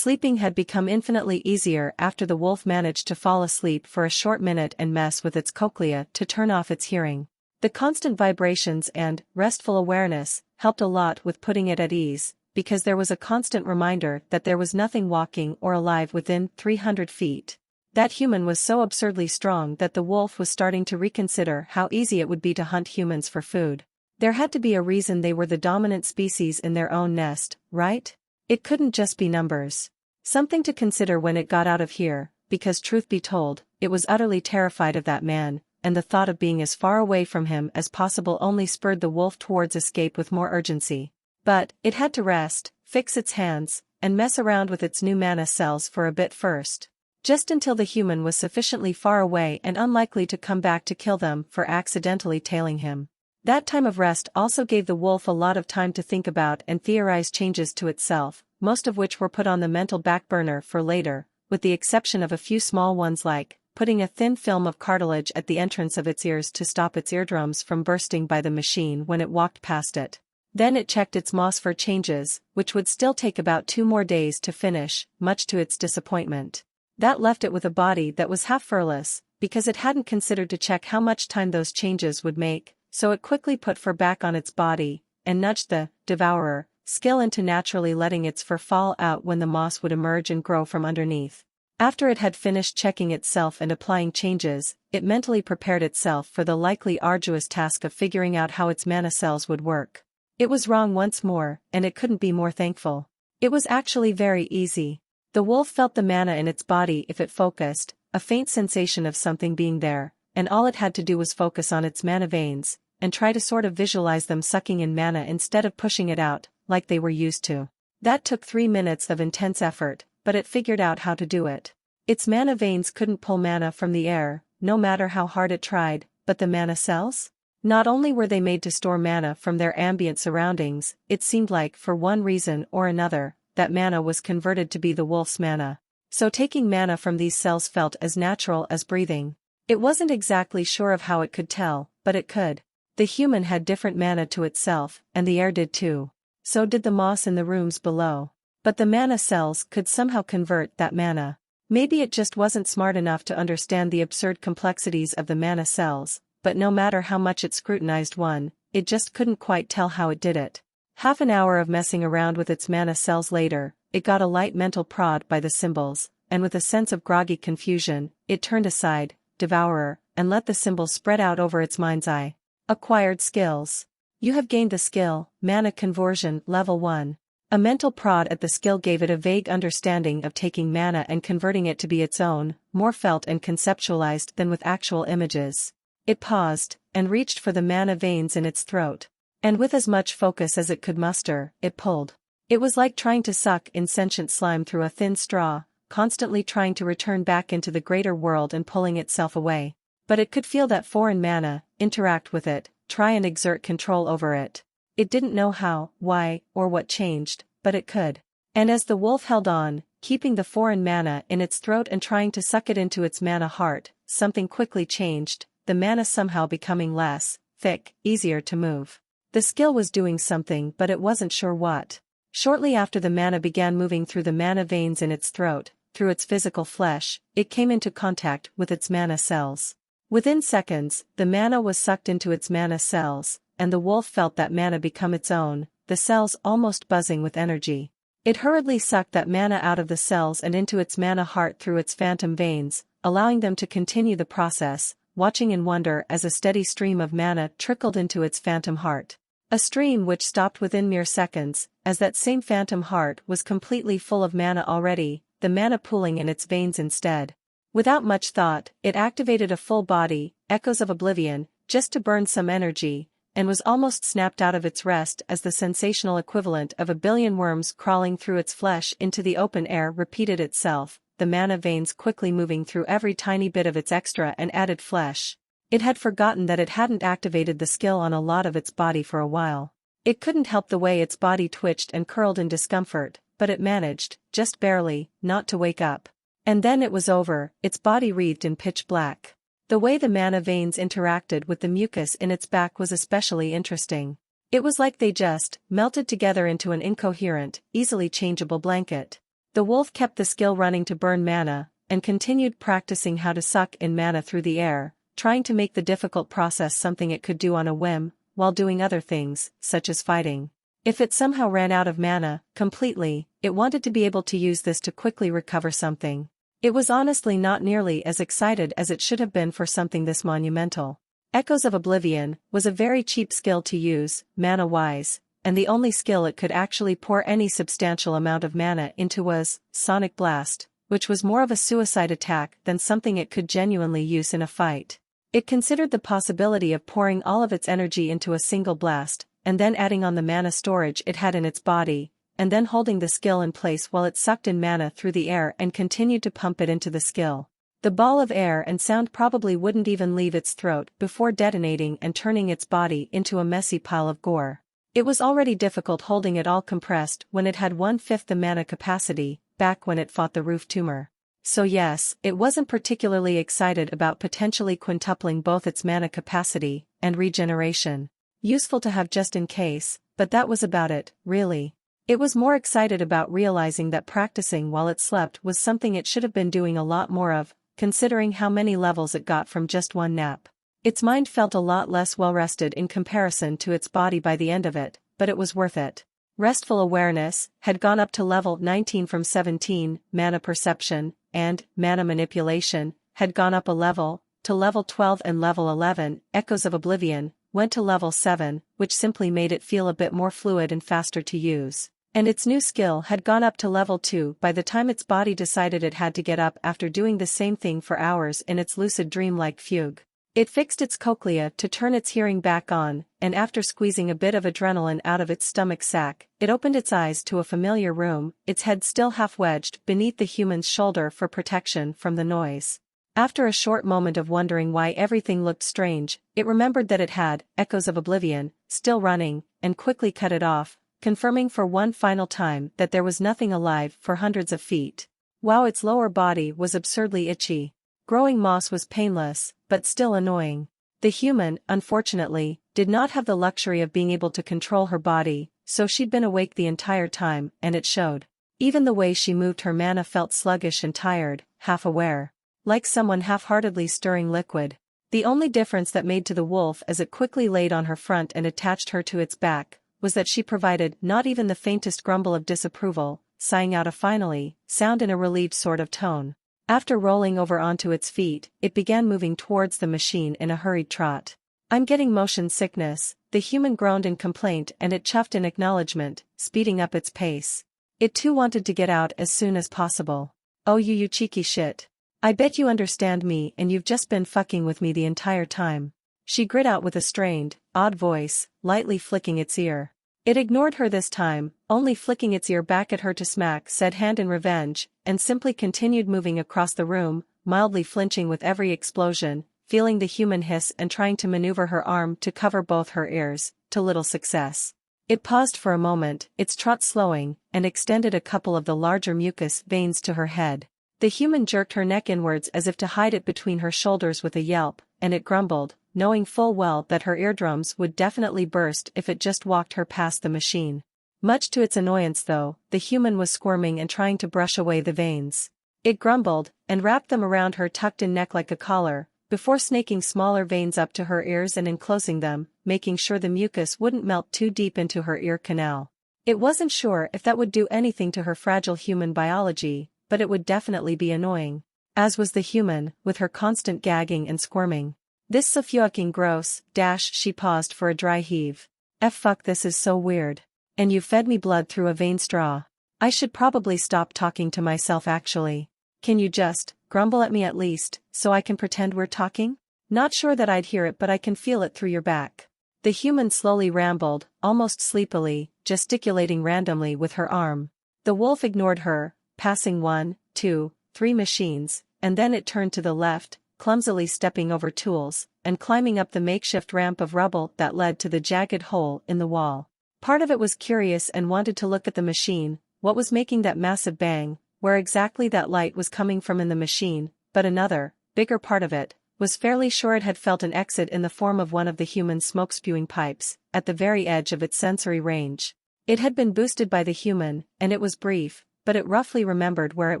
Sleeping had become infinitely easier after the wolf managed to fall asleep for a short minute and mess with its cochlea to turn off its hearing. The constant vibrations and restful awareness helped a lot with putting it at ease, because there was a constant reminder that there was nothing walking or alive within 300 feet. That human was so absurdly strong that the wolf was starting to reconsider how easy it would be to hunt humans for food. There had to be a reason they were the dominant species in their own nest, right? It couldn't just be numbers. Something to consider when it got out of here, because truth be told, it was utterly terrified of that man, and the thought of being as far away from him as possible only spurred the wolf towards escape with more urgency. But it had to rest, fix its hands, and mess around with its new mana cells for a bit first. Just until the human was sufficiently far away and unlikely to come back to kill them for accidentally tailing him. That time of rest also gave the wolf a lot of time to think about and theorize changes to itself, most of which were put on the mental back burner for later, with the exception of a few small ones like putting a thin film of cartilage at the entrance of its ears to stop its eardrums from bursting by the machine when it walked past it. Then it checked its moss fur changes, which would still take about 2 more days to finish, much to its disappointment. That left it with a body that was half furless, because it hadn't considered to check how much time those changes would make, so it quickly put fur back on its body, and nudged the devourer skill into naturally letting its fur fall out when the moss would emerge and grow from underneath. After it had finished checking itself and applying changes, it mentally prepared itself for the likely arduous task of figuring out how its mana cells would work. It was wrong once more, and it couldn't be more thankful. It was actually very easy. The wolf felt the mana in its body if it focused, a faint sensation of something being there, and all it had to do was focus on its mana veins, and try to sort of visualize them sucking in mana instead of pushing it out, like they were used to. That took 3 minutes of intense effort, but it figured out how to do it. Its mana veins couldn't pull mana from the air, no matter how hard it tried, but the mana cells? Not only were they made to store mana from their ambient surroundings, it seemed like, for one reason or another, that mana was converted to be the wolf's mana. So taking mana from these cells felt as natural as breathing. It wasn't exactly sure of how it could tell, but it could. The human had different mana to itself, and the air did too. So did the moss in the rooms below. But the mana cells could somehow convert that mana. Maybe it just wasn't smart enough to understand the absurd complexities of the mana cells, but no matter how much it scrutinized one, it just couldn't quite tell how it did it. Half an hour of messing around with its mana cells later, it got a light mental prod by the symbols, and with a sense of groggy confusion, it turned aside, devourer, and let the symbol spread out over its mind's eye. Acquired skills. You have gained the skill, Mana Conversion, Level 1. A mental prod at the skill gave it a vague understanding of taking mana and converting it to be its own, more felt and conceptualized than with actual images. It paused, and reached for the mana veins in its throat. And with as much focus as it could muster, it pulled. It was like trying to suck insentient slime through a thin straw, constantly trying to return back into the greater world and pulling itself away. But it could feel that foreign mana, interact with it, try and exert control over it. It didn't know how, why, or what changed, but it could. And as the wolf held on, keeping the foreign mana in its throat and trying to suck it into its mana heart, something quickly changed, the mana somehow becoming less thick, easier to move. The skill was doing something, but it wasn't sure what. Shortly after the mana began moving through the mana veins in its throat, through its physical flesh, it came into contact with its mana cells. Within seconds, the mana was sucked into its mana cells, and the wolf felt that mana become its own, the cells almost buzzing with energy. It hurriedly sucked that mana out of the cells and into its mana heart through its phantom veins, allowing them to continue the process, watching in wonder as a steady stream of mana trickled into its phantom heart. A stream which stopped within mere seconds, as that same phantom heart was completely full of mana already, the mana pooling in its veins instead. Without much thought, it activated a full body, Echoes of Oblivion, just to burn some energy, and was almost snapped out of its rest as the sensational equivalent of a billion worms crawling through its flesh into the open air repeated itself, the mana veins quickly moving through every tiny bit of its extra and added flesh. It had forgotten that it hadn't activated the skill on a lot of its body for a while. It couldn't help the way its body twitched and curled in discomfort, but it managed, just barely, not to wake up. And then it was over, its body wreathed in pitch black. The way the mana veins interacted with the mucus in its back was especially interesting. It was like they just melted together into an incoherent, easily changeable blanket. The wolf kept the skill running to burn mana, and continued practicing how to suck in mana through the air, trying to make the difficult process something it could do on a whim, while doing other things, such as fighting. If it somehow ran out of mana, completely, it wanted to be able to use this to quickly recover something. It was honestly not nearly as excited as it should have been for something this monumental. Echoes of Oblivion was a very cheap skill to use, mana-wise, and the only skill it could actually pour any substantial amount of mana into was Sonic Blast, which was more of a suicide attack than something it could genuinely use in a fight. It considered the possibility of pouring all of its energy into a single blast, and then adding on the mana storage it had in its body, and then holding the skill in place while it sucked in mana through the air and continued to pump it into the skill. The ball of air and sound probably wouldn't even leave its throat before detonating and turning its body into a messy pile of gore. It was already difficult holding it all compressed when it had 1/5 the mana capacity, back when it fought the roof tumor. So yes, it wasn't particularly excited about potentially quintupling both its mana capacity and regeneration. Useful to have just in case, but that was about it, really. It was more excited about realizing that practicing while it slept was something it should have been doing a lot more of, considering how many levels it got from just one nap. Its mind felt a lot less well-rested in comparison to its body by the end of it, but it was worth it. Restful Awareness had gone up to level 19 from 17, Mana Perception, and Mana Manipulation had gone up a level, to level 12 and level 11, Echoes of Oblivion went to level 7, which simply made it feel a bit more fluid and faster to use. And its new skill had gone up to level 2 by the time its body decided it had to get up after doing the same thing for hours in its lucid dream-like fugue. It fixed its cochlea to turn its hearing back on, and after squeezing a bit of adrenaline out of its stomach sac, it opened its eyes to a familiar room, its head still half-wedged beneath the human's shoulder for protection from the noise. After a short moment of wondering why everything looked strange, it remembered that it had Echoes of Oblivion still running, and quickly cut it off, confirming for one final time that there was nothing alive for hundreds of feet. Wow, its lower body was absurdly itchy. Growing moss was painless, but still annoying. The human, unfortunately, did not have the luxury of being able to control her body, so she'd been awake the entire time, and it showed. Even the way she moved her mana felt sluggish and tired, half-aware. Like someone half-heartedly stirring liquid. The only difference that made to the wolf as it quickly laid on her front and attached her to its back, was that she provided not even the faintest grumble of disapproval, sighing out a finally sound in a relieved sort of tone. After rolling over onto its feet, it began moving towards the machine in a hurried trot. "I'm getting motion sickness," the human groaned in complaint, and it chuffed in acknowledgement, speeding up its pace. It too wanted to get out as soon as possible. "Oh you cheeky shit. I bet you understand me and you've just been fucking with me the entire time," she grit out with a strained, odd voice, lightly flicking its ear. It ignored her this time, only flicking its ear back at her to smack said hand in revenge, and simply continued moving across the room, mildly flinching with every explosion, feeling the human hiss and trying to maneuver her arm to cover both her ears, to little success. It paused for a moment, its trot slowing, and extended a couple of the larger mucus veins to her head. The human jerked her neck inwards as if to hide it between her shoulders with a yelp, and it grumbled, knowing full well that her eardrums would definitely burst if it just walked her past the machine. Much to its annoyance though, the human was squirming and trying to brush away the veins. It grumbled, and wrapped them around her tucked-in neck like a collar, before snaking smaller veins up to her ears and enclosing them, making sure the mucus wouldn't melt too deep into her ear canal. It wasn't sure if that would do anything to her fragile human biology, but it would definitely be annoying. As was the human, with her constant gagging and squirming. "This so fucking gross, she paused for a dry heave. Fuck, this is so weird. And you fed me blood through a vein straw. I should probably stop talking to myself actually. Can you just grumble at me at least, so I can pretend we're talking? Not sure that I'd hear it, but I can feel it through your back." The human slowly rambled, almost sleepily, gesticulating randomly with her arm. The wolf ignored her, passing 1, 2, 3 machines, and then it turned to the left, clumsily stepping over tools, and climbing up the makeshift ramp of rubble that led to the jagged hole in the wall. Part of it was curious and wanted to look at the machine, what was making that massive bang, where exactly that light was coming from in the machine, but another, bigger part of it, was fairly sure it had felt an exit in the form of one of the human smoke-spewing pipes, at the very edge of its sensory range. It had been boosted by the human, and it was brief, but it roughly remembered where it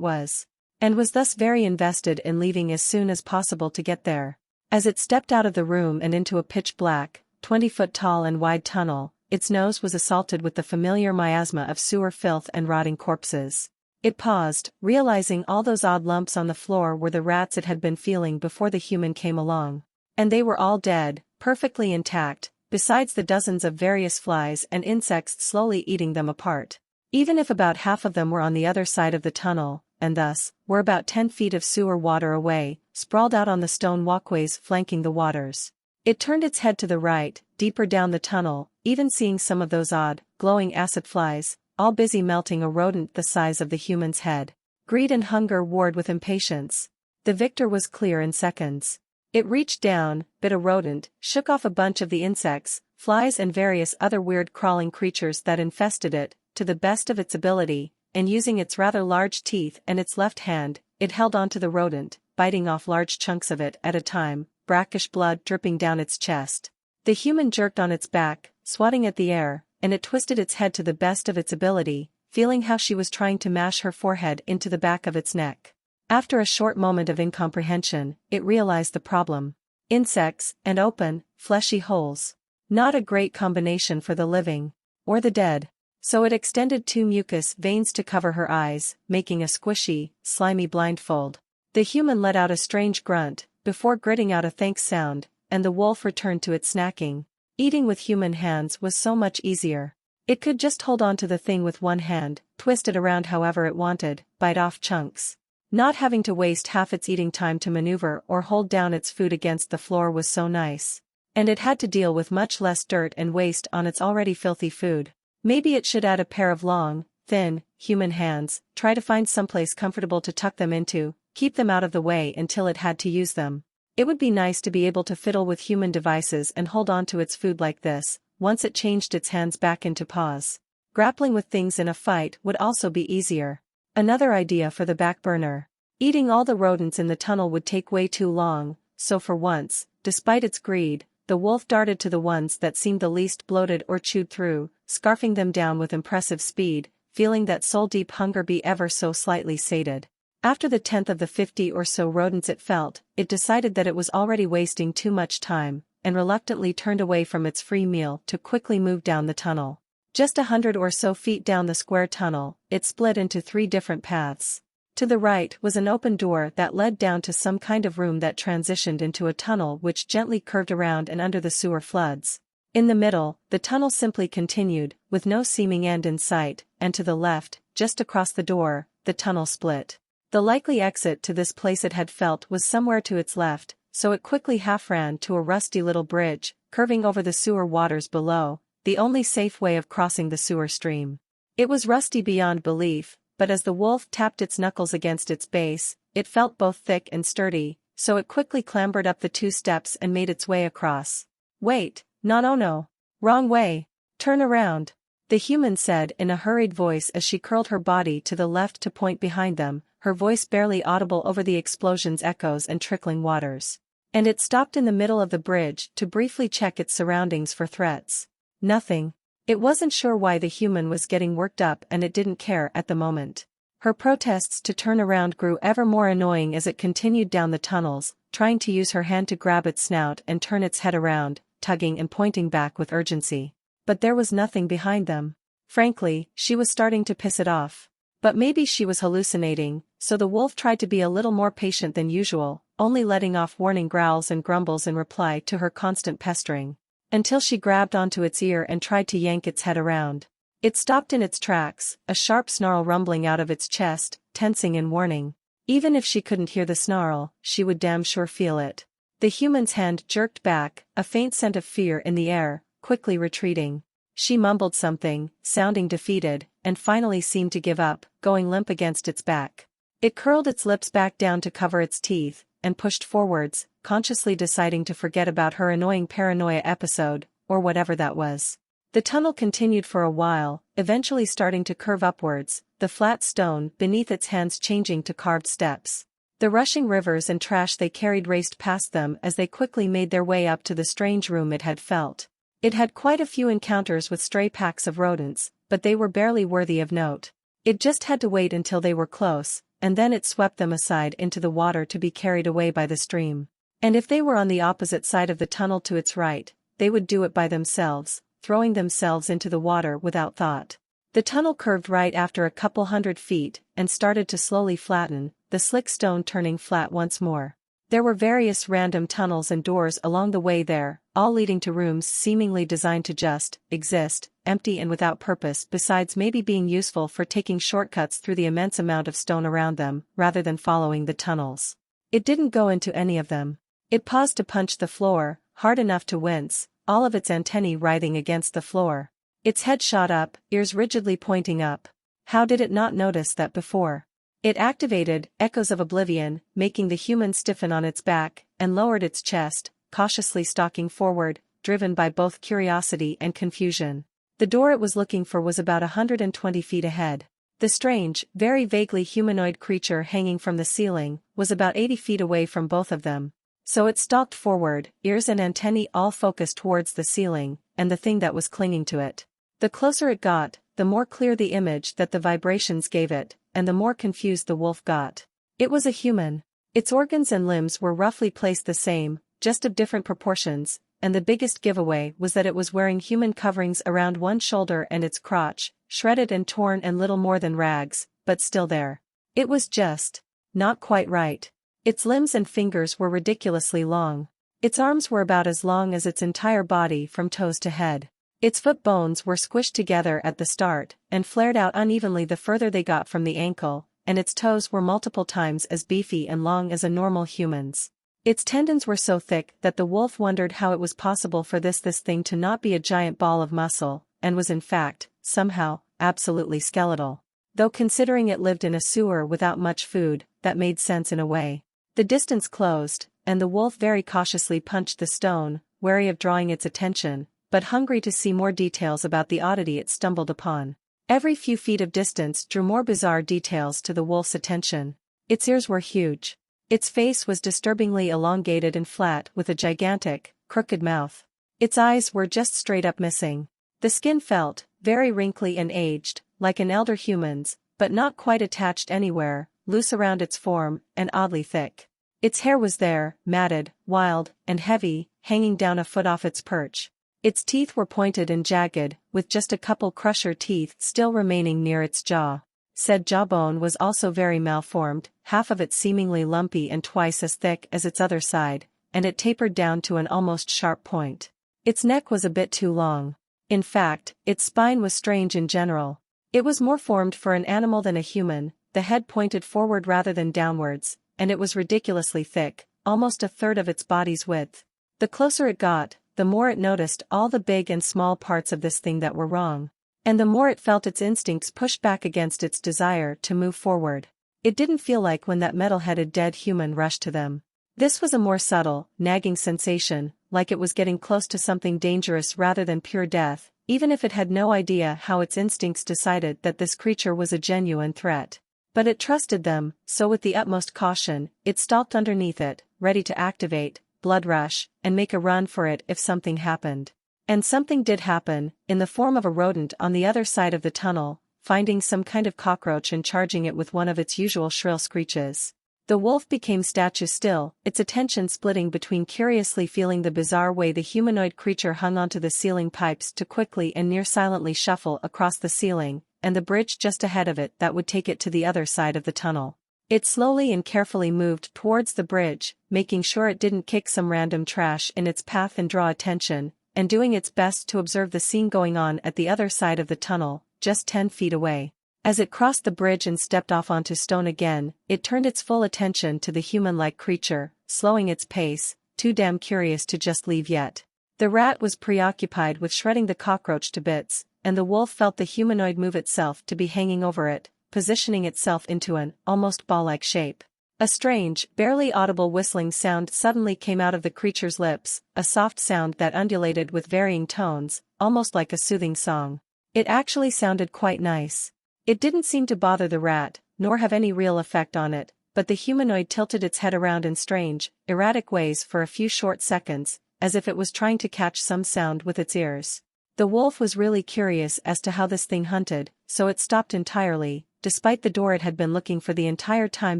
was, and was thus very invested in leaving as soon as possible to get there. As it stepped out of the room and into a pitch-black, 20-foot-tall and wide tunnel, its nose was assaulted with the familiar miasma of sewer filth and rotting corpses. It paused, realizing all those odd lumps on the floor were the rats it had been feeling before the human came along. And they were all dead, perfectly intact, besides the dozens of various flies and insects slowly eating them apart. Even if about half of them were on the other side of the tunnel, and thus, were about 10 feet of sewer water away, sprawled out on the stone walkways flanking the waters. It turned its head to the right, deeper down the tunnel, even seeing some of those odd, glowing acid flies, all busy melting a rodent the size of the human's head. Greed and hunger warred with impatience. The victor was clear in seconds. It reached down, bit a rodent, shook off a bunch of the insects, flies and various other weird crawling creatures that infested it, to the best of its ability, and using its rather large teeth and its left hand, it held onto the rodent, biting off large chunks of it at a time, brackish blood dripping down its chest. The human jerked on its back, swatting at the air, and it twisted its head to the best of its ability, feeling how she was trying to mash her forehead into the back of its neck. After a short moment of incomprehension, it realized the problem. Insects, and open, fleshy holes. Not a great combination for the living. Or the dead. So it extended 2 mucus veins to cover her eyes, making a squishy, slimy blindfold. The human let out a strange grunt, before gritting out a thanks sound, and the wolf returned to its snacking. Eating with human hands was so much easier. It could just hold on to the thing with one hand, twist it around however it wanted, bite off chunks. Not having to waste half its eating time to maneuver or hold down its food against the floor was so nice. And it had to deal with much less dirt and waste on its already filthy food. Maybe it should add a pair of long, thin, human hands, try to find someplace comfortable to tuck them into, keep them out of the way until it had to use them. It would be nice to be able to fiddle with human devices and hold on to its food like this, once it changed its hands back into paws. Grappling with things in a fight would also be easier. Another idea for the back burner. Eating all the rodents in the tunnel would take way too long, so for once, despite its greed, the wolf darted to the ones that seemed the least bloated or chewed through, scarfing them down with impressive speed, feeling that soul-deep hunger be ever so slightly sated. After the 10th of the 50 or so rodents it felt, it decided that it was already wasting too much time, and reluctantly turned away from its free meal to quickly move down the tunnel. Just 100 or so feet down the square tunnel, it split into 3 different paths. To the right was an open door that led down to some kind of room that transitioned into a tunnel which gently curved around and under the sewer floods. In the middle, the tunnel simply continued, with no seeming end in sight, and to the left, just across the door, the tunnel split. The likely exit to this place it had felt was somewhere to its left, so it quickly half-ran to a rusty little bridge, curving over the sewer waters below, the only safe way of crossing the sewer stream. It was rusty beyond belief, but as the wolf tapped its knuckles against its base, it felt both thick and sturdy, so it quickly clambered up the 2 steps and made its way across. "Wait, no. Wrong way. Turn around," the human said in a hurried voice as she curled her body to the left to point behind them, her voice barely audible over the explosion's echoes and trickling waters. And it stopped in the middle of the bridge to briefly check its surroundings for threats. Nothing. It wasn't sure why the human was getting worked up, and it didn't care at the moment. Her protests to turn around grew ever more annoying as it continued down the tunnels, trying to use her hand to grab its snout and turn its head around, tugging and pointing back with urgency. But there was nothing behind them. Frankly, she was starting to piss it off. But maybe she was hallucinating, so the wolf tried to be a little more patient than usual, only letting off warning growls and grumbles in reply to her constant pestering. Until she grabbed onto its ear and tried to yank its head around. It stopped in its tracks, a sharp snarl rumbling out of its chest, tensing in warning. Even if she couldn't hear the snarl, she would damn sure feel it. The human's hand jerked back, a faint scent of fear in the air, quickly retreating. She mumbled something, sounding defeated, and finally seemed to give up, going limp against its back. It curled its lips back down to cover its teeth, and pushed forwards, consciously deciding to forget about her annoying paranoia episode, or whatever that was. The tunnel continued for a while, eventually starting to curve upwards, the flat stone beneath its hands changing to carved steps. The rushing rivers and trash they carried raced past them as they quickly made their way up to the strange room it had felt. It had quite a few encounters with stray packs of rodents, but they were barely worthy of note. It just had to wait until they were close, and then it swept them aside into the water to be carried away by the stream. And if they were on the opposite side of the tunnel to its right, they would do it by themselves, throwing themselves into the water without thought. The tunnel curved right after a couple 100 feet and started to slowly flatten, the slick stone turning flat once more. There were various random tunnels and doors along the way there, all leading to rooms seemingly designed to just exist, empty and without purpose, besides maybe being useful for taking shortcuts through the immense amount of stone around them, rather than following the tunnels. It didn't go into any of them. It paused to punch the floor, hard enough to wince, all of its antennae writhing against the floor. Its head shot up, ears rigidly pointing up. How did it not notice that before? It activated Echoes of Oblivion, making the human stiffen on its back, and lowered its chest, cautiously stalking forward, driven by both curiosity and confusion. The door it was looking for was about 120 feet ahead. The strange, very vaguely humanoid creature hanging from the ceiling was about 80 feet away from both of them. So it stalked forward, ears and antennae all focused towards the ceiling, and the thing that was clinging to it. The closer it got, the more clear the image that the vibrations gave it, and the more confused the wolf got. It was a human. Its organs and limbs were roughly placed the same, just of different proportions, and the biggest giveaway was that it was wearing human coverings around one shoulder and its crotch, shredded and torn and little more than rags, but still there. It was just not quite right. Its limbs and fingers were ridiculously long. Its arms were about as long as its entire body from toes to head. Its foot bones were squished together at the start, and flared out unevenly the further they got from the ankle, and its toes were multiple times as beefy and long as a normal human's. Its tendons were so thick that the wolf wondered how it was possible for this thing to not be a giant ball of muscle, and was in fact, somehow, absolutely skeletal. Though considering it lived in a sewer without much food, that made sense in a way. The distance closed, and the wolf very cautiously punched the stone, wary of drawing its attention, but hungry to see more details about the oddity it stumbled upon. Every few feet of distance drew more bizarre details to the wolf's attention. Its ears were huge. Its face was disturbingly elongated and flat with a gigantic, crooked mouth. Its eyes were just straight up missing. The skin felt very wrinkly and aged, like an elder human's, but not quite attached anywhere, loose around its form, and oddly thick. Its hair was there, matted, wild, and heavy, hanging down a foot off its perch. Its teeth were pointed and jagged, with just a couple crusher teeth still remaining near its jaw. Said jawbone was also very malformed, half of it seemingly lumpy and twice as thick as its other side, and it tapered down to an almost sharp point. Its neck was a bit too long. In fact, its spine was strange in general. It was more formed for an animal than a human, the head pointed forward rather than downwards, and it was ridiculously thick, almost a third of its body's width. The closer it got, the more it noticed all the big and small parts of this thing that were wrong. And the more it felt its instincts push back against its desire to move forward. It didn't feel like when that metal-headed dead human rushed to them. This was a more subtle, nagging sensation, like it was getting close to something dangerous rather than pure death, even if it had no idea how its instincts decided that this creature was a genuine threat. But it trusted them, so with the utmost caution, it stalked underneath it, ready to activate blood rush, and make a run for it if something happened. And something did happen, in the form of a rodent on the other side of the tunnel, finding some kind of cockroach and charging it with one of its usual shrill screeches. The wolf became statue still, its attention splitting between curiously feeling the bizarre way the humanoid creature hung onto the ceiling pipes to quickly and near silently shuffle across the ceiling, and the bridge just ahead of it that would take it to the other side of the tunnel. It slowly and carefully moved towards the bridge, making sure it didn't kick some random trash in its path and draw attention, and doing its best to observe the scene going on at the other side of the tunnel, just 10 feet away. As it crossed the bridge and stepped off onto stone again, it turned its full attention to the human-like creature, slowing its pace, too damn curious to just leave yet. The rat was preoccupied with shredding the cockroach to bits, and the wolf felt the humanoid move itself to be hanging over it, positioning itself into an almost ball-like shape. A strange, barely audible whistling sound suddenly came out of the creature's lips, a soft sound that undulated with varying tones, almost like a soothing song. It actually sounded quite nice. It didn't seem to bother the rat, nor have any real effect on it, but the humanoid tilted its head around in strange, erratic ways for a few short seconds, as if it was trying to catch some sound with its ears. The wolf was really curious as to how this thing hunted, so it stopped entirely, despite the door it had been looking for the entire time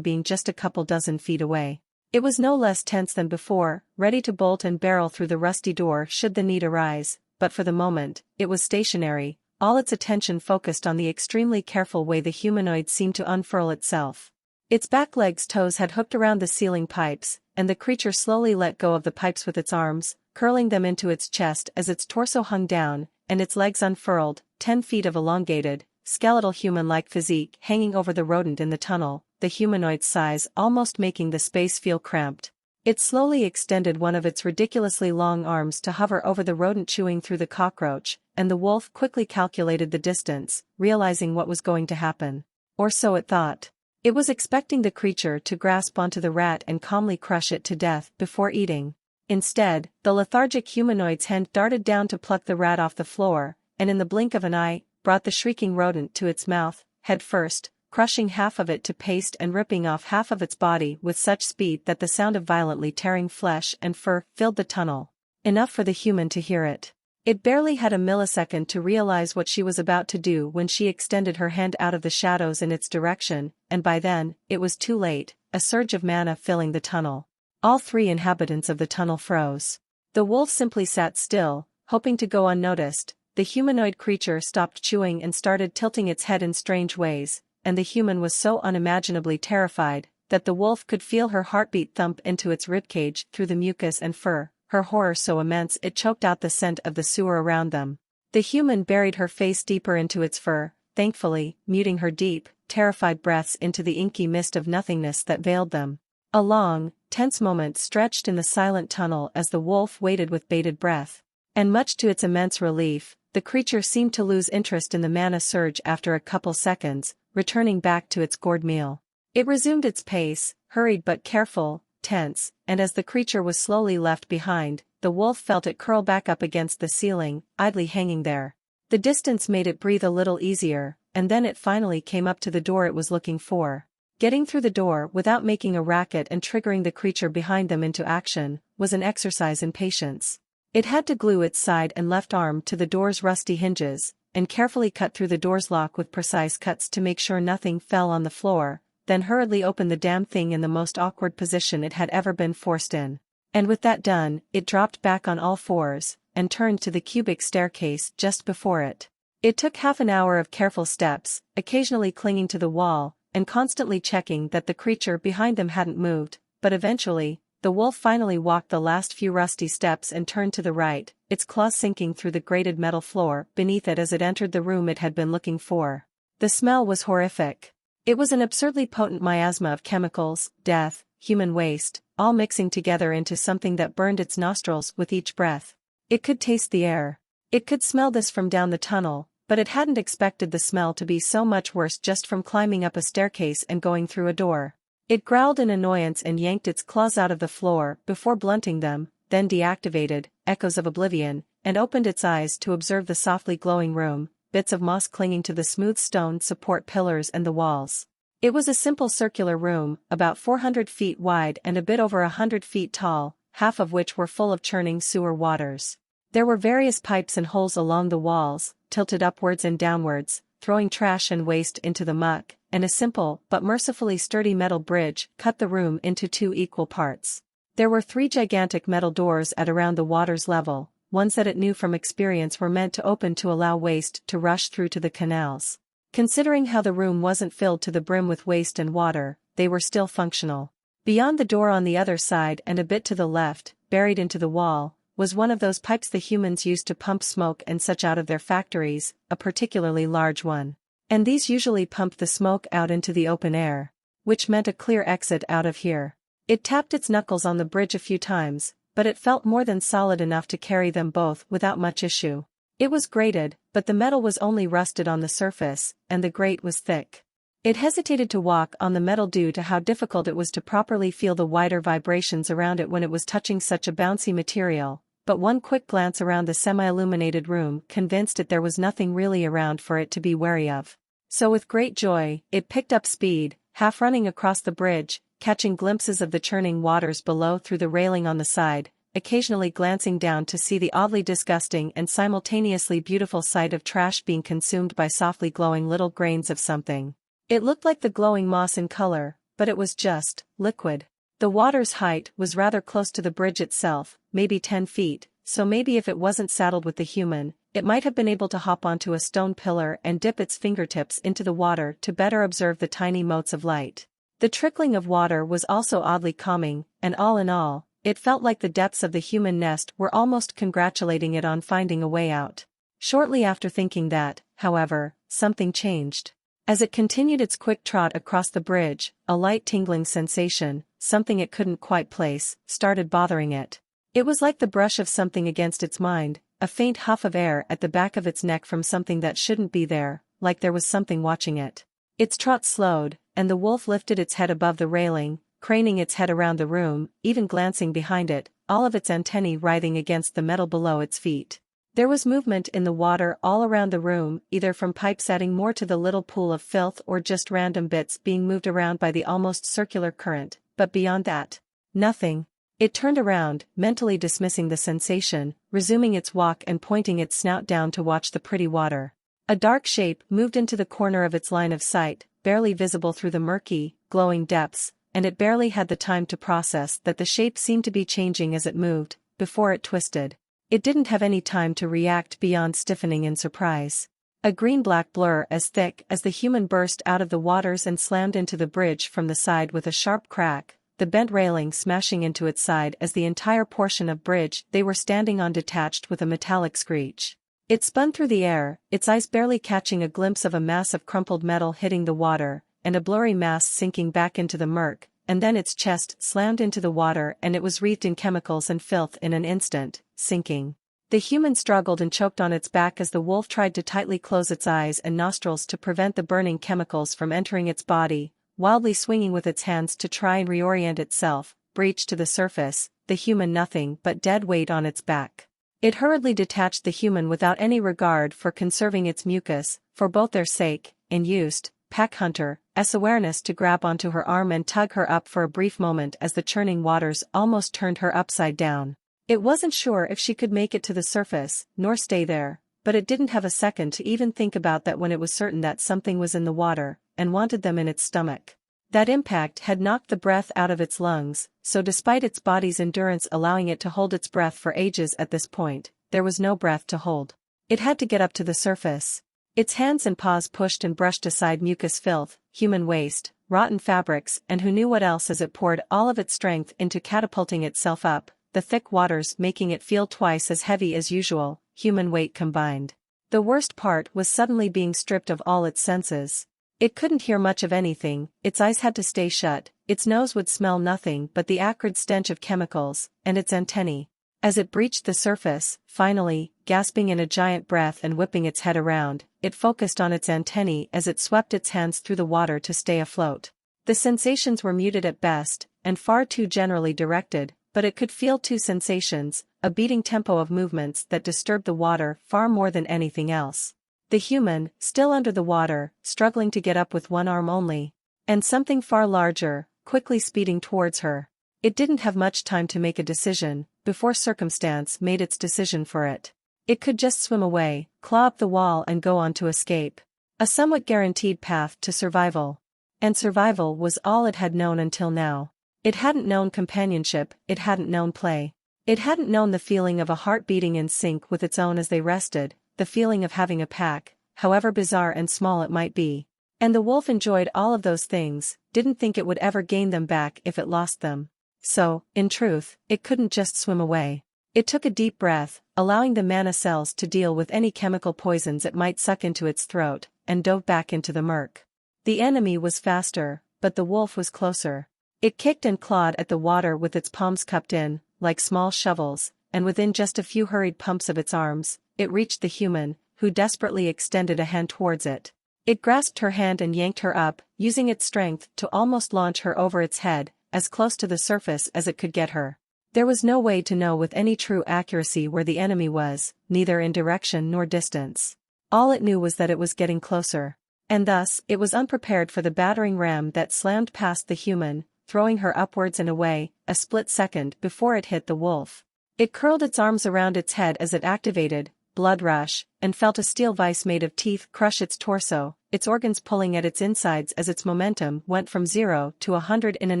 being just a couple dozen feet away. It was no less tense than before, ready to bolt and barrel through the rusty door should the need arise, but for the moment, it was stationary, all its attention focused on the extremely careful way the humanoid seemed to unfurl itself. Its back legs' toes had hooked around the ceiling pipes, and the creature slowly let go of the pipes with its arms, curling them into its chest as its torso hung down, and its legs unfurled, 10 feet of elongated, skeletal human-like physique hanging over the rodent in the tunnel, the humanoid's size almost making the space feel cramped. It slowly extended one of its ridiculously long arms to hover over the rodent chewing through the cockroach, and the wolf quickly calculated the distance, realizing what was going to happen. Or so it thought. It was expecting the creature to grasp onto the rat and calmly crush it to death before eating. Instead, the lethargic humanoid's hand darted down to pluck the rat off the floor, and in the blink of an eye, brought the shrieking rodent to its mouth, head first, crushing half of it to paste and ripping off half of its body with such speed that the sound of violently tearing flesh and fur filled the tunnel. Enough for the human to hear it. It barely had a millisecond to realize what she was about to do when she extended her hand out of the shadows in its direction, and by then, it was too late, a surge of mana filling the tunnel. All 3 inhabitants of the tunnel froze. The wolf simply sat still, hoping to go unnoticed. The humanoid creature stopped chewing and started tilting its head in strange ways, and the human was so unimaginably terrified that the wolf could feel her heartbeat thump into its ribcage through the mucus and fur, her horror so immense it choked out the scent of the sewer around them. The human buried her face deeper into its fur, thankfully, muting her deep, terrified breaths into the inky mist of nothingness that veiled them. A long, tense moment stretched in the silent tunnel as the wolf waited with bated breath. And much to its immense relief, the creature seemed to lose interest in the mana surge after a couple seconds, returning back to its gourd meal. It resumed its pace, hurried but careful, tense, and as the creature was slowly left behind, the wolf felt it curl back up against the ceiling, idly hanging there. The distance made it breathe a little easier, and then it finally came up to the door it was looking for. Getting through the door without making a racket and triggering the creature behind them into action was an exercise in patience. It had to glue its side and left arm to the door's rusty hinges, and carefully cut through the door's lock with precise cuts to make sure nothing fell on the floor, then hurriedly open the damn thing in the most awkward position it had ever been forced in. And with that done, it dropped back on all fours, and turned to the cubic staircase just before it. It took half an hour of careful steps, occasionally clinging to the wall, and constantly checking that the creature behind them hadn't moved, but eventually, the wolf finally walked the last few rusty steps and turned to the right, its claws sinking through the grated metal floor beneath it as it entered the room it had been looking for. The smell was horrific. It was an absurdly potent miasma of chemicals, death, human waste, all mixing together into something that burned its nostrils with each breath. It could taste the air. It could smell this from down the tunnel, but it hadn't expected the smell to be so much worse just from climbing up a staircase and going through a door. It growled in annoyance and yanked its claws out of the floor before blunting them, then deactivated, echoes of oblivion, and opened its eyes to observe the softly glowing room, bits of moss clinging to the smooth stone support pillars and the walls. It was a simple circular room, about 400 feet wide and a bit over 100 feet tall, half of which were full of churning sewer waters. There were various pipes and holes along the walls, tilted upwards and downwards, throwing trash and waste into the muck, and a simple but mercifully sturdy metal bridge cut the room into 2 equal parts. There were 3 gigantic metal doors at around the water's level, ones that it knew from experience were meant to open to allow waste to rush through to the canals. Considering how the room wasn't filled to the brim with waste and water, they were still functional. Beyond the door on the other side and a bit to the left, buried into the wall, was one of those pipes the humans used to pump smoke and such out of their factories, a particularly large one. And these usually pumped the smoke out into the open air, which meant a clear exit out of here. It tapped its knuckles on the bridge a few times, but it felt more than solid enough to carry them both without much issue. It was grated, but the metal was only rusted on the surface, and the grate was thick. It hesitated to walk on the metal due to how difficult it was to properly feel the wider vibrations around it when it was touching such a bouncy material, but one quick glance around the semi-illuminated room convinced it there was nothing really around for it to be wary of. So with great joy, it picked up speed, half running across the bridge, catching glimpses of the churning waters below through the railing on the side, occasionally glancing down to see the oddly disgusting and simultaneously beautiful sight of trash being consumed by softly glowing little grains of something. It looked like the glowing moss in color, but it was just liquid. The water's height was rather close to the bridge itself, maybe 10 feet, so maybe if it wasn't saddled with the human, it might have been able to hop onto a stone pillar and dip its fingertips into the water to better observe the tiny motes of light. The trickling of water was also oddly calming, and all in all, it felt like the depths of the human nest were almost congratulating it on finding a way out. Shortly after thinking that, however, something changed. As it continued its quick trot across the bridge, a light tingling sensation, something it couldn't quite place, started bothering it. It was like the brush of something against its mind, a faint huff of air at the back of its neck from something that shouldn't be there, like there was something watching it. Its trot slowed, and the wolf lifted its head above the railing, craning its head around the room, even glancing behind it, all of its antennae writhing against the metal below its feet. There was movement in the water all around the room, either from pipes adding more to the little pool of filth or just random bits being moved around by the almost circular current, but beyond that, nothing. It turned around, mentally dismissing the sensation, resuming its walk and pointing its snout down to watch the pretty water. A dark shape moved into the corner of its line of sight, barely visible through the murky, glowing depths, and it barely had the time to process that the shape seemed to be changing as it moved, before it twisted. It didn't have any time to react beyond stiffening in surprise. A green-black blur as thick as the human burst out of the waters and slammed into the bridge from the side with a sharp crack, the bent railing smashing into its side as the entire portion of bridge they were standing on detached with a metallic screech. It spun through the air, its eyes barely catching a glimpse of a mass of crumpled metal hitting the water, and a blurry mass sinking back into the murk, and then its chest slammed into the water and it was wreathed in chemicals and filth in an instant, sinking. The human struggled and choked on its back as the wolf tried to tightly close its eyes and nostrils to prevent the burning chemicals from entering its body, wildly swinging with its hands to try and reorient itself, breached to the surface, the human nothing but dead weight on its back. It hurriedly detached the human without any regard for conserving its mucus, for both their sake, and used Pack Hunter's awareness to grab onto her arm and tug her up for a brief moment as the churning waters almost turned her upside down. It wasn't sure if she could make it to the surface, nor stay there, but it didn't have a second to even think about that when it was certain that something was in the water, and wanted them in its stomach. That impact had knocked the breath out of its lungs, so despite its body's endurance allowing it to hold its breath for ages at this point, there was no breath to hold. It had to get up to the surface. Its hands and paws pushed and brushed aside mucus filth, human waste, rotten fabrics, and who knew what else as it poured all of its strength into catapulting itself up, the thick waters making it feel twice as heavy as usual, human weight combined. The worst part was suddenly being stripped of all its senses. It couldn't hear much of anything, its eyes had to stay shut, its nose would smell nothing but the acrid stench of chemicals, and its antennae. As it breached the surface, finally, gasping in a giant breath and whipping its head around, it focused on its antennae as it swept its hands through the water to stay afloat. The sensations were muted at best, and far too generally directed, but it could feel two sensations, a beating tempo of movements that disturbed the water far more than anything else. The human, still under the water, struggling to get up with one arm only, and something far larger, quickly speeding towards her. It didn't have much time to make a decision, before circumstance made its decision for it. It could just swim away, claw up the wall and go on to escape. A somewhat guaranteed path to survival. And survival was all it had known until now. It hadn't known companionship, it hadn't known play. It hadn't known the feeling of a heart beating in sync with its own as they rested, the feeling of having a pack, however bizarre and small it might be. And the wolf enjoyed all of those things, didn't think it would ever gain them back if it lost them. So, in truth, it couldn't just swim away. It took a deep breath, allowing the mana cells to deal with any chemical poisons it might suck into its throat, and dove back into the murk. The enemy was faster, but the wolf was closer. It kicked and clawed at the water with its palms cupped in, like small shovels, and within just a few hurried pumps of its arms, it reached the human, who desperately extended a hand towards it. It grasped her hand and yanked her up, using its strength to almost launch her over its head, as close to the surface as it could get her. There was no way to know with any true accuracy where the enemy was, neither in direction nor distance. All it knew was that it was getting closer. And thus, it was unprepared for the battering ram that slammed past the human, throwing her upwards and away, a split second before it hit the wolf. It curled its arms around its head as it activated blood rush, and felt a steel vise made of teeth crush its torso, its organs pulling at its insides as its momentum went from 0 to 100 in an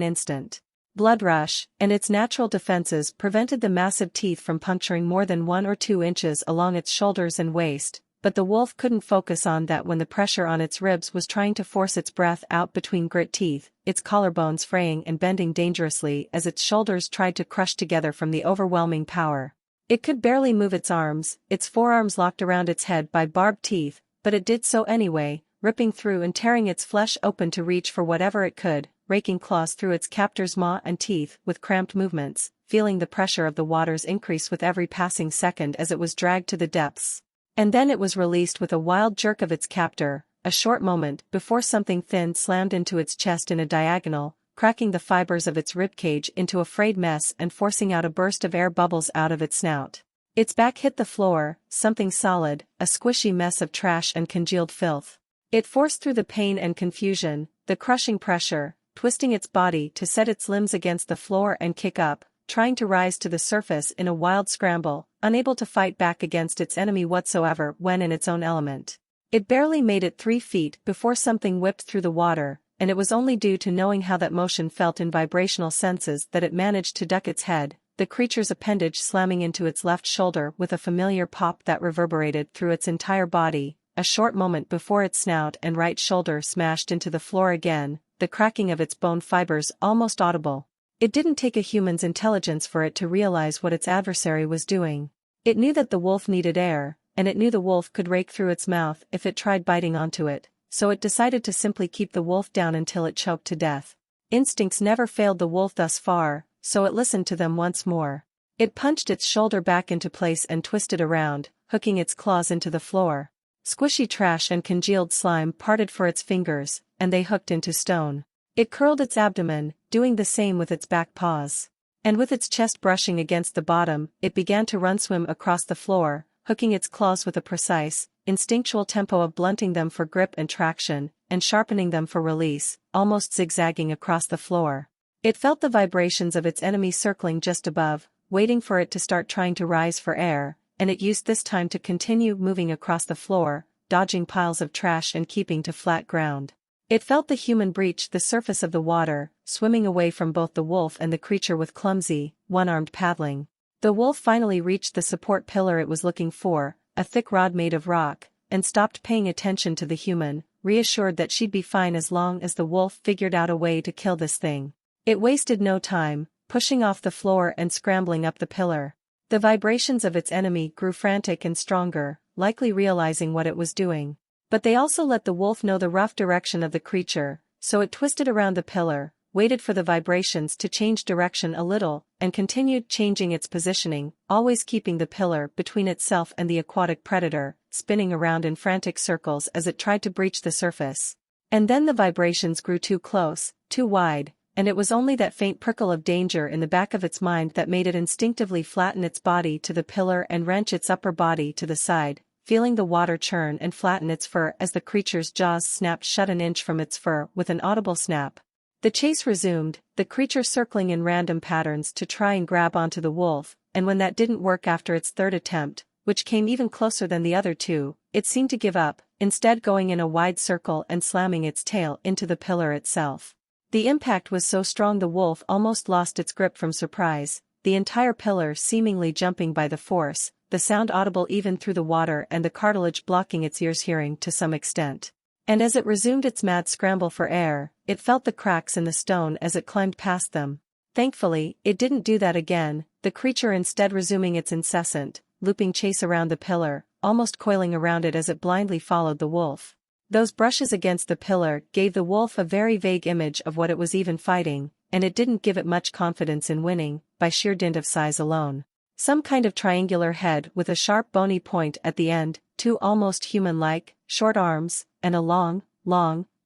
instant. Blood rush, and its natural defenses prevented the massive teeth from puncturing more than 1 or 2 inches along its shoulders and waist, but the wolf couldn't focus on that when the pressure on its ribs was trying to force its breath out between grit teeth, its collarbones fraying and bending dangerously as its shoulders tried to crush together from the overwhelming power. It could barely move its arms, its forearms locked around its head by barbed teeth, but it did so anyway, ripping through and tearing its flesh open to reach for whatever it could, raking claws through its captor's maw and teeth with cramped movements, feeling the pressure of the waters increase with every passing second as it was dragged to the depths. And then it was released with a wild jerk of its captor, a short moment before something thin slammed into its chest in a diagonal, cracking the fibers of its ribcage into a frayed mess and forcing out a burst of air bubbles out of its snout. Its back hit the floor, something solid, a squishy mess of trash and congealed filth. It forced through the pain and confusion, the crushing pressure, twisting its body to set its limbs against the floor and kick up, trying to rise to the surface in a wild scramble, unable to fight back against its enemy whatsoever when in its own element. It barely made it 3 feet before something whipped through the water, and it was only due to knowing how that motion felt in vibrational senses that it managed to duck its head, the creature's appendage slamming into its left shoulder with a familiar pop that reverberated through its entire body, a short moment before its snout and right shoulder smashed into the floor again, the cracking of its bone fibers almost audible. It didn't take a human's intelligence for it to realize what its adversary was doing. It knew that the wolf needed air, and it knew the wolf could rake through its mouth if it tried biting onto it, so it decided to simply keep the wolf down until it choked to death. Instincts never failed the wolf thus far, so it listened to them once more. It punched its shoulder back into place and twisted around, hooking its claws into the floor. Squishy trash and congealed slime parted for its fingers, and they hooked into stone. It curled its abdomen, doing the same with its back paws. And with its chest brushing against the bottom, it began to run-swim across the floor, hooking its claws with a precise, instinctual tempo of blunting them for grip and traction, and sharpening them for release, almost zigzagging across the floor. It felt the vibrations of its enemy circling just above, waiting for it to start trying to rise for air, and it used this time to continue moving across the floor, dodging piles of trash and keeping to flat ground. It felt the human breach the surface of the water, swimming away from both the wolf and the creature with clumsy, one-armed paddling. The wolf finally reached the support pillar it was looking for, a thick rod made of rock, and stopped paying attention to the human, reassured that she'd be fine as long as the wolf figured out a way to kill this thing. It wasted no time, pushing off the floor and scrambling up the pillar. The vibrations of its enemy grew frantic and stronger, likely realizing what it was doing. But they also let the wolf know the rough direction of the creature, so it twisted around the pillar, waited for the vibrations to change direction a little, and continued changing its positioning, always keeping the pillar between itself and the aquatic predator, spinning around in frantic circles as it tried to breach the surface. And then the vibrations grew too close, too wide, and it was only that faint prickle of danger in the back of its mind that made it instinctively flatten its body to the pillar and wrench its upper body to the side, feeling the water churn and flatten its fur as the creature's jaws snapped shut an inch from its fur with an audible snap. The chase resumed, the creature circling in random patterns to try and grab onto the wolf, and when that didn't work after its third attempt, which came even closer than the other two, it seemed to give up, instead going in a wide circle and slamming its tail into the pillar itself. The impact was so strong the wolf almost lost its grip from surprise, the entire pillar seemingly jumping by the force, the sound audible even through the water and the cartilage blocking its ears' hearing to some extent. And as it resumed its mad scramble for air, it felt the cracks in the stone as it climbed past them. Thankfully, it didn't do that again, the creature instead resuming its incessant, looping chase around the pillar, almost coiling around it as it blindly followed the wolf. Those brushes against the pillar gave the wolf a very vague image of what it was even fighting, and it didn't give it much confidence in winning, by sheer dint of size alone. Some kind of triangular head with a sharp bony point at the end, 2 almost human-like, short arms, and a long,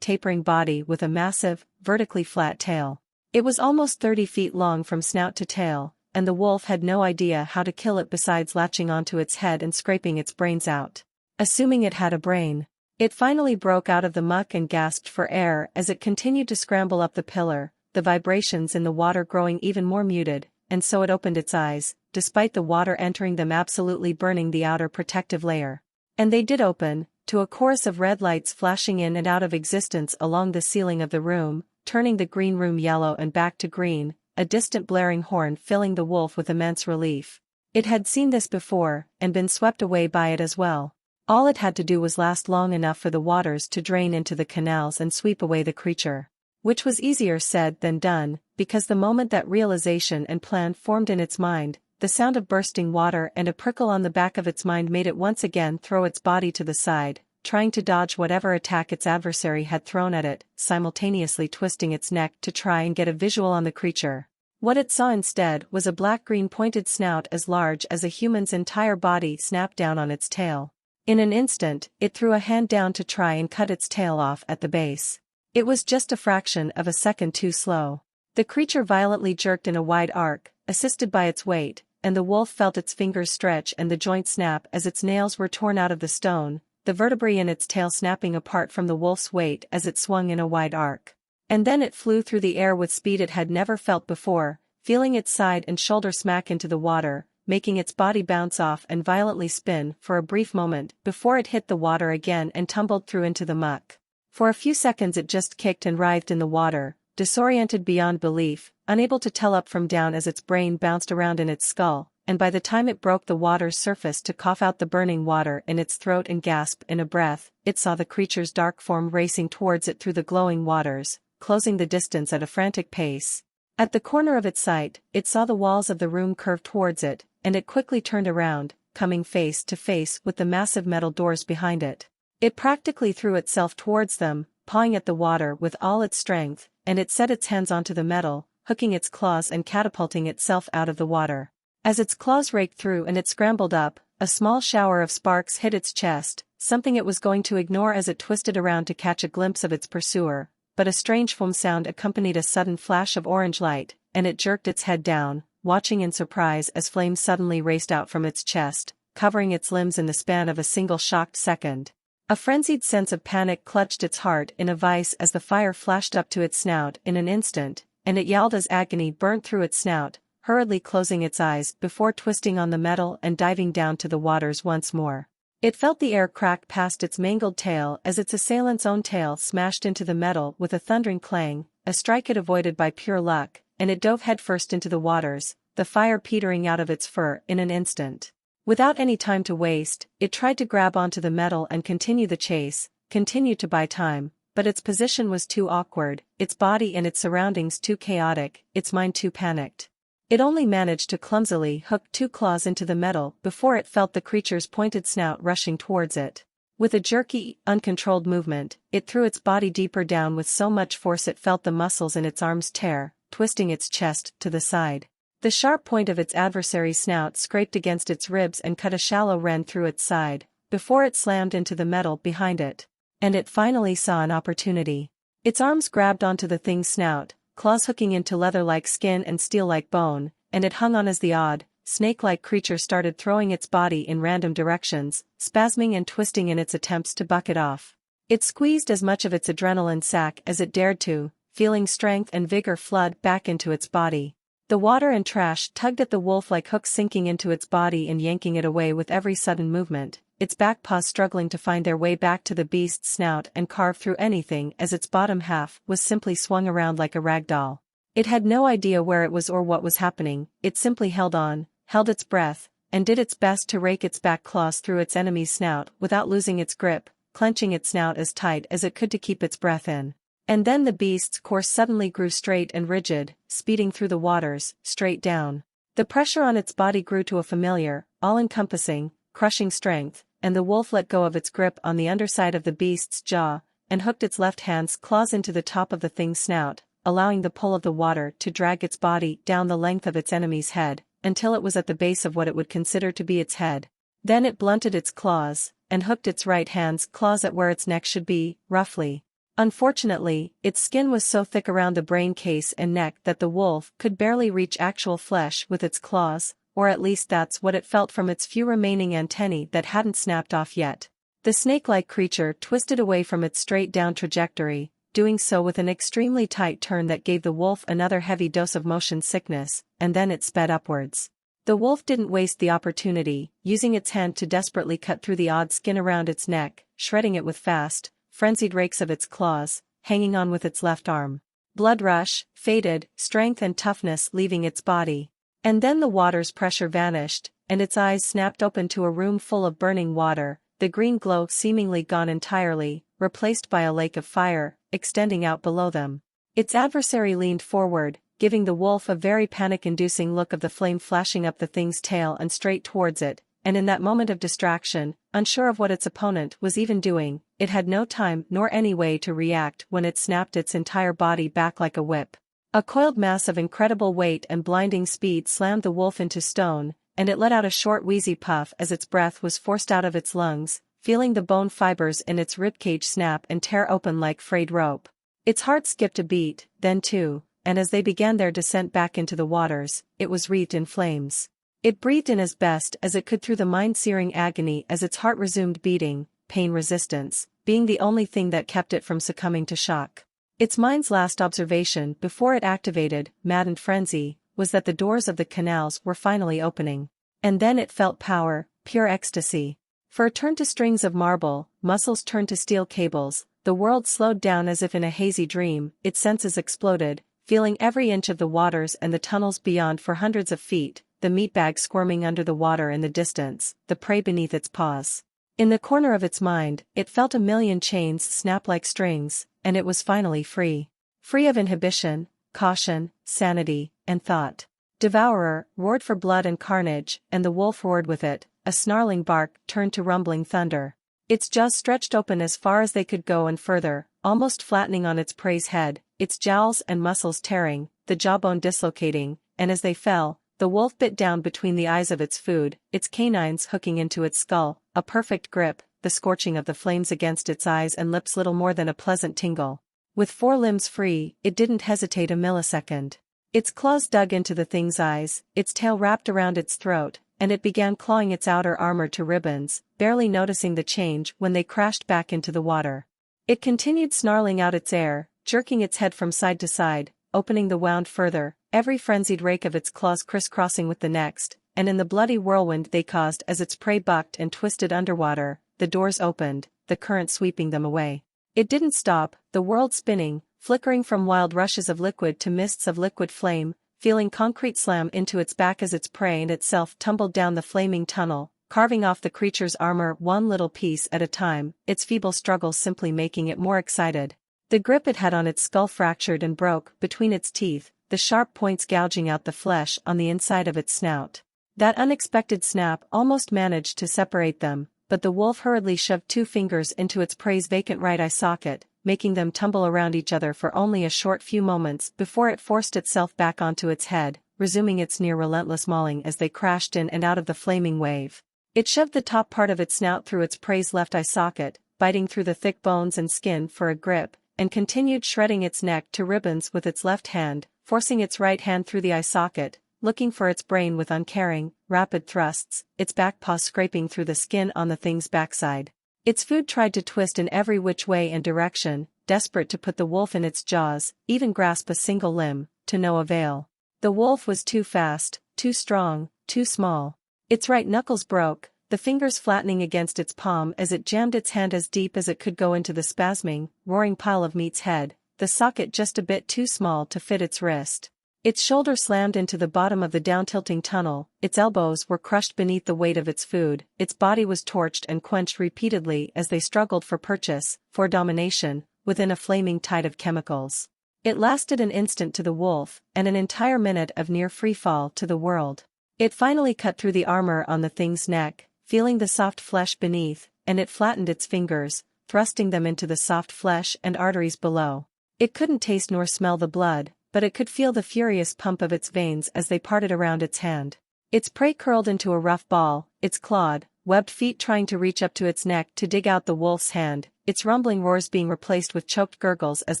tapering body with a massive, vertically flat tail. It was almost 30 feet long from snout to tail, and the wolf had no idea how to kill it besides latching onto its head and scraping its brains out. Assuming it had a brain. It finally broke out of the muck and gasped for air as it continued to scramble up the pillar, the vibrations in the water growing even more muted, and so it opened its eyes, despite the water entering them absolutely burning the outer protective layer. And they did open, to a chorus of red lights flashing in and out of existence along the ceiling of the room, turning the green room yellow and back to green, a distant blaring horn filling the wolf with immense relief. It had seen this before, and been swept away by it as well. All it had to do was last long enough for the waters to drain into the canals and sweep away the creature. Which was easier said than done, because the moment that realization and plan formed in its mind, the sound of bursting water and a prickle on the back of its mind made it once again throw its body to the side, trying to dodge whatever attack its adversary had thrown at it, simultaneously twisting its neck to try and get a visual on the creature. What it saw instead was a black-green pointed snout as large as a human's entire body snapped down on its tail. In an instant, it threw a hand down to try and cut its tail off at the base. It was just a fraction of a second too slow. The creature violently jerked in a wide arc, assisted by its weight, and the wolf felt its fingers stretch and the joint snap as its nails were torn out of the stone, the vertebrae in its tail snapping apart from the wolf's weight as it swung in a wide arc. And then it flew through the air with speed it had never felt before, feeling its side and shoulder smack into the water, making its body bounce off and violently spin for a brief moment before it hit the water again and tumbled through into the muck. For a few seconds it just kicked and writhed in the water, disoriented beyond belief, unable to tell up from down as its brain bounced around in its skull, and by the time it broke the water's surface to cough out the burning water in its throat and gasp in a breath, it saw the creature's dark form racing towards it through the glowing waters, closing the distance at a frantic pace. At the corner of its sight, it saw the walls of the room curve towards it, and it quickly turned around, coming face to face with the massive metal doors behind it. It practically threw itself towards them, pawing at the water with all its strength, and it set its hands onto the metal, hooking its claws and catapulting itself out of the water. As its claws raked through and it scrambled up, a small shower of sparks hit its chest, something it was going to ignore as it twisted around to catch a glimpse of its pursuer, but a strange foam sound accompanied a sudden flash of orange light, and it jerked its head down, watching in surprise as flames suddenly raced out from its chest, covering its limbs in the span of a single shocked second. A frenzied sense of panic clutched its heart in a vice as the fire flashed up to its snout in an instant, and it yelled as agony burnt through its snout, hurriedly closing its eyes before twisting on the metal and diving down to the waters once more. It felt the air crack past its mangled tail as its assailant's own tail smashed into the metal with a thundering clang, a strike it avoided by pure luck, and it dove headfirst into the waters, the fire petering out of its fur in an instant. Without any time to waste, it tried to grab onto the metal and continue the chase, continue to buy time, but its position was too awkward, its body and its surroundings too chaotic, its mind too panicked. It only managed to clumsily hook two claws into the metal before it felt the creature's pointed snout rushing towards it. With a jerky, uncontrolled movement, it threw its body deeper down with so much force it felt the muscles in its arms tear, twisting its chest to the side. The sharp point of its adversary's snout scraped against its ribs and cut a shallow rend through its side, before it slammed into the metal behind it. And it finally saw an opportunity. Its arms grabbed onto the thing's snout, claws hooking into leather-like skin and steel-like bone, and it hung on as the odd, snake-like creature started throwing its body in random directions, spasming and twisting in its attempts to buck it off. It squeezed as much of its adrenaline sac as it dared to, feeling strength and vigor flood back into its body. The water and trash tugged at the wolf like hooks sinking into its body and yanking it away with every sudden movement, its back paws struggling to find their way back to the beast's snout and carve through anything as its bottom half was simply swung around like a rag doll. It had no idea where it was or what was happening, it simply held on, held its breath, and did its best to rake its back claws through its enemy's snout without losing its grip, clenching its snout as tight as it could to keep its breath in. And then the beast's course suddenly grew straight and rigid, speeding through the waters, straight down. The pressure on its body grew to a familiar, all-encompassing, crushing strength, and the wolf let go of its grip on the underside of the beast's jaw, and hooked its left hand's claws into the top of the thing's snout, allowing the pull of the water to drag its body down the length of its enemy's head, until it was at the base of what it would consider to be its head. Then it blunted its claws, and hooked its right hand's claws at where its neck should be, roughly. Unfortunately, its skin was so thick around the brain case and neck that the wolf could barely reach actual flesh with its claws, or at least that's what it felt from its few remaining antennae that hadn't snapped off yet. The snake-like creature twisted away from its straight-down trajectory, doing so with an extremely tight turn that gave the wolf another heavy dose of motion sickness, and then it sped upwards. The wolf didn't waste the opportunity, using its hand to desperately cut through the odd skin around its neck, shredding it with fast, frenzied rakes of its claws, hanging on with its left arm. Blood rush, faded, strength and toughness leaving its body. And then the water's pressure vanished, and its eyes snapped open to a room full of burning water, the green glow seemingly gone entirely, replaced by a lake of fire, extending out below them. Its adversary leaned forward, giving the wolf a very panic-inducing look of the flame flashing up the thing's tail and straight towards it, and in that moment of distraction, unsure of what its opponent was even doing, it had no time nor any way to react when it snapped its entire body back like a whip. A coiled mass of incredible weight and blinding speed slammed the wolf into stone, and it let out a short wheezy puff as its breath was forced out of its lungs, feeling the bone fibers in its ribcage snap and tear open like frayed rope. Its heart skipped a beat, then two, and as they began their descent back into the waters, it was wreathed in flames. It breathed in as best as it could through the mind-searing agony as its heart resumed beating, pain resistance, being the only thing that kept it from succumbing to shock. Its mind's last observation before it activated, maddened frenzy, was that the doors of the canals were finally opening. And then it felt power, pure ecstasy. Fur turned to strings of marble, muscles turned to steel cables, the world slowed down as if in a hazy dream, its senses exploded, feeling every inch of the waters and the tunnels beyond for hundreds of feet, the meat bag squirming under the water in the distance, the prey beneath its paws. In the corner of its mind, it felt a million chains snap like strings, and it was finally free. Free of inhibition, caution, sanity, and thought. Devourer roared for blood and carnage, and the wolf roared with it, a snarling bark turned to rumbling thunder. Its jaws stretched open as far as they could go and further, almost flattening on its prey's head, its jowls and muscles tearing, the jawbone dislocating, and as they fell, the wolf bit down between the eyes of its food, its canines hooking into its skull, a perfect grip, the scorching of the flames against its eyes and lips little more than a pleasant tingle. With four limbs free, it didn't hesitate a millisecond. Its claws dug into the thing's eyes, its tail wrapped around its throat, and it began clawing its outer armor to ribbons, barely noticing the change when they crashed back into the water. It continued snarling out its air, jerking its head from side to side, opening the wound further, every frenzied rake of its claws crisscrossing with the next, and in the bloody whirlwind they caused as its prey bucked and twisted underwater, the doors opened, the current sweeping them away. It didn't stop, the world spinning, flickering from wild rushes of liquid to mists of liquid flame, feeling concrete slam into its back as its prey and itself tumbled down the flaming tunnel, carving off the creature's armor one little piece at a time, its feeble struggles simply making it more excited. The grip it had on its skull fractured and broke between its teeth, the sharp points gouging out the flesh on the inside of its snout. That unexpected snap almost managed to separate them, but the wolf hurriedly shoved two fingers into its prey's vacant right eye socket, making them tumble around each other for only a short few moments before it forced itself back onto its head, resuming its near-relentless mauling as they crashed in and out of the flaming wave. It shoved the top part of its snout through its prey's left eye socket, biting through the thick bones and skin for a grip, and continued shredding its neck to ribbons with its left hand, forcing its right hand through the eye socket, looking for its brain with uncaring, rapid thrusts, its back paw scraping through the skin on the thing's backside. Its food tried to twist in every which way and direction, desperate to put the wolf in its jaws, even grasp a single limb, to no avail. The wolf was too fast, too strong, too small. Its right knuckles broke, the fingers flattening against its palm as it jammed its hand as deep as it could go into the spasming, roaring pile of meat's head, the socket just a bit too small to fit its wrist. Its shoulder slammed into the bottom of the down-tilting tunnel, its elbows were crushed beneath the weight of its food, its body was torched and quenched repeatedly as they struggled for purchase, for domination, within a flaming tide of chemicals. It lasted an instant to the wolf, and an entire minute of near free fall to the world. It finally cut through the armor on the thing's neck, feeling the soft flesh beneath, and it flattened its fingers, thrusting them into the soft flesh and arteries below. It couldn't taste nor smell the blood, but it could feel the furious pump of its veins as they parted around its hand. Its prey curled into a rough ball, its clawed, webbed feet trying to reach up to its neck to dig out the wolf's hand, its rumbling roars being replaced with choked gurgles as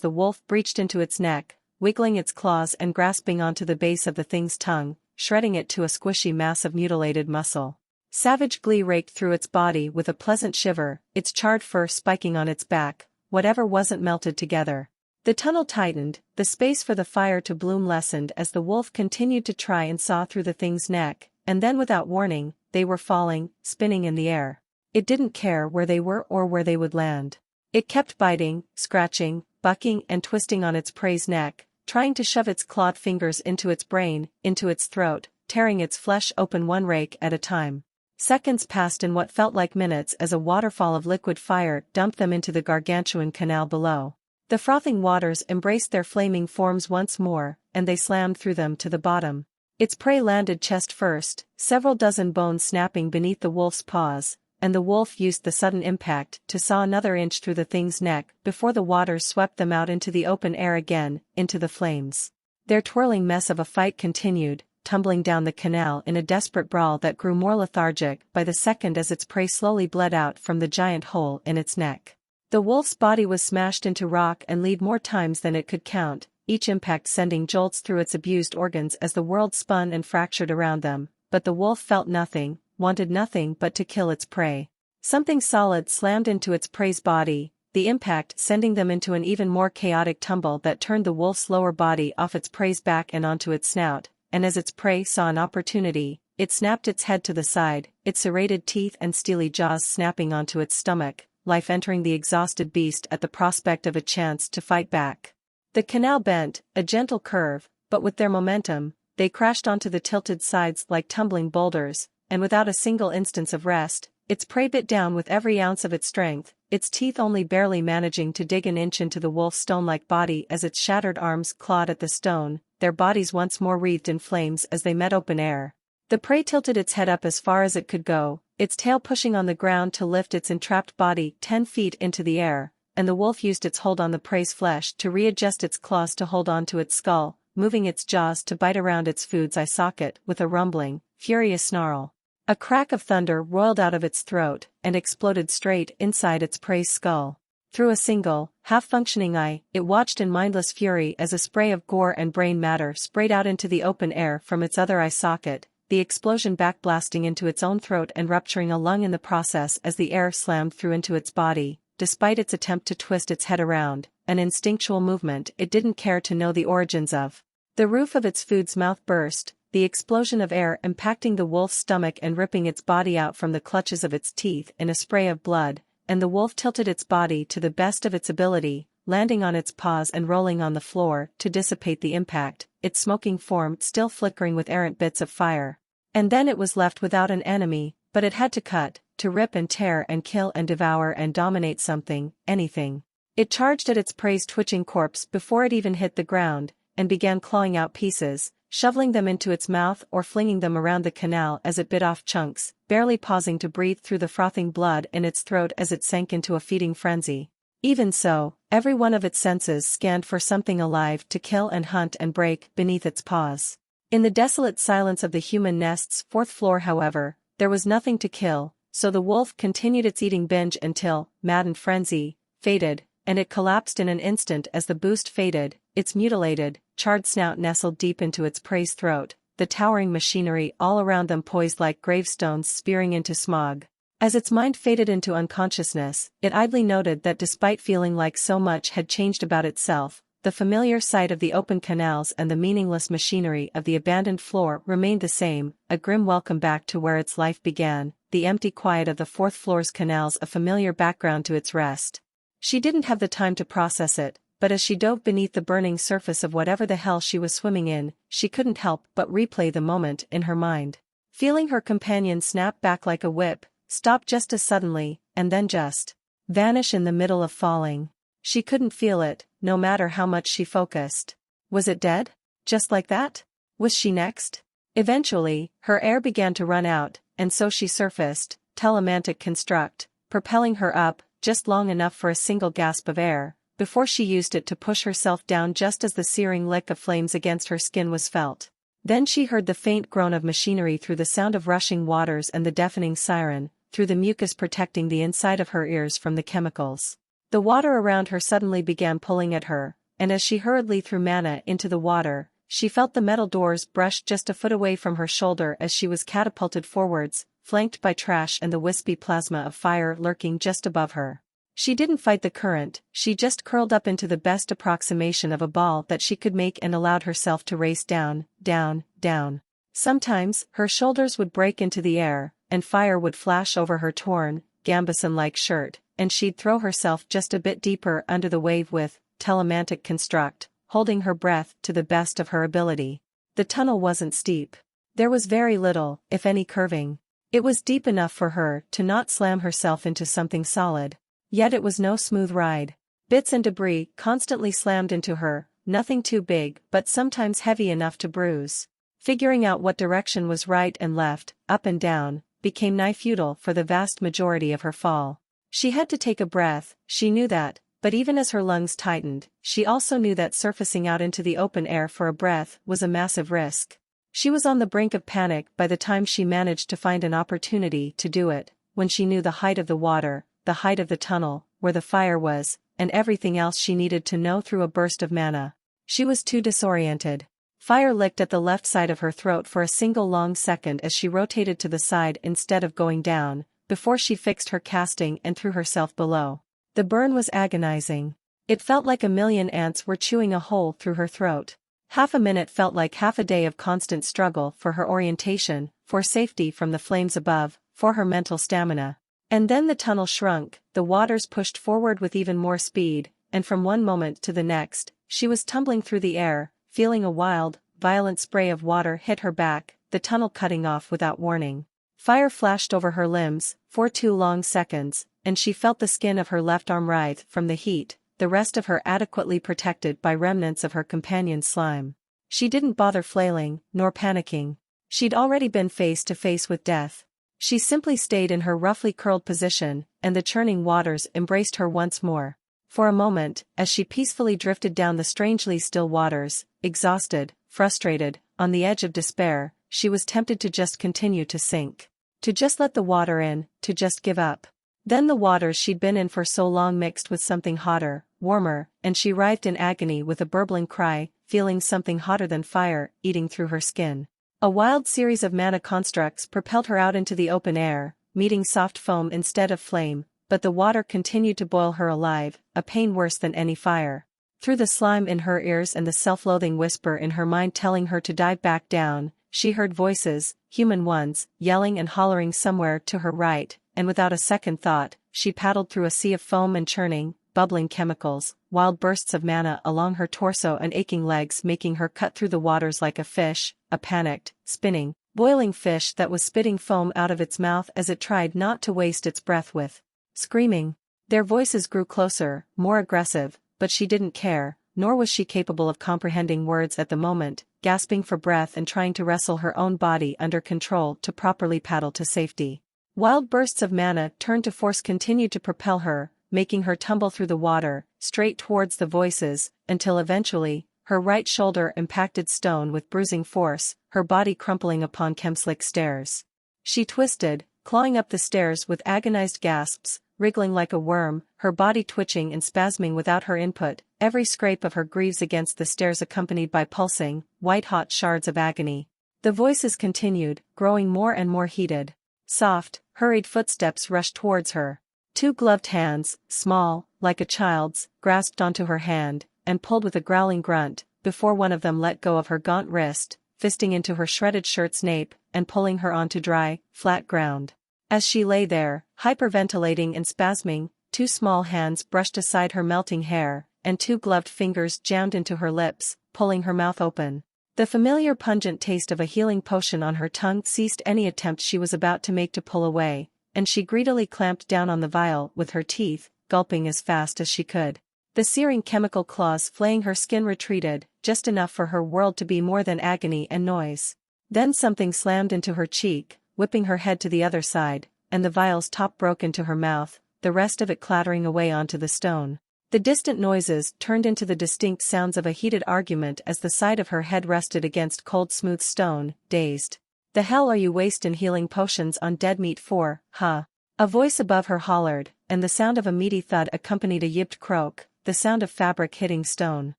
the wolf breached into its neck, wiggling its claws and grasping onto the base of the thing's tongue, shredding it to a squishy mass of mutilated muscle. Savage glee raked through its body with a pleasant shiver, its charred fur spiking on its back, whatever wasn't melted together. The tunnel tightened, the space for the fire to bloom lessened as the wolf continued to try and saw through the thing's neck, and then without warning, they were falling, spinning in the air. It didn't care where they were or where they would land. It kept biting, scratching, bucking and twisting on its prey's neck, trying to shove its clawed fingers into its brain, into its throat, tearing its flesh open one rake at a time. Seconds passed in what felt like minutes as a waterfall of liquid fire dumped them into the gargantuan canal below. The frothing waters embraced their flaming forms once more, and they slammed through them to the bottom. Its prey landed chest first, several dozen bones snapping beneath the wolf's paws, and the wolf used the sudden impact to saw another inch through the thing's neck before the waters swept them out into the open air again, into the flames. Their twirling mess of a fight continued, tumbling down the canal in a desperate brawl that grew more lethargic by the second as its prey slowly bled out from the giant hole in its neck. The wolf's body was smashed into rock and lead more times than it could count, each impact sending jolts through its abused organs as the world spun and fractured around them, but the wolf felt nothing, wanted nothing but to kill its prey. Something solid slammed into its prey's body, the impact sending them into an even more chaotic tumble that turned the wolf's lower body off its prey's back and onto its snout, and as its prey saw an opportunity, it snapped its head to the side, its serrated teeth and steely jaws snapping onto its stomach, life entering the exhausted beast at the prospect of a chance to fight back. The canal bent, a gentle curve, but with their momentum, they crashed onto the tilted sides like tumbling boulders, and without a single instance of rest, its prey bit down with every ounce of its strength, its teeth only barely managing to dig an inch into the wolf's stone-like body as its shattered arms clawed at the stone, their bodies once more wreathed in flames as they met open air. The prey tilted its head up as far as it could go, its tail pushing on the ground to lift its entrapped body 10 feet into the air, and the wolf used its hold on the prey's flesh to readjust its claws to hold onto its skull, moving its jaws to bite around its food's eye socket with a rumbling, furious snarl. A crack of thunder roiled out of its throat and exploded straight inside its prey's skull. Through a single, half-functioning eye, it watched in mindless fury as a spray of gore and brain matter sprayed out into the open air from its other eye socket, the explosion backblasting into its own throat and rupturing a lung in the process as the air slammed through into its body. Despite its attempt to twist its head around, an instinctual movement it didn't care to know the origins of. The roof of its food's mouth burst, the explosion of air impacting the wolf's stomach and ripping its body out from the clutches of its teeth in a spray of blood, and the wolf tilted its body to the best of its ability, landing on its paws and rolling on the floor to dissipate the impact, its smoking form still flickering with errant bits of fire. And then it was left without an enemy, but it had to cut, to rip and tear and kill and devour and dominate something, anything. It charged at its prey's twitching corpse before it even hit the ground, and began clawing out pieces, shoveling them into its mouth or flinging them around the canal as it bit off chunks, barely pausing to breathe through the frothing blood in its throat as it sank into a feeding frenzy. Even so, every one of its senses scanned for something alive to kill and hunt and break beneath its paws. In the desolate silence of the human nest's fourth floor, however, there was nothing to kill, so the wolf continued its eating binge until, maddened frenzy, faded, and it collapsed in an instant as the boost faded, its mutilated, charred snout nestled deep into its prey's throat, the towering machinery all around them poised like gravestones spearing into smog. As its mind faded into unconsciousness, it idly noted that despite feeling like so much had changed about itself, the familiar sight of the open canals and the meaningless machinery of the abandoned floor remained the same, a grim welcome back to where its life began, the empty quiet of the fourth floor's canals a familiar background to its rest. She didn't have the time to process it, but as she dove beneath the burning surface of whatever the hell she was swimming in, she couldn't help but replay the moment in her mind. Feeling her companion snap back like a whip, stop just as suddenly, and then just vanish in the middle of falling. She couldn't feel it, no matter how much she focused. Was it dead? Just like that? Was she next? Eventually, her air began to run out, and so she surfaced, telemantic construct, propelling her up, just long enough for a single gasp of air, before she used it to push herself down just as the searing lick of flames against her skin was felt. Then she heard the faint groan of machinery through the sound of rushing waters and the deafening siren, through the mucus protecting the inside of her ears from the chemicals. The water around her suddenly began pulling at her, and as she hurriedly threw mana into the water, she felt the metal doors brush just a foot away from her shoulder as she was catapulted forwards, flanked by trash and the wispy plasma of fire lurking just above her. She didn't fight the current, she just curled up into the best approximation of a ball that she could make and allowed herself to race down, down, down. Sometimes, her shoulders would break into the air, and fire would flash over her torn, gambeson-like shirt, and she'd throw herself just a bit deeper under the wave with telemantic construct, holding her breath to the best of her ability. The tunnel wasn't steep. There was very little, if any, curving. It was deep enough for her to not slam herself into something solid. Yet it was no smooth ride. Bits and debris constantly slammed into her, nothing too big but sometimes heavy enough to bruise. Figuring out what direction was right and left, up and down, became nigh futile for the vast majority of her fall. She had to take a breath, she knew that, but even as her lungs tightened, she also knew that surfacing out into the open air for a breath was a massive risk. She was on the brink of panic by the time she managed to find an opportunity to do it, when she knew the height of the water, the height of the tunnel, where the fire was, and everything else she needed to know through a burst of mana. She was too disoriented. Fire licked at the left side of her throat for a single long second as she rotated to the side instead of going down, before she fixed her casting and threw herself below. The burn was agonizing. It felt like a million ants were chewing a hole through her throat. Half a minute felt like half a day of constant struggle for her orientation, for safety from the flames above, for her mental stamina. And then the tunnel shrunk, the waters pushed forward with even more speed, and from one moment to the next, she was tumbling through the air, feeling a wild, violent spray of water hit her back, the tunnel cutting off without warning. Fire flashed over her limbs, for 2 long seconds, and she felt the skin of her left arm writhe from the heat, the rest of her adequately protected by remnants of her companion's slime. She didn't bother flailing, nor panicking. She'd already been face to face with death. She simply stayed in her roughly curled position, and the churning waters embraced her once more. For a moment, as she peacefully drifted down the strangely still waters, exhausted, frustrated, on the edge of despair, she was tempted to just continue to sink. To just let the water in, to just give up. Then the waters she'd been in for so long mixed with something hotter, warmer, and she writhed in agony with a burbling cry, feeling something hotter than fire eating through her skin. A wild series of mana constructs propelled her out into the open air, meeting soft foam instead of flame, but the water continued to boil her alive, a pain worse than any fire. Through the slime in her ears and the self-loathing whisper in her mind telling her to dive back down, she heard voices, human ones, yelling and hollering somewhere to her right, and without a second thought, she paddled through a sea of foam and churning, bubbling chemicals, wild bursts of mana along her torso and aching legs making her cut through the waters like a fish, a panicked, spinning, boiling fish that was spitting foam out of its mouth as it tried not to waste its breath with screaming. Their voices grew closer, more aggressive, but she didn't care, nor was she capable of comprehending words at the moment, gasping for breath and trying to wrestle her own body under control to properly paddle to safety. Wild bursts of mana turned to force continued to propel her, making her tumble through the water, straight towards the voices, until eventually, her right shoulder impacted stone with bruising force, her body crumpling upon chemslick stairs. She twisted, clawing up the stairs with agonized gasps, wriggling like a worm, her body twitching and spasming without her input, every scrape of her greaves against the stairs accompanied by pulsing, white-hot shards of agony. The voices continued, growing more and more heated. Soft, hurried footsteps rushed towards her. 2 gloved hands, small, like a child's, grasped onto her hand, and pulled with a growling grunt, before one of them let go of her gaunt wrist, fisting into her shredded shirt's nape, and pulling her onto dry, flat ground. As she lay there, hyperventilating and spasming, 2 small hands brushed aside her melting hair, and 2 gloved fingers jammed into her lips, pulling her mouth open. The familiar pungent taste of a healing potion on her tongue ceased any attempt she was about to make to pull away, and she greedily clamped down on the vial with her teeth, gulping as fast as she could. The searing chemical claws flaying her skin retreated, just enough for her world to be more than agony and noise. Then something slammed into her cheek, whipping her head to the other side, and the vial's top broke into her mouth, the rest of it clattering away onto the stone. The distant noises turned into the distinct sounds of a heated argument as the side of her head rested against cold smooth stone, dazed. "The hell are you wastin' healing potions on dead meat for, huh?" A voice above her hollered, and the sound of a meaty thud accompanied a yipped croak, the sound of fabric hitting stone.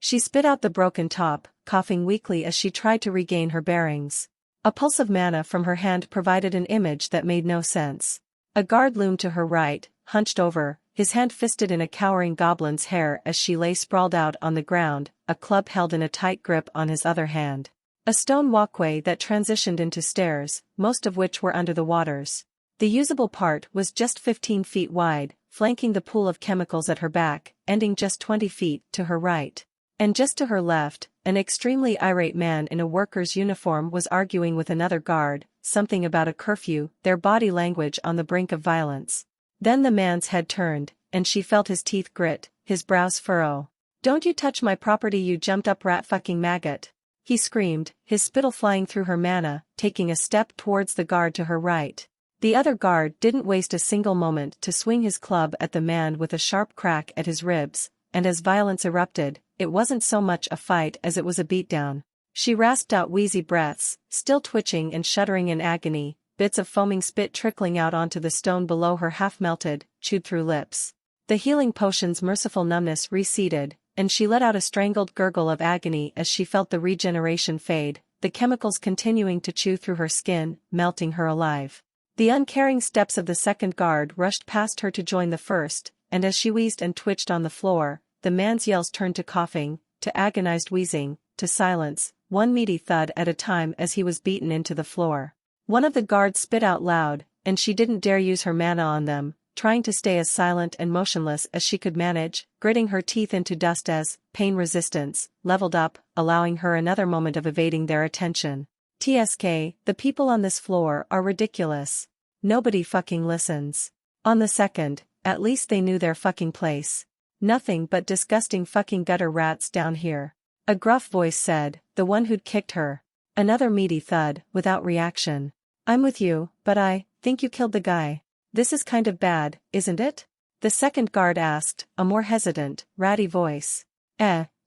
She spit out the broken top, coughing weakly as she tried to regain her bearings. A pulse of mana from her hand provided an image that made no sense. A guard loomed to her right, hunched over, his hand fisted in a cowering goblin's hair as she lay sprawled out on the ground, a club held in a tight grip on his other hand. A stone walkway that transitioned into stairs, most of which were under the waters. The usable part was just 15 feet wide, flanking the pool of chemicals at her back, ending just 20 feet to her right. And just to her left, an extremely irate man in a worker's uniform was arguing with another guard, something about a curfew, their body language on the brink of violence. Then the man's head turned, and she felt his teeth grit, his brows furrow. "Don't you touch my property, you jumped-up rat-fucking maggot!" he screamed, his spittle flying through her mana, taking a step towards the guard to her right. The other guard didn't waste a single moment to swing his club at the man with a sharp crack at his ribs, and as violence erupted, it wasn't so much a fight as it was a beatdown. She rasped out wheezy breaths, still twitching and shuddering in agony, bits of foaming spit trickling out onto the stone below her half-melted, chewed-through lips. The healing potion's merciful numbness receded, and she let out a strangled gurgle of agony as she felt the regeneration fade, the chemicals continuing to chew through her skin, melting her alive. The uncaring steps of the second guard rushed past her to join the first, and as she wheezed and twitched on the floor, the man's yells turned to coughing, to agonized wheezing, to silence, one meaty thud at a time as he was beaten into the floor. One of the guards spit out loud, and she didn't dare use her mana on them, trying to stay as silent and motionless as she could manage, gritting her teeth into dust as pain resistance leveled up, allowing her another moment of evading their attention. TSK, the people on this floor are ridiculous. Nobody fucking listens. On the second, at least they knew their fucking place. Nothing but disgusting fucking gutter rats down here. A gruff voice said, the one who'd kicked her. Another meaty thud, without reaction. "I'm with you, but I think you killed the guy. This is kind of bad, isn't it?" The second guard asked, a more hesitant, ratty voice.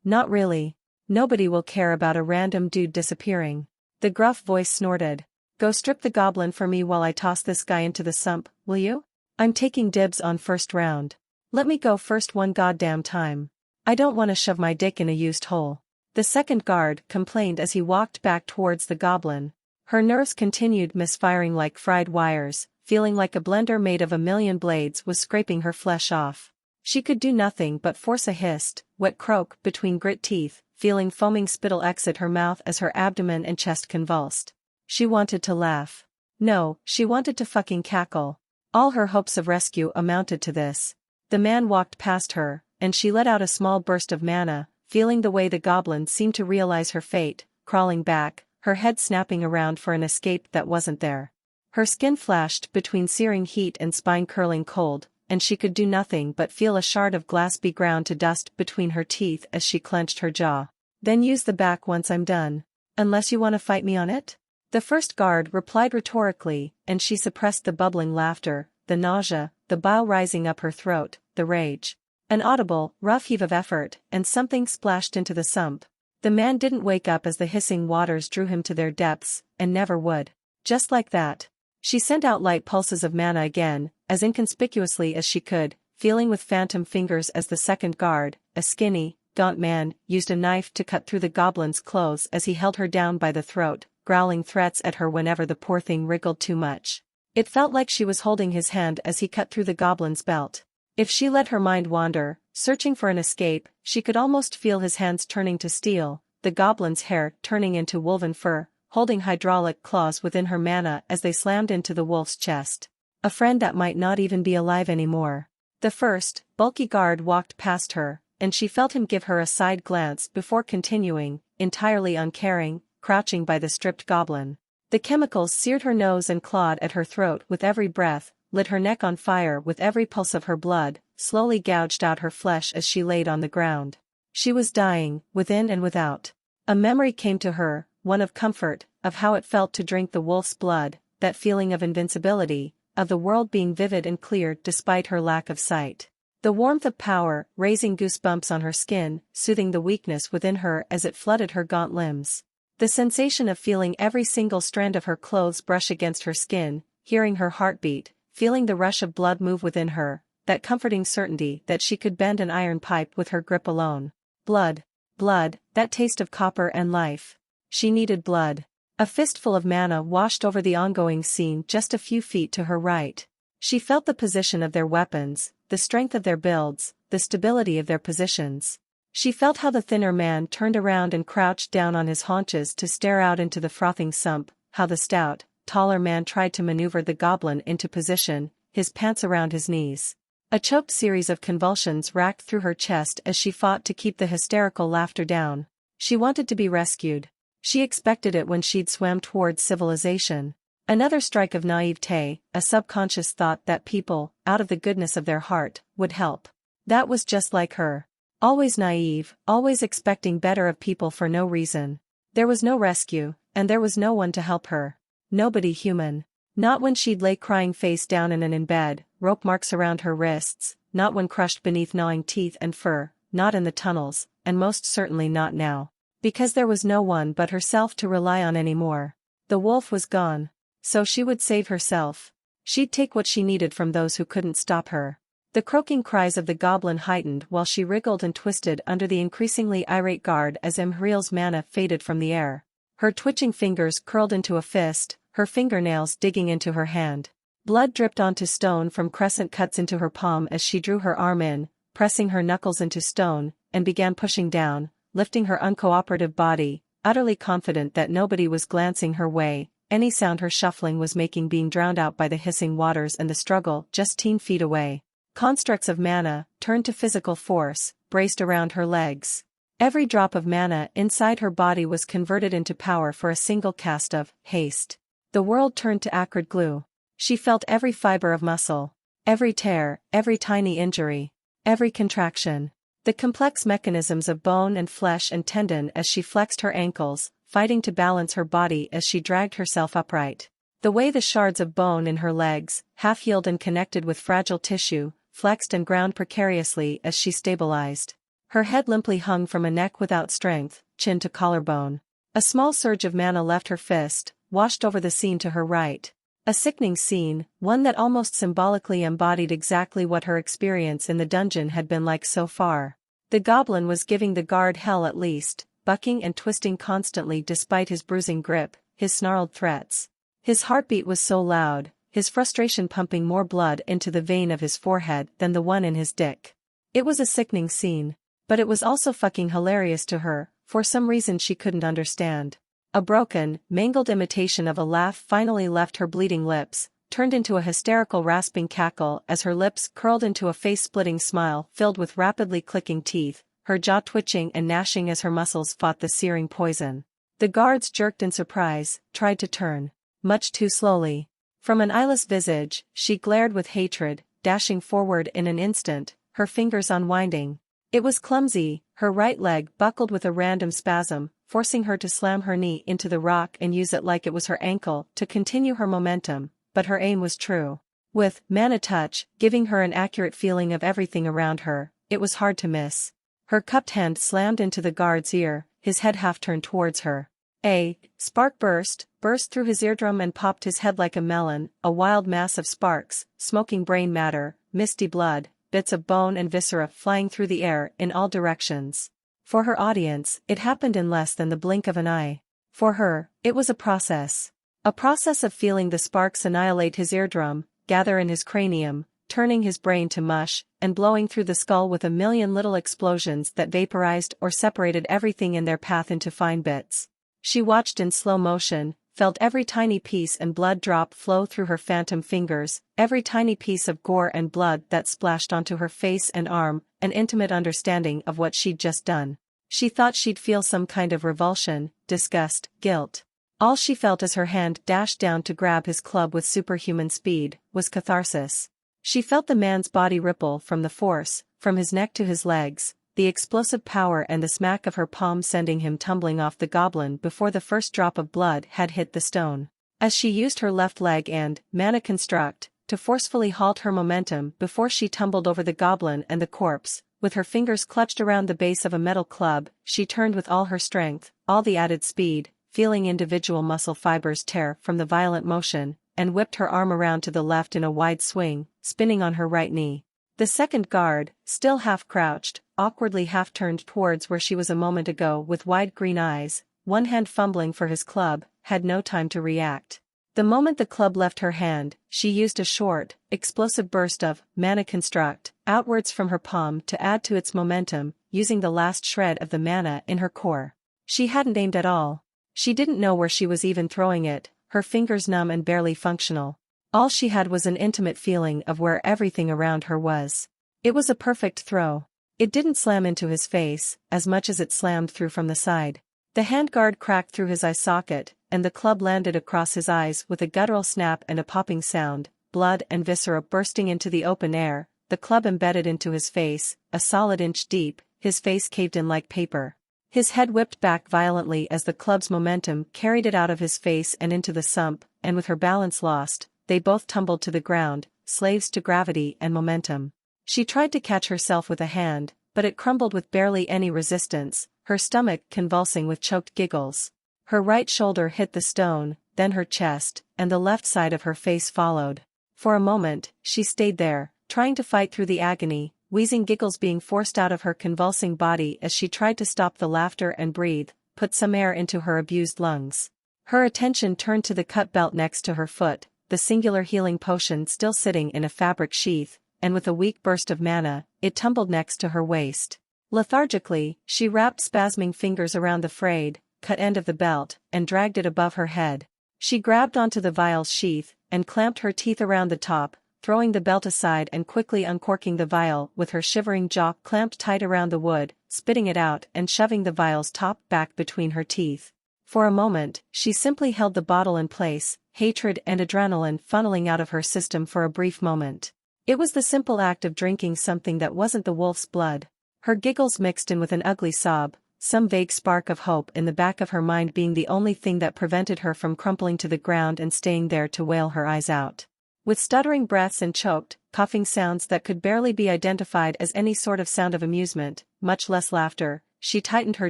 Not really. Nobody will care about a random dude disappearing. The gruff voice snorted. "Go strip the goblin for me while I toss this guy into the sump, will you? I'm taking dibs on first round. Let me go first one goddamn time. I don't want to shove my dick in a used hole." The second guard complained as he walked back towards the goblin. Her nerves continued misfiring like fried wires, feeling like a blender made of a million blades was scraping her flesh off. She could do nothing but force a hissed, wet croak between grit teeth, feeling foaming spittle exit her mouth as her abdomen and chest convulsed. She wanted to laugh. No, she wanted to fucking cackle. All her hopes of rescue amounted to this. The man walked past her, and she let out a small burst of mana, feeling the way the goblin seemed to realize her fate, crawling back, her head snapping around for an escape that wasn't there. Her skin flashed between searing heat and spine-curling cold, and she could do nothing but feel a shard of glass be ground to dust between her teeth as she clenched her jaw. "Then use the back once I'm done. Unless you want to fight me on it?" The first guard replied rhetorically, and she suppressed the bubbling laughter, the nausea, the bile rising up her throat, the rage. An audible, rough heave of effort, and something splashed into the sump. The man didn't wake up as the hissing waters drew him to their depths, and never would. Just like that. She sent out light pulses of mana again, as inconspicuously as she could, feeling with phantom fingers as the second guard, a skinny, gaunt man, used a knife to cut through the goblin's clothes as he held her down by the throat, growling threats at her whenever the poor thing wriggled too much. It felt like she was holding his hand as he cut through the goblin's belt. If she let her mind wander, searching for an escape, she could almost feel his hands turning to steel, the goblin's hair turning into woven fur, holding hydraulic claws within her mana as they slammed into the wolf's chest. A friend that might not even be alive anymore. The first, bulky guard walked past her, and she felt him give her a side glance before continuing, entirely uncaring, crouching by the stripped goblin. The chemicals seared her nose and clawed at her throat with every breath, lit her neck on fire with every pulse of her blood, slowly gouged out her flesh as she laid on the ground. She was dying, within and without. A memory came to her, one of comfort, of how it felt to drink the wolf's blood, that feeling of invincibility, of the world being vivid and clear despite her lack of sight. The warmth of power, raising goosebumps on her skin, soothing the weakness within her as it flooded her gaunt limbs. The sensation of feeling every single strand of her clothes brush against her skin, hearing her heartbeat, feeling the rush of blood move within her, that comforting certainty that she could bend an iron pipe with her grip alone. Blood. Blood, that taste of copper and life. She needed blood. A fistful of mana washed over the ongoing scene just a few feet to her right. She felt the position of their weapons, the strength of their builds, the stability of their positions. She felt how the thinner man turned around and crouched down on his haunches to stare out into the frothing sump, how the stout, taller man tried to maneuver the goblin into position, his pants around his knees. A choked series of convulsions racked through her chest as she fought to keep the hysterical laughter down. She wanted to be rescued. She expected it when she'd swam towards civilization. Another strike of naivete, a subconscious thought that people, out of the goodness of their heart, would help. That was just like her. Always naive, always expecting better of people for no reason. There was no rescue, and there was no one to help her. Nobody human. Not when she'd lay crying face down in bed, rope marks around her wrists, not when crushed beneath gnawing teeth and fur, not in the tunnels, and most certainly not now. Because there was no one but herself to rely on anymore. The wolf was gone. So she would save herself. She'd take what she needed from those who couldn't stop her. The croaking cries of the goblin heightened while she wriggled and twisted under the increasingly irate guard as Imhriel's mana faded from the air. Her twitching fingers curled into a fist, her fingernails digging into her hand. Blood dripped onto stone from crescent cuts into her palm as she drew her arm in, pressing her knuckles into stone, and began pushing down, lifting her uncooperative body, utterly confident that nobody was glancing her way. Any sound her shuffling was making being drowned out by the hissing waters and the struggle just 10 feet away. Constructs of mana, turned to physical force, braced around her legs. Every drop of mana inside her body was converted into power for a single cast of haste. The world turned to acrid glue. She felt every fiber of muscle, every tear, every tiny injury, every contraction. The complex mechanisms of bone and flesh and tendon as she flexed her ankles, fighting to balance her body as she dragged herself upright. The way the shards of bone in her legs, half-healed and connected with fragile tissue, flexed and ground precariously as she stabilized. Her head limply hung from a neck without strength, chin to collarbone. A small surge of mana left her fist, washed over the scene to her right. A sickening scene, one that almost symbolically embodied exactly what her experience in the dungeon had been like so far. The goblin was giving the guard hell at least, bucking and twisting constantly despite his bruising grip, his snarled threats. His heartbeat was so loud, his frustration pumping more blood into the vein of his forehead than the one in his dick. It was a sickening scene, but it was also fucking hilarious to her, for some reason she couldn't understand. A broken, mangled imitation of a laugh finally left her bleeding lips, turned into a hysterical rasping cackle as her lips curled into a face-splitting smile filled with rapidly clicking teeth, her jaw twitching and gnashing as her muscles fought the searing poison. The guards jerked in surprise, tried to turn. Much too slowly. From an eyeless visage, she glared with hatred, dashing forward in an instant, her fingers unwinding. It was clumsy, her right leg buckled with a random spasm, forcing her to slam her knee into the rock and use it like it was her ankle to continue her momentum, but her aim was true. With mana touch, giving her an accurate feeling of everything around her, it was hard to miss. Her cupped hand slammed into the guard's ear, his head half turned towards her. A spark burst through his eardrum and popped his head like a melon, a wild mass of sparks, smoking brain matter, misty blood, bits of bone and viscera flying through the air in all directions. For her audience, it happened in less than the blink of an eye. For her, it was a process. A process of feeling the sparks annihilate his eardrum, gather in his cranium, turning his brain to mush, and blowing through the skull with a million little explosions that vaporized or separated everything in their path into fine bits. She watched in slow motion, felt every tiny piece and blood drop flow through her phantom fingers, every tiny piece of gore and blood that splashed onto her face and arm, an intimate understanding of what she'd just done. She thought she'd feel some kind of revulsion, disgust, guilt. All she felt as her hand dashed down to grab his club with superhuman speed, was catharsis. She felt the man's body ripple from the force, from his neck to his legs, the explosive power and the smack of her palm sending him tumbling off the goblin before the first drop of blood had hit the stone. As she used her left leg and mana construct to forcefully halt her momentum before she tumbled over the goblin and the corpse, with her fingers clutched around the base of a metal club, she turned with all her strength, all the added speed, feeling individual muscle fibers tear from the violent motion, and whipped her arm around to the left in a wide swing, spinning on her right knee. The second guard, still half-crouched, awkwardly half-turned towards where she was a moment ago with wide green eyes, one hand fumbling for his club, had no time to react. The moment the club left her hand, she used a short, explosive burst of mana construct outwards from her palm to add to its momentum, using the last shred of the mana in her core. She hadn't aimed at all. She didn't know where she was even throwing it, her fingers numb and barely functional. All she had was an intimate feeling of where everything around her was. It was a perfect throw. It didn't slam into his face, as much as it slammed through from the side. The handguard cracked through his eye socket, and the club landed across his eyes with a guttural snap and a popping sound, blood and viscera bursting into the open air, the club embedded into his face, a solid inch deep, his face caved in like paper. His head whipped back violently as the club's momentum carried it out of his face and into the sump, and with her balance lost, they both tumbled to the ground, slaves to gravity and momentum. She tried to catch herself with a hand, but it crumbled with barely any resistance, her stomach convulsing with choked giggles. Her right shoulder hit the stone, then her chest, and the left side of her face followed. For a moment, she stayed there, trying to fight through the agony, wheezing giggles being forced out of her convulsing body as she tried to stop the laughter and breathe, put some air into her abused lungs. Her attention turned to the cut belt next to her foot, the singular healing potion still sitting in a fabric sheath, and with a weak burst of mana, it tumbled next to her waist. Lethargically, she wrapped spasming fingers around the frayed, cut end of the belt, and dragged it above her head. She grabbed onto the vial's sheath, and clamped her teeth around the top, throwing the belt aside and quickly uncorking the vial with her shivering jaw clamped tight around the wood, spitting it out and shoving the vial's top back between her teeth. For a moment, she simply held the bottle in place, hatred and adrenaline funneling out of her system for a brief moment. It was the simple act of drinking something that wasn't the wolf's blood. Her giggles mixed in with an ugly sob, some vague spark of hope in the back of her mind being the only thing that prevented her from crumpling to the ground and staying there to wail her eyes out. With stuttering breaths and choked, coughing sounds that could barely be identified as any sort of sound of amusement, much less laughter, she tightened her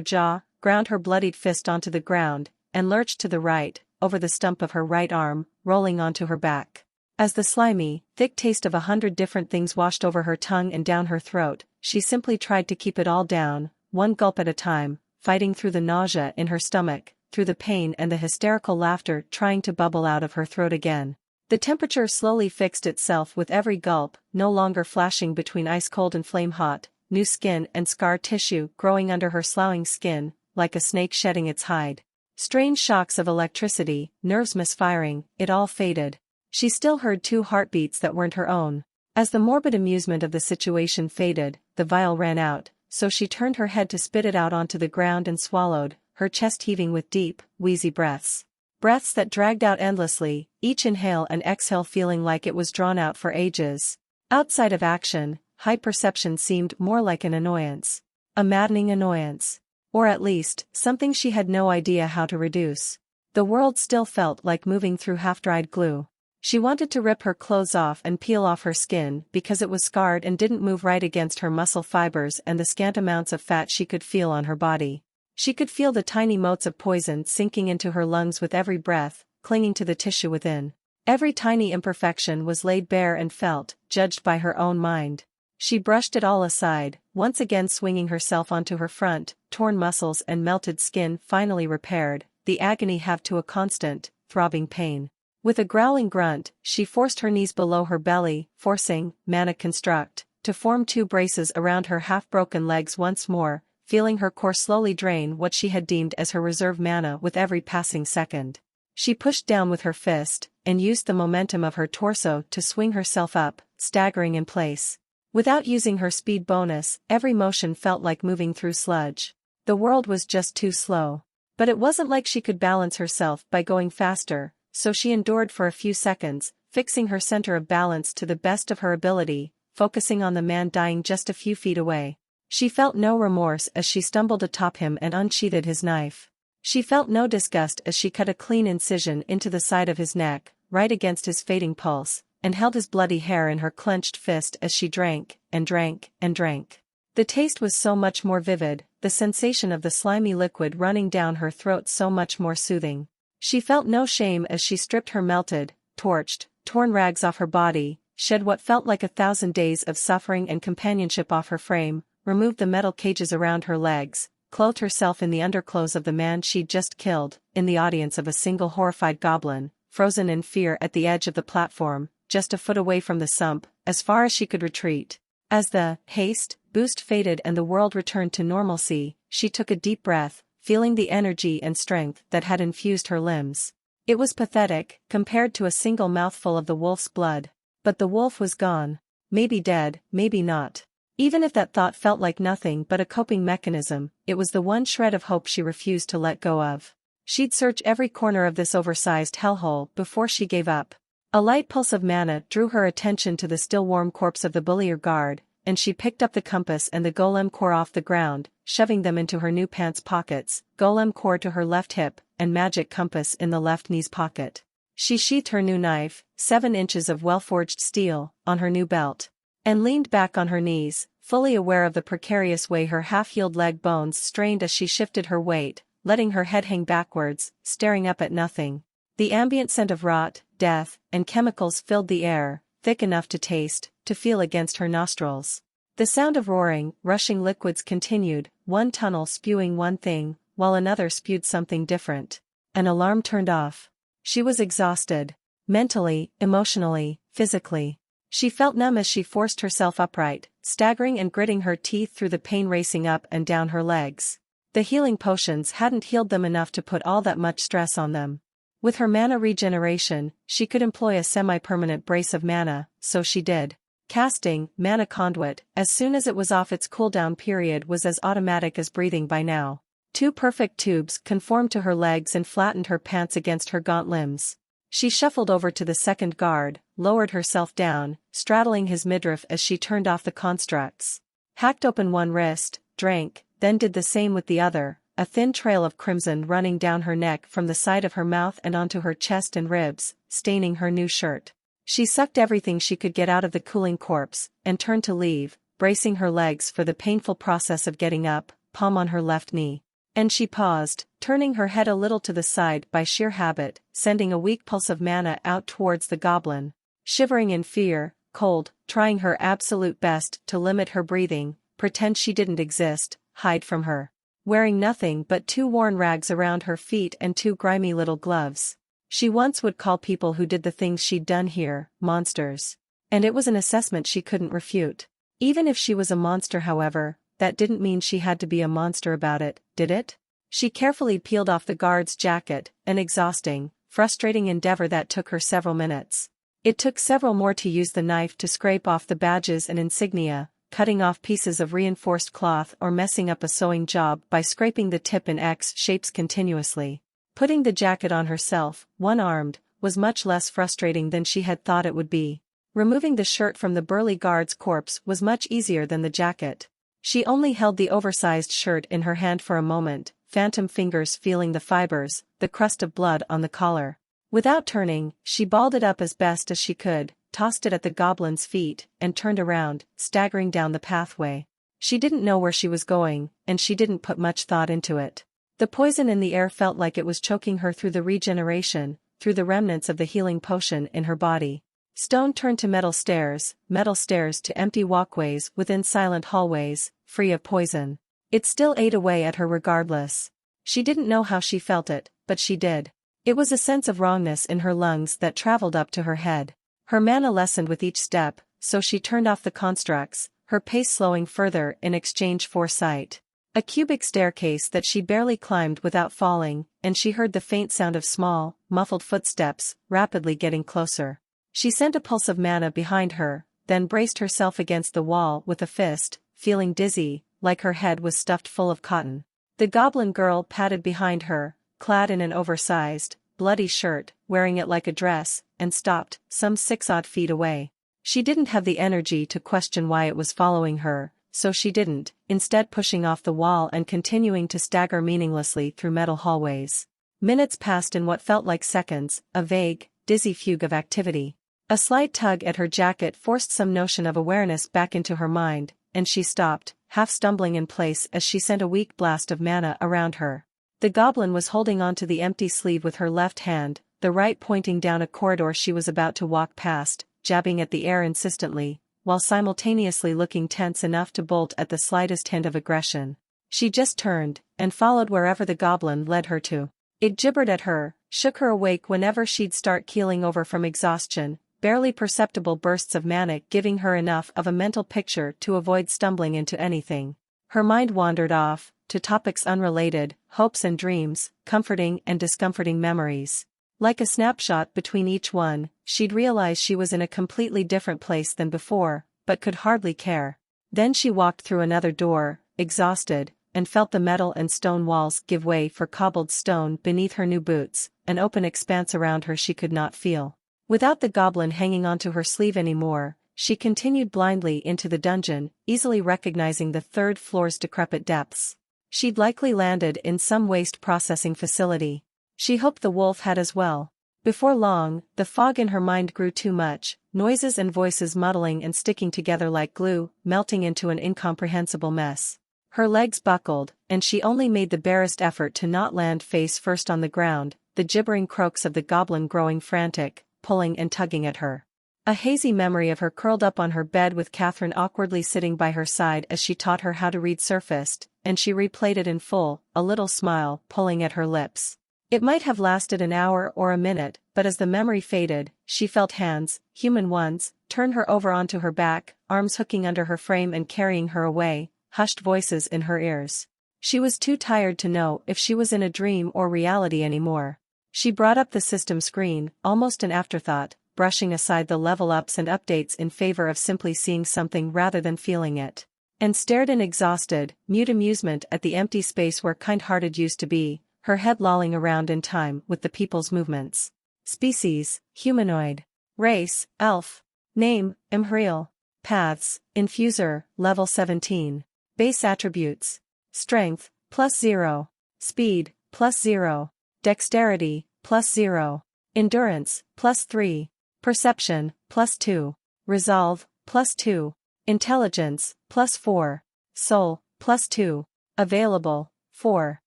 jaw, ground her bloodied fist onto the ground, and lurched to the right, over the stump of her right arm, rolling onto her back. As the slimy, thick taste of 100 different things washed over her tongue and down her throat, she simply tried to keep it all down, one gulp at a time, fighting through the nausea in her stomach, through the pain and the hysterical laughter trying to bubble out of her throat again. The temperature slowly fixed itself with every gulp, no longer flashing between ice-cold and flame-hot, new skin and scar tissue growing under her sloughing skin, like a snake shedding its hide. Strange shocks of electricity, nerves misfiring, it all faded. She still heard 2 heartbeats that weren't her own. As the morbid amusement of the situation faded, the vial ran out, so she turned her head to spit it out onto the ground and swallowed, her chest heaving with deep, wheezy breaths. Breaths that dragged out endlessly, each inhale and exhale feeling like it was drawn out for ages. Outside of action, high perception seemed more like an annoyance. A maddening annoyance. Or at least, something she had no idea how to reduce. The world still felt like moving through half-dried glue. She wanted to rip her clothes off and peel off her skin because it was scarred and didn't move right against her muscle fibers and the scant amounts of fat she could feel on her body. She could feel the tiny motes of poison sinking into her lungs with every breath, clinging to the tissue within. Every tiny imperfection was laid bare and felt, judged by her own mind. She brushed it all aside, once again swinging herself onto her front, torn muscles and melted skin finally repaired, the agony halved to a constant, throbbing pain. With a growling grunt, she forced her knees below her belly, forcing, mana construct, to form 2 braces around her half-broken legs once more, feeling her core slowly drain what she had deemed as her reserve mana with every passing second. She pushed down with her fist, and used the momentum of her torso to swing herself up, staggering in place. Without using her speed bonus, every motion felt like moving through sludge. The world was just too slow. But it wasn't like she could balance herself by going faster, so she endured for a few seconds, fixing her center of balance to the best of her ability, focusing on the man dying just a few feet away. She felt no remorse as she stumbled atop him and unsheathed his knife. She felt no disgust as she cut a clean incision into the side of his neck, right against his fading pulse, and held his bloody hair in her clenched fist as she drank, and drank, and drank. The taste was so much more vivid, the sensation of the slimy liquid running down her throat so much more soothing. She felt no shame as she stripped her melted, torched, torn rags off her body, shed what felt like 1,000 days of suffering and companionship off her frame, removed the metal cages around her legs, clothed herself in the underclothes of the man she'd just killed, in the audience of a single horrified goblin, frozen in fear at the edge of the platform, just a foot away from the sump, as far as she could retreat. As the haste boost faded and the world returned to normalcy, she took a deep breath, feeling the energy and strength that had infused her limbs. It was pathetic, compared to a single mouthful of the wolf's blood. But the wolf was gone. Maybe dead, maybe not. Even if that thought felt like nothing but a coping mechanism, it was the one shred of hope she refused to let go of. She'd search every corner of this oversized hellhole before she gave up. A light pulse of mana drew her attention to the still warm corpse of the bullier guard, and she picked up the compass and the golem core off the ground, shoving them into her new pants pockets, golem core to her left hip, and magic compass in the left knee's pocket. She sheathed her new knife, 7 inches of well-forged steel, on her new belt, and leaned back on her knees, fully aware of the precarious way her half-healed leg bones strained as she shifted her weight, letting her head hang backwards, staring up at nothing. The ambient scent of rot, death, and chemicals filled the air, thick enough to taste, to feel against her nostrils. The sound of roaring, rushing liquids continued, one tunnel spewing one thing, while another spewed something different. An alarm turned off. She was exhausted. Mentally, emotionally, physically. She felt numb as she forced herself upright, staggering and gritting her teeth through the pain racing up and down her legs. The healing potions hadn't healed them enough to put all that much stress on them. With her mana regeneration, she could employ a semi-permanent brace of mana, so she did. Casting, Mana Conduit, as soon as it was off its cooldown period, was as automatic as breathing by now. 2 perfect tubes conformed to her legs and flattened her pants against her gaunt limbs. She shuffled over to the second guard, lowered herself down, straddling his midriff as she turned off the constructs. Hacked open one wrist, drank, then did the same with the other, a thin trail of crimson running down her neck from the side of her mouth and onto her chest and ribs, staining her new shirt. She sucked everything she could get out of the cooling corpse, and turned to leave, bracing her legs for the painful process of getting up, palm on her left knee. And she paused, turning her head a little to the side by sheer habit, sending a weak pulse of mana out towards the goblin. Shivering in fear, cold, trying her absolute best to limit her breathing, pretend she didn't exist, hide from her. Wearing nothing but 2 worn rags around her feet and 2 grimy little gloves. She once would call people who did the things she'd done here, monsters. And it was an assessment she couldn't refute. Even if she was a monster, however, that didn't mean she had to be a monster about it, did it? She carefully peeled off the guard's jacket, an exhausting, frustrating endeavor that took her several minutes. It took several more to use the knife to scrape off the badges and insignia, cutting off pieces of reinforced cloth or messing up a sewing job by scraping the tip in X shapes continuously. Putting the jacket on herself, one-armed, was much less frustrating than she had thought it would be. Removing the shirt from the burly guard's corpse was much easier than the jacket. She only held the oversized shirt in her hand for a moment, phantom fingers feeling the fibers, the crust of blood on the collar. Without turning, she balled it up as best as she could, tossed it at the goblin's feet, and turned around, staggering down the pathway. She didn't know where she was going, and she didn't put much thought into it. The poison in the air felt like it was choking her through the regeneration, through the remnants of the healing potion in her body. Stone turned to metal stairs to empty walkways within silent hallways, free of poison. It still ate away at her regardless. She didn't know how she felt it, but she did. It was a sense of wrongness in her lungs that traveled up to her head. Her mana lessened with each step, so she turned off the constructs, her pace slowing further in exchange for sight. A cubic staircase that she barely climbed without falling, and she heard the faint sound of small, muffled footsteps, rapidly getting closer. She sent a pulse of mana behind her, then braced herself against the wall with a fist, feeling dizzy, like her head was stuffed full of cotton. The goblin girl padded behind her, clad in an oversized, bloody shirt, wearing it like a dress, and stopped, some 6 odd feet away. She didn't have the energy to question why it was following her, so she didn't, instead pushing off the wall and continuing to stagger meaninglessly through metal hallways. Minutes passed in what felt like seconds, a vague, dizzy fugue of activity. A slight tug at her jacket forced some notion of awareness back into her mind, and she stopped, half stumbling in place as she sent a weak blast of mana around her. The goblin was holding onto the empty sleeve with her left hand, the right pointing down a corridor she was about to walk past, jabbing at the air insistently, while simultaneously looking tense enough to bolt at the slightest hint of aggression. She just turned, and followed wherever the goblin led her to. It gibbered at her, shook her awake whenever she'd start keeling over from exhaustion, barely perceptible bursts of manic giving her enough of a mental picture to avoid stumbling into anything. Her mind wandered off, to topics unrelated, hopes and dreams, comforting and discomforting memories. Like a snapshot between each one, she'd realize she was in a completely different place than before, but could hardly care. Then she walked through another door, exhausted, and felt the metal and stone walls give way for cobbled stone beneath her new boots, an open expanse around her she could not feel. Without the goblin hanging onto her sleeve anymore, she continued blindly into the dungeon, easily recognizing the third floor's decrepit depths. She'd likely landed in some waste processing facility. She hoped the wolf had as well. Before long, the fog in her mind grew too much, noises and voices muddling and sticking together like glue, melting into an incomprehensible mess. Her legs buckled, and she only made the barest effort to not land face first on the ground, the gibbering croaks of the goblin growing frantic, pulling and tugging at her. A hazy memory of her curled up on her bed with Catherine awkwardly sitting by her side as she taught her how to read surfaced, and she replayed it in full, a little smile pulling at her lips. It might have lasted an hour or a minute, but as the memory faded, she felt hands, human ones, turn her over onto her back, arms hooking under her frame and carrying her away, hushed voices in her ears. She was too tired to know if she was in a dream or reality anymore. She brought up the system screen, almost an afterthought, brushing aside the level-ups and updates in favor of simply seeing something rather than feeling it. And stared in exhausted, mute amusement at the empty space where kind-hearted used to be, her head lolling around in time with the people's movements. Species, humanoid. Race, elf. Name, Imhriel. Paths, infuser, level 17. Base attributes. Strength, +0. Speed, +0. Dexterity, +0. Endurance, +3. Perception, +2. Resolve, +2. Intelligence, +4. Soul, +2. Available, 4.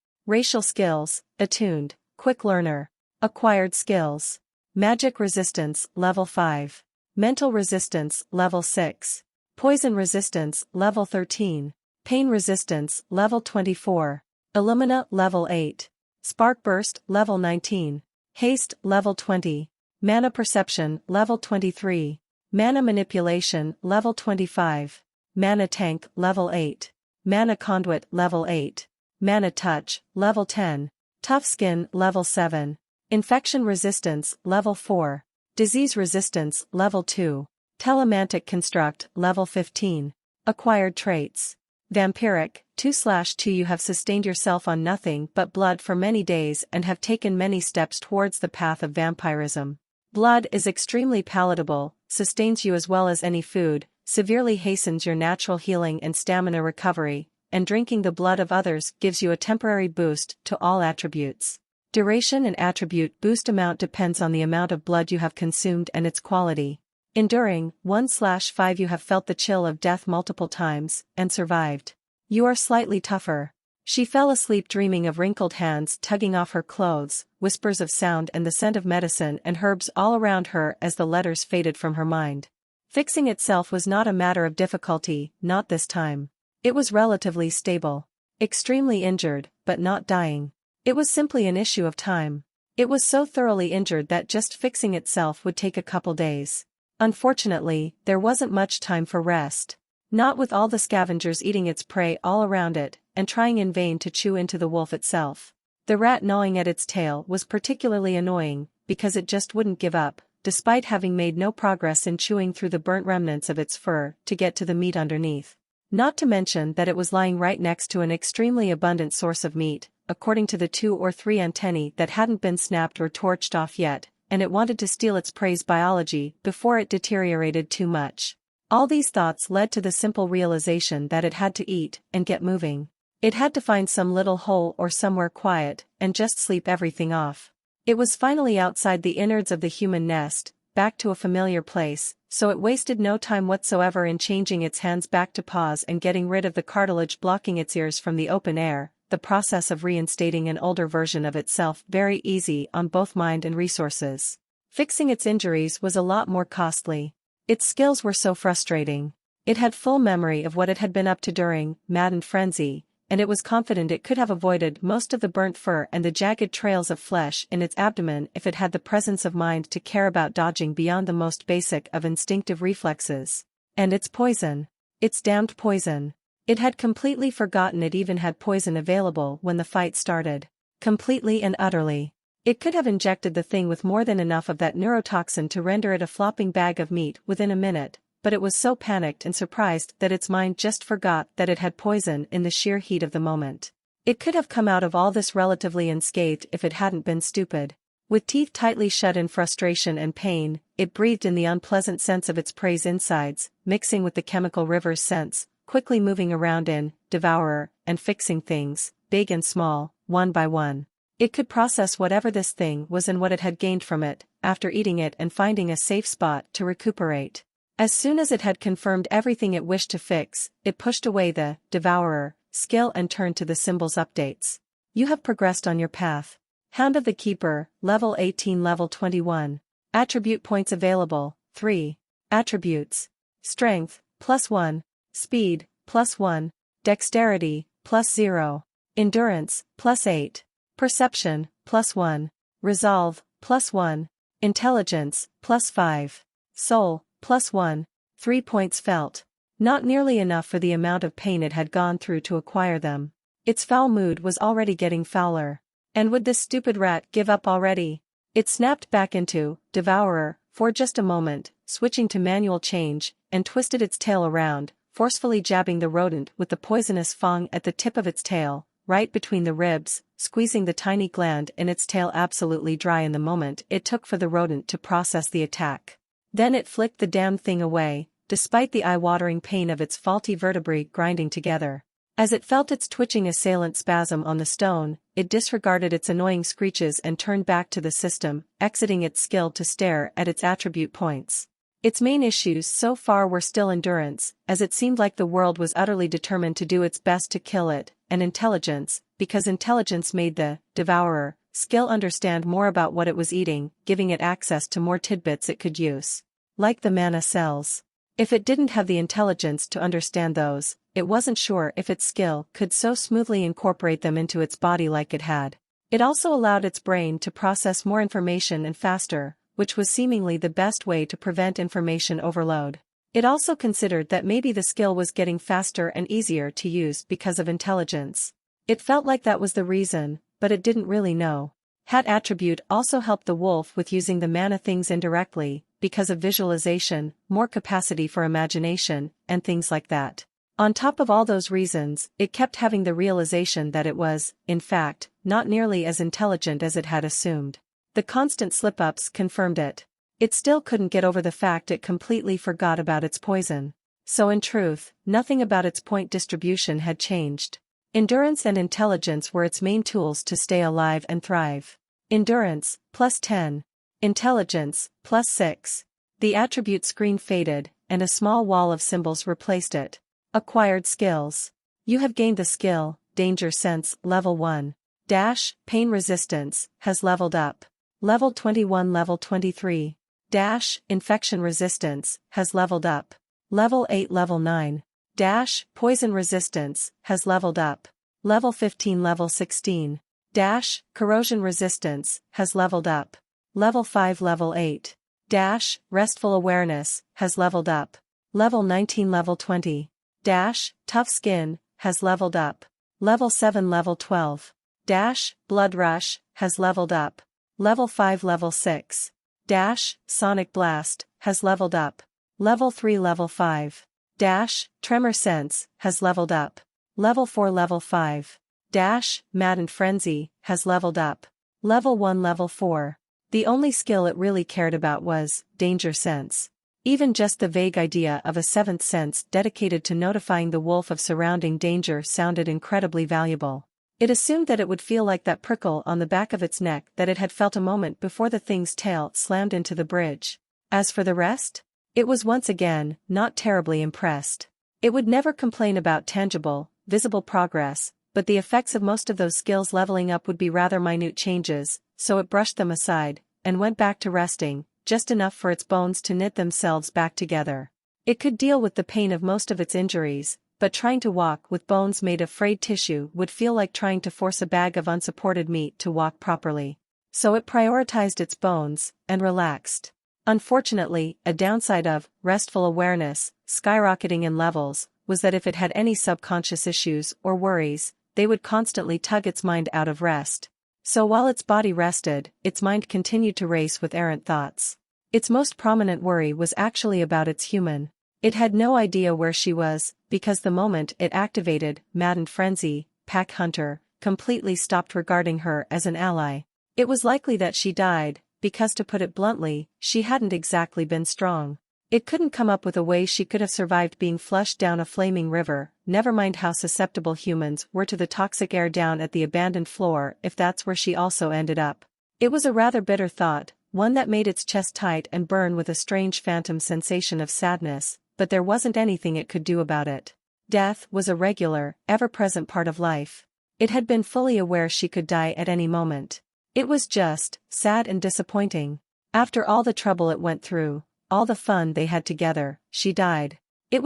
Racial skills, attuned, quick learner. Acquired skills. Magic resistance, level 5. Mental resistance, level 6. Poison resistance, level 13. Pain resistance, level 24. Illumina, level 8. Spark burst, level 19. Haste, level 20. Mana perception, level 23. Mana manipulation, level 25. Mana tank, level 8. Mana conduit, level 8. Mana touch, level 10. Tough skin, level 7. Infection resistance, level 4. Disease resistance, level 2. Telemantic construct, level 15. Acquired traits. Vampiric, 2/2 You have sustained yourself on nothing but blood for many days and have taken many steps towards the path of vampirism. Blood is extremely palatable, sustains you as well as any food, severely hastens your natural healing and stamina recovery, and drinking the blood of others gives you a temporary boost to all attributes. Duration and attribute boost amount depends on the amount of blood you have consumed and its quality. Enduring, 1/5 You have felt the chill of death multiple times, and survived. You are slightly tougher. She fell asleep dreaming of wrinkled hands tugging off her clothes, whispers of sound and the scent of medicine and herbs all around her as the letters faded from her mind. Fixing itself was not a matter of difficulty, not this time. It was relatively stable. Extremely injured, but not dying. It was simply an issue of time. It was so thoroughly injured that just fixing itself would take a couple days. Unfortunately, there wasn't much time for rest. Not with all the scavengers eating its prey all around it, and trying in vain to chew into the wolf itself. The rat gnawing at its tail was particularly annoying, because it just wouldn't give up, despite having made no progress in chewing through the burnt remnants of its fur to get to the meat underneath. Not to mention that it was lying right next to an extremely abundant source of meat, according to the 2 or 3 antennae that hadn't been snapped or torched off yet, and it wanted to steal its prey's biology before it deteriorated too much. All these thoughts led to the simple realization that it had to eat and get moving. It had to find some little hole or somewhere quiet, and just sleep everything off. It was finally outside the innards of the human nest, back to a familiar place, so it wasted no time whatsoever in changing its hands back to paws and getting rid of the cartilage blocking its ears from the open air, the process of reinstating an older version of itself very easy on both mind and resources. Fixing its injuries was a lot more costly. Its skills were so frustrating. It had full memory of what it had been up to during maddened frenzy, and it was confident it could have avoided most of the burnt fur and the jagged trails of flesh in its abdomen if it had the presence of mind to care about dodging beyond the most basic of instinctive reflexes. And its poison. Its damned poison. It had completely forgotten it even had poison available when the fight started. Completely and utterly. It could have injected the thing with more than enough of that neurotoxin to render it a flopping bag of meat within a minute, but it was so panicked and surprised that its mind just forgot that it had poison in the sheer heat of the moment. It could have come out of all this relatively unscathed if it hadn't been stupid. With teeth tightly shut in frustration and pain, it breathed in the unpleasant sense of its prey's insides, mixing with the chemical river's scents, quickly moving around in, devourer, and fixing things, big and small, one by one. It could process whatever this thing was and what it had gained from it, after eating it and finding a safe spot to recuperate. As soon as it had confirmed everything it wished to fix, it pushed away the devourer skill and turned to the symbols updates. You have progressed on your path. Hound of the Keeper, level 18, level 21. Attribute points available, 3. Attributes. Strength, +1. Speed, +1. Dexterity, +0. Endurance, +8. Perception, +1. Resolve, +1. Intelligence, +5. Soul, +1. 3 points felt. Not nearly enough for the amount of pain it had gone through to acquire them. Its foul mood was already getting fouler. And would this stupid rat give up already? It snapped back into devourer for just a moment, switching to manual change, and twisted its tail around, forcefully jabbing the rodent with the poisonous fang at the tip of its tail, right between the ribs, squeezing the tiny gland in its tail absolutely dry in the moment it took for the rodent to process the attack. Then it flicked the damned thing away, despite the eye-watering pain of its faulty vertebrae grinding together. As it felt its twitching assailant spasm on the stone, it disregarded its annoying screeches and turned back to the system, exiting its skill to stare at its attribute points. Its main issues so far were still endurance, as it seemed like the world was utterly determined to do its best to kill it, and intelligence, because intelligence made the devourer skill understand more about what it was eating, giving it access to more tidbits it could use. Like the mana cells. If it didn't have the intelligence to understand those, it wasn't sure if its skill could so smoothly incorporate them into its body like it had. It also allowed its brain to process more information and faster, which was seemingly the best way to prevent information overload. It also considered that maybe the skill was getting faster and easier to use because of intelligence. It felt like that was the reason, but it didn't really know. Hat attribute also helped the wolf with using the mana things indirectly, because of visualization, more capacity for imagination, and things like that. On top of all those reasons, it kept having the realization that it was, in fact, not nearly as intelligent as it had assumed. The constant slip-ups confirmed it. It still couldn't get over the fact it completely forgot about its poison. So in truth, nothing about its point distribution had changed. Endurance and intelligence were its main tools to stay alive and thrive. Endurance, +10. Intelligence, +6. The attribute screen faded, and a small wall of symbols replaced it. Acquired skills. You have gained the skill, Danger Sense, level 1. Dash, Pain Resistance, has leveled up. Level 21, level 23. Dash, Infection Resistance, has leveled up. Level 8, level 9. Dash, Poison Resistance, has leveled up. Level 15, level 16. Dash, Corrosion Resistance, has leveled up. Level 5, level 8. Dash, Restful Awareness, has leveled up. Level 19, level 20. Dash, Tough Skin, has leveled up. Level 7, level 12. Dash, Blood Rush, has leveled up. Level 5, level 6. Dash, Sonic Blast, has leveled up. Level 3, level 5. Dash, Tremor Sense, has leveled up. Level 4, level 5. Dash, Maddened Frenzy, has leveled up. Level 1, level 4. The only skill it really cared about was Danger Sense. Even just the vague idea of a seventh sense dedicated to notifying the wolf of surrounding danger sounded incredibly valuable. It assumed that it would feel like that prickle on the back of its neck that it had felt a moment before the thing's tail slammed into the bridge. As for the rest? It was once again not terribly impressed. It would never complain about tangible, visible progress, but the effects of most of those skills leveling up would be rather minute changes, so it brushed them aside, and went back to resting, just enough for its bones to knit themselves back together. It could deal with the pain of most of its injuries, but trying to walk with bones made of frayed tissue would feel like trying to force a bag of unsupported meat to walk properly. So it prioritized its bones, and relaxed. Unfortunately, a downside of restful awareness, skyrocketing in levels, was that if it had any subconscious issues or worries, they would constantly tug its mind out of rest. So while its body rested, its mind continued to race with errant thoughts. Its most prominent worry was actually about its human. It had no idea where she was, because the moment it activated maddened frenzy, Pack Hunter completely stopped regarding her as an ally. It was likely that she died, because to put it bluntly, she hadn't exactly been strong. It couldn't come up with a way she could have survived being flushed down a flaming river, never mind how susceptible humans were to the toxic air down at the abandoned floor if that's where she also ended up. It was a rather bitter thought, one that made its chest tight and burn with a strange phantom sensation of sadness, but there wasn't anything it could do about it. Death was a regular, ever-present part of life. It had been fully aware she could die at any moment. It was just sad and disappointing. After all the trouble it went through, all the fun they had together, she died. It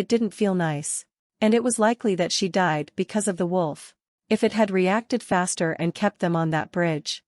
didn't feel nice. And it was likely that she died because of the wolf. If it had reacted faster and kept them on that bridge.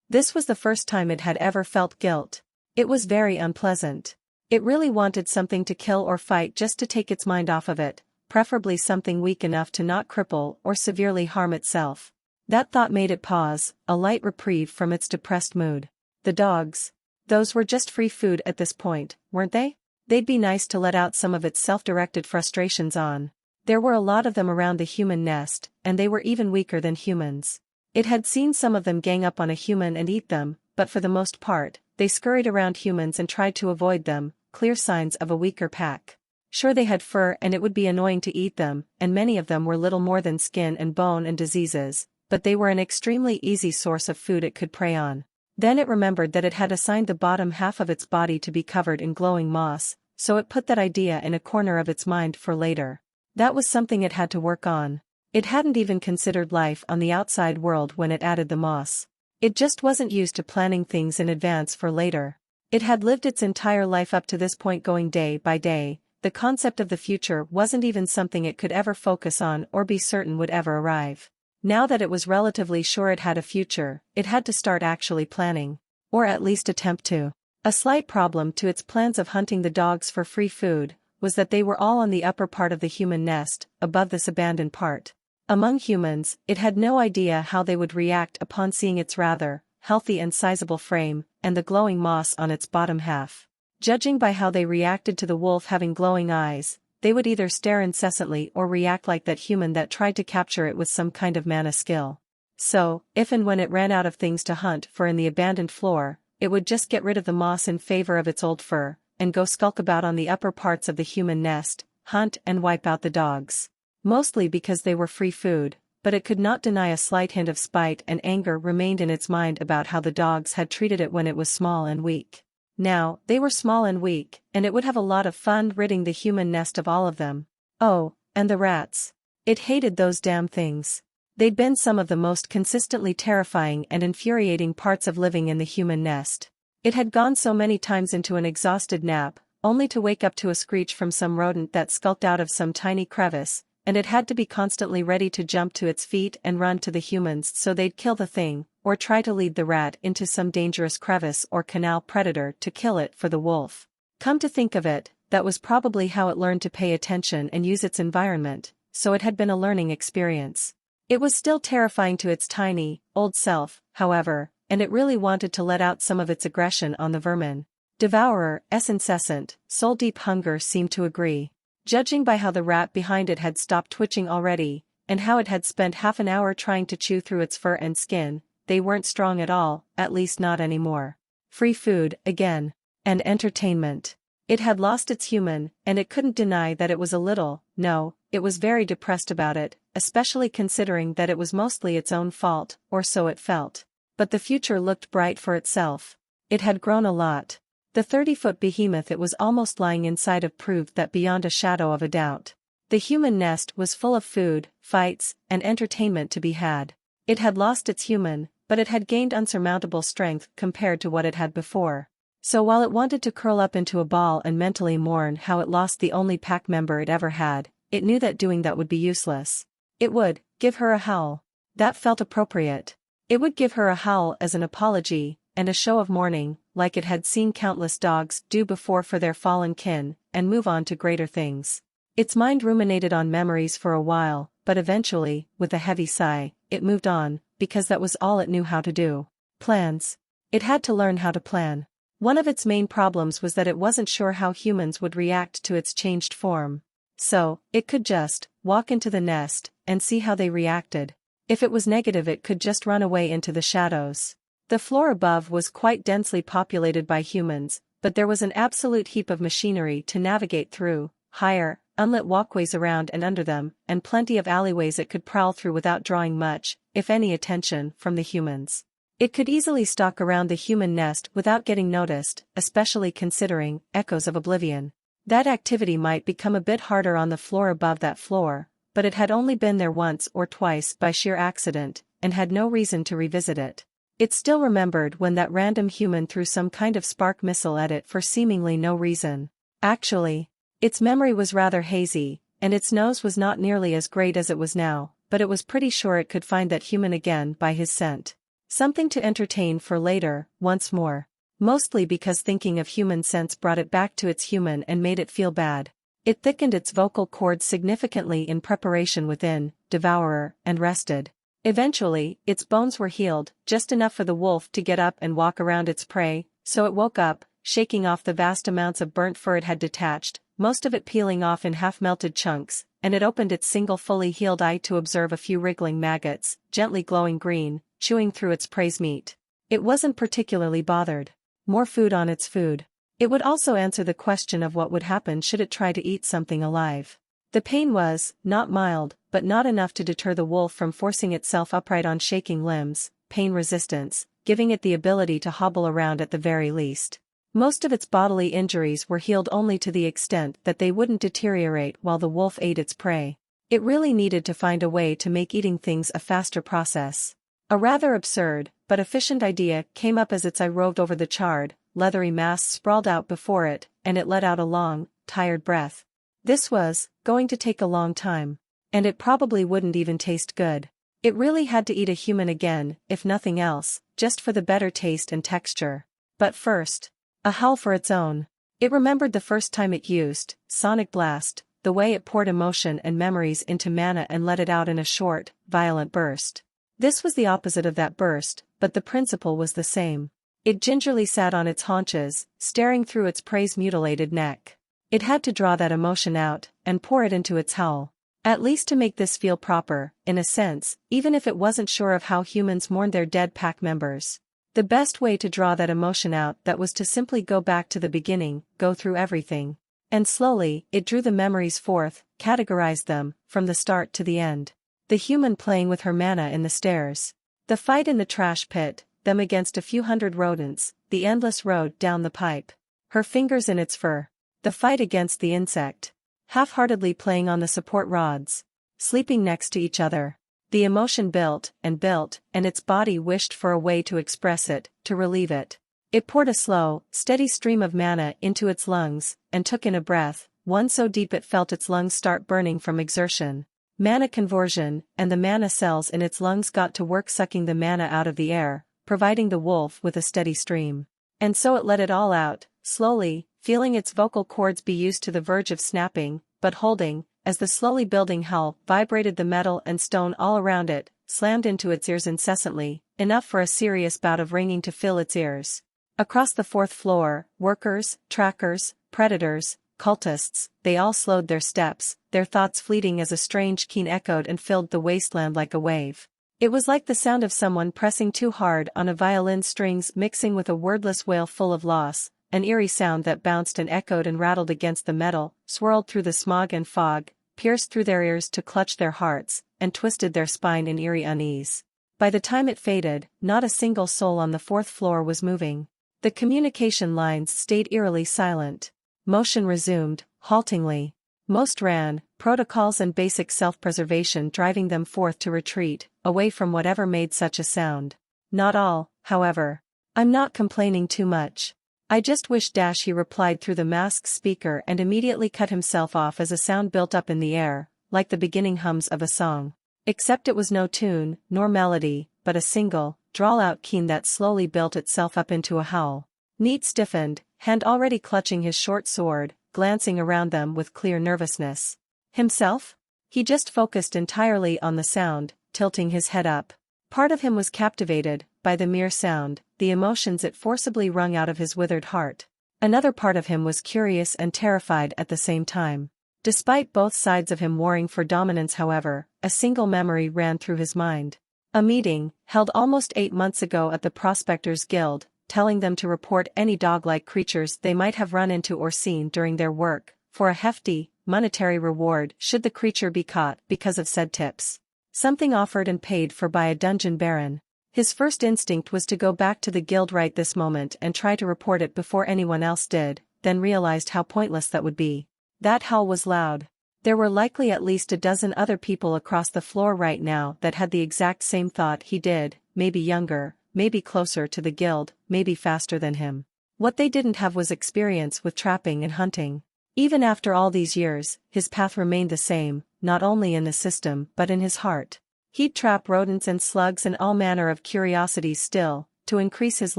This was the first time it had ever felt guilt. It was very unpleasant. It really wanted something to kill or fight just to take its mind off of it, preferably something weak enough to not cripple or severely harm itself. That thought made it pause, a light reprieve from its depressed mood. The dogs. Those were just free food at this point, weren't they? They'd be nice to let out some of its self-directed frustrations on. There were a lot of them around the human nest, and they were even weaker than humans. It had seen some of them gang up on a human and eat them, but for the most part, they scurried around humans and tried to avoid them, clear signs of a weaker pack. Sure, they had fur and it would be annoying to eat them, and many of them were little more than skin and bone and diseases, but they were an extremely easy source of food it could prey on. Then it remembered that it had assigned the bottom half of its body to be covered in glowing moss, so it put that idea in a corner of its mind for later. That was something it had to work on. It hadn't even considered life on the outside world when it added the moss. It just wasn't used to planning things in advance for later. It had lived its entire life up to this point going day by day. The concept of the future wasn't even something it could ever focus on or be certain would ever arrive. Now that it was relatively sure it had a future, it had to start actually planning. Or at least attempt to. A slight problem to its plans of hunting the dogs for free food was that they were all on the upper part of the human nest, above this abandoned part. Among humans, it had no idea how they would react upon seeing its rather healthy and sizable frame, and the glowing moss on its bottom half. Judging by how they reacted to the wolf having glowing eyes, they would either stare incessantly or react like that human that tried to capture it with some kind of mana skill. So, if and when it ran out of things to hunt for in the abandoned floor, it would just get rid of the moss in favor of its old fur, and go skulk about on the upper parts of the human nest, hunt and wipe out the dogs. Mostly because they were free food, but it could not deny a slight hint of spite and anger remained in its mind about how the dogs had treated it when it was small and weak. Now, they were small and weak, and it would have a lot of fun ridding the human nest of all of them. Oh, and the rats. It hated those damn things. They'd been some of the most consistently terrifying and infuriating parts of living in the human nest. It had gone so many times into an exhausted nap, only to wake up to a screech from some rodent that skulked out of some tiny crevice, and it had to be constantly ready to jump to its feet and run to the humans so they'd kill the thing, or try to lead the rat into some dangerous crevice or canal predator to kill it for the wolf. Come to think of it, that was probably how it learned to pay attention and use its environment, so it had been a learning experience. It was still terrifying to its tiny, old self, however, and it really wanted to let out some of its aggression on the vermin. Devourer's incessant, soul-deep hunger seemed to agree. Judging by how the rat behind it had stopped twitching already, and how it had spent half an hour trying to chew through its fur and skin, they weren't strong at all, at least not anymore. Free food, again. And entertainment. It had lost its human, and it couldn't deny that it was a little, no, it was very depressed about it, especially considering that it was mostly its own fault, or so it felt. But the future looked bright for itself. It had grown a lot. The 30-foot behemoth it was almost lying inside of proved that beyond a shadow of a doubt. The human nest was full of food, fights, and entertainment to be had. It had lost its human, but it had gained unsurmountable strength compared to what it had before. So while it wanted to curl up into a ball and mentally mourn how it lost the only pack member it ever had, it knew that doing that would be useless. It would give her a howl. That felt appropriate. It would give her a howl as an apology, and a show of mourning, like it had seen countless dogs do before for their fallen kin, and move on to greater things. Its mind ruminated on memories for a while, but eventually, with a heavy sigh, it moved on, because that was all it knew how to do. Plans. It had to learn how to plan. One of its main problems was that it wasn't sure how humans would react to its changed form. So, it could just walk into the nest and see how they reacted. If it was negative, it could just run away into the shadows. The floor above was quite densely populated by humans, but there was an absolute heap of machinery to navigate through, higher, unlit walkways around and under them, and plenty of alleyways it could prowl through without drawing much, if any, attention from the humans. It could easily stalk around the human nest without getting noticed, especially considering echoes of oblivion. That activity might become a bit harder on the floor above that floor, but it had only been there once or twice by sheer accident, and had no reason to revisit it. It still remembered when that random human threw some kind of spark missile at it for seemingly no reason. Actually, its memory was rather hazy, and its nose was not nearly as great as it was now, but it was pretty sure it could find that human again by his scent. Something to entertain for later, once more. Mostly because thinking of human scents brought it back to its human and made it feel bad. It thickened its vocal cords significantly in preparation within, devourer, and rested. Eventually, its bones were healed, just enough for the wolf to get up and walk around its prey, so it woke up, shaking off the vast amounts of burnt fur it had detached, most of it peeling off in half-melted chunks, and it opened its single fully healed eye to observe a few wriggling maggots, gently glowing green, chewing through its prey's meat. It wasn't particularly bothered. More food on its food. It would also answer the question of what would happen should it try to eat something alive. The pain was, not mild, but not enough to deter the wolf from forcing itself upright on shaking limbs, pain resistance, giving it the ability to hobble around at the very least. Most of its bodily injuries were healed only to the extent that they wouldn't deteriorate while the wolf ate its prey. It really needed to find a way to make eating things a faster process. A rather absurd, but efficient idea came up as its eye roved over the charred, leathery mass sprawled out before it, and it let out a long, tired breath. This was going to take a long time. And it probably wouldn't even taste good. It really had to eat a human again, if nothing else, just for the better taste and texture. But first, a howl for its own. It remembered the first time it used Sonic Blast, the way it poured emotion and memories into mana and let it out in a short, violent burst. This was the opposite of that burst, but the principle was the same. It gingerly sat on its haunches, staring through its prey's mutilated neck. It had to draw that emotion out, and pour it into its howl. At least to make this feel proper, in a sense, even if it wasn't sure of how humans mourned their dead pack members. The best way to draw that emotion out that was to simply go back to the beginning, go through everything. And slowly, it drew the memories forth, categorized them, from the start to the end. The human playing with her mana in the stairs. The fight in the trash pit, them against a few hundred rodents, the endless road down the pipe. Her fingers in its fur. The fight against the insect. Half-heartedly playing on the support rods. Sleeping next to each other. The emotion built, and its body wished for a way to express it, to relieve it. It poured a slow, steady stream of mana into its lungs, and took in a breath, one so deep it felt its lungs start burning from exertion. Mana conversion, and the mana cells in its lungs got to work sucking the mana out of the air, providing the wolf with a steady stream. And so it let it all out, slowly, feeling its vocal cords be used to the verge of snapping, but holding, as the slowly building howl vibrated the metal and stone all around it, slammed into its ears incessantly, enough for a serious bout of ringing to fill its ears. Across the fourth floor, workers, trackers, predators, cultists, they all slowed their steps, their thoughts fleeting as a strange keen echoed and filled the wasteland like a wave. It was like the sound of someone pressing too hard on a violin strings mixing with a wordless wail full of loss, an eerie sound that bounced and echoed and rattled against the metal, swirled through the smog and fog, pierced through their ears to clutch their hearts, and twisted their spine in eerie unease. By the time it faded, not a single soul on the fourth floor was moving. The communication lines stayed eerily silent. Motion resumed, haltingly. Most ran, protocols and basic self-preservation driving them forth to retreat, away from whatever made such a sound. Not all, however. I'm not complaining too much. I just wish he replied through the mask's speaker and immediately cut himself off as a sound built up in the air, like the beginning hums of a song. Except it was no tune, nor melody, but a single, drawl-out keen that slowly built itself up into a howl. Neat stiffened, hand already clutching his short sword, glancing around them with clear nervousness. Himself? He just focused entirely on the sound, tilting his head up. Part of him was captivated by the mere sound, the emotions it forcibly wrung out of his withered heart. Another part of him was curious and terrified at the same time. Despite both sides of him warring for dominance, however, a single memory ran through his mind. A meeting, held almost 8 months ago at the Prospectors Guild, telling them to report any dog-like creatures they might have run into or seen during their work, for a hefty, monetary reward should the creature be caught because of said tips. Something offered and paid for by a dungeon baron. His first instinct was to go back to the guild right this moment and try to report it before anyone else did, then realized how pointless that would be. That howl was loud. There were likely at least a dozen other people across the floor right now that had the exact same thought he did, maybe younger, maybe closer to the guild, maybe faster than him. What they didn't have was experience with trapping and hunting. Even after all these years, his path remained the same, not only in the system but in his heart. He'd trap rodents and slugs and all manner of curiosities still, to increase his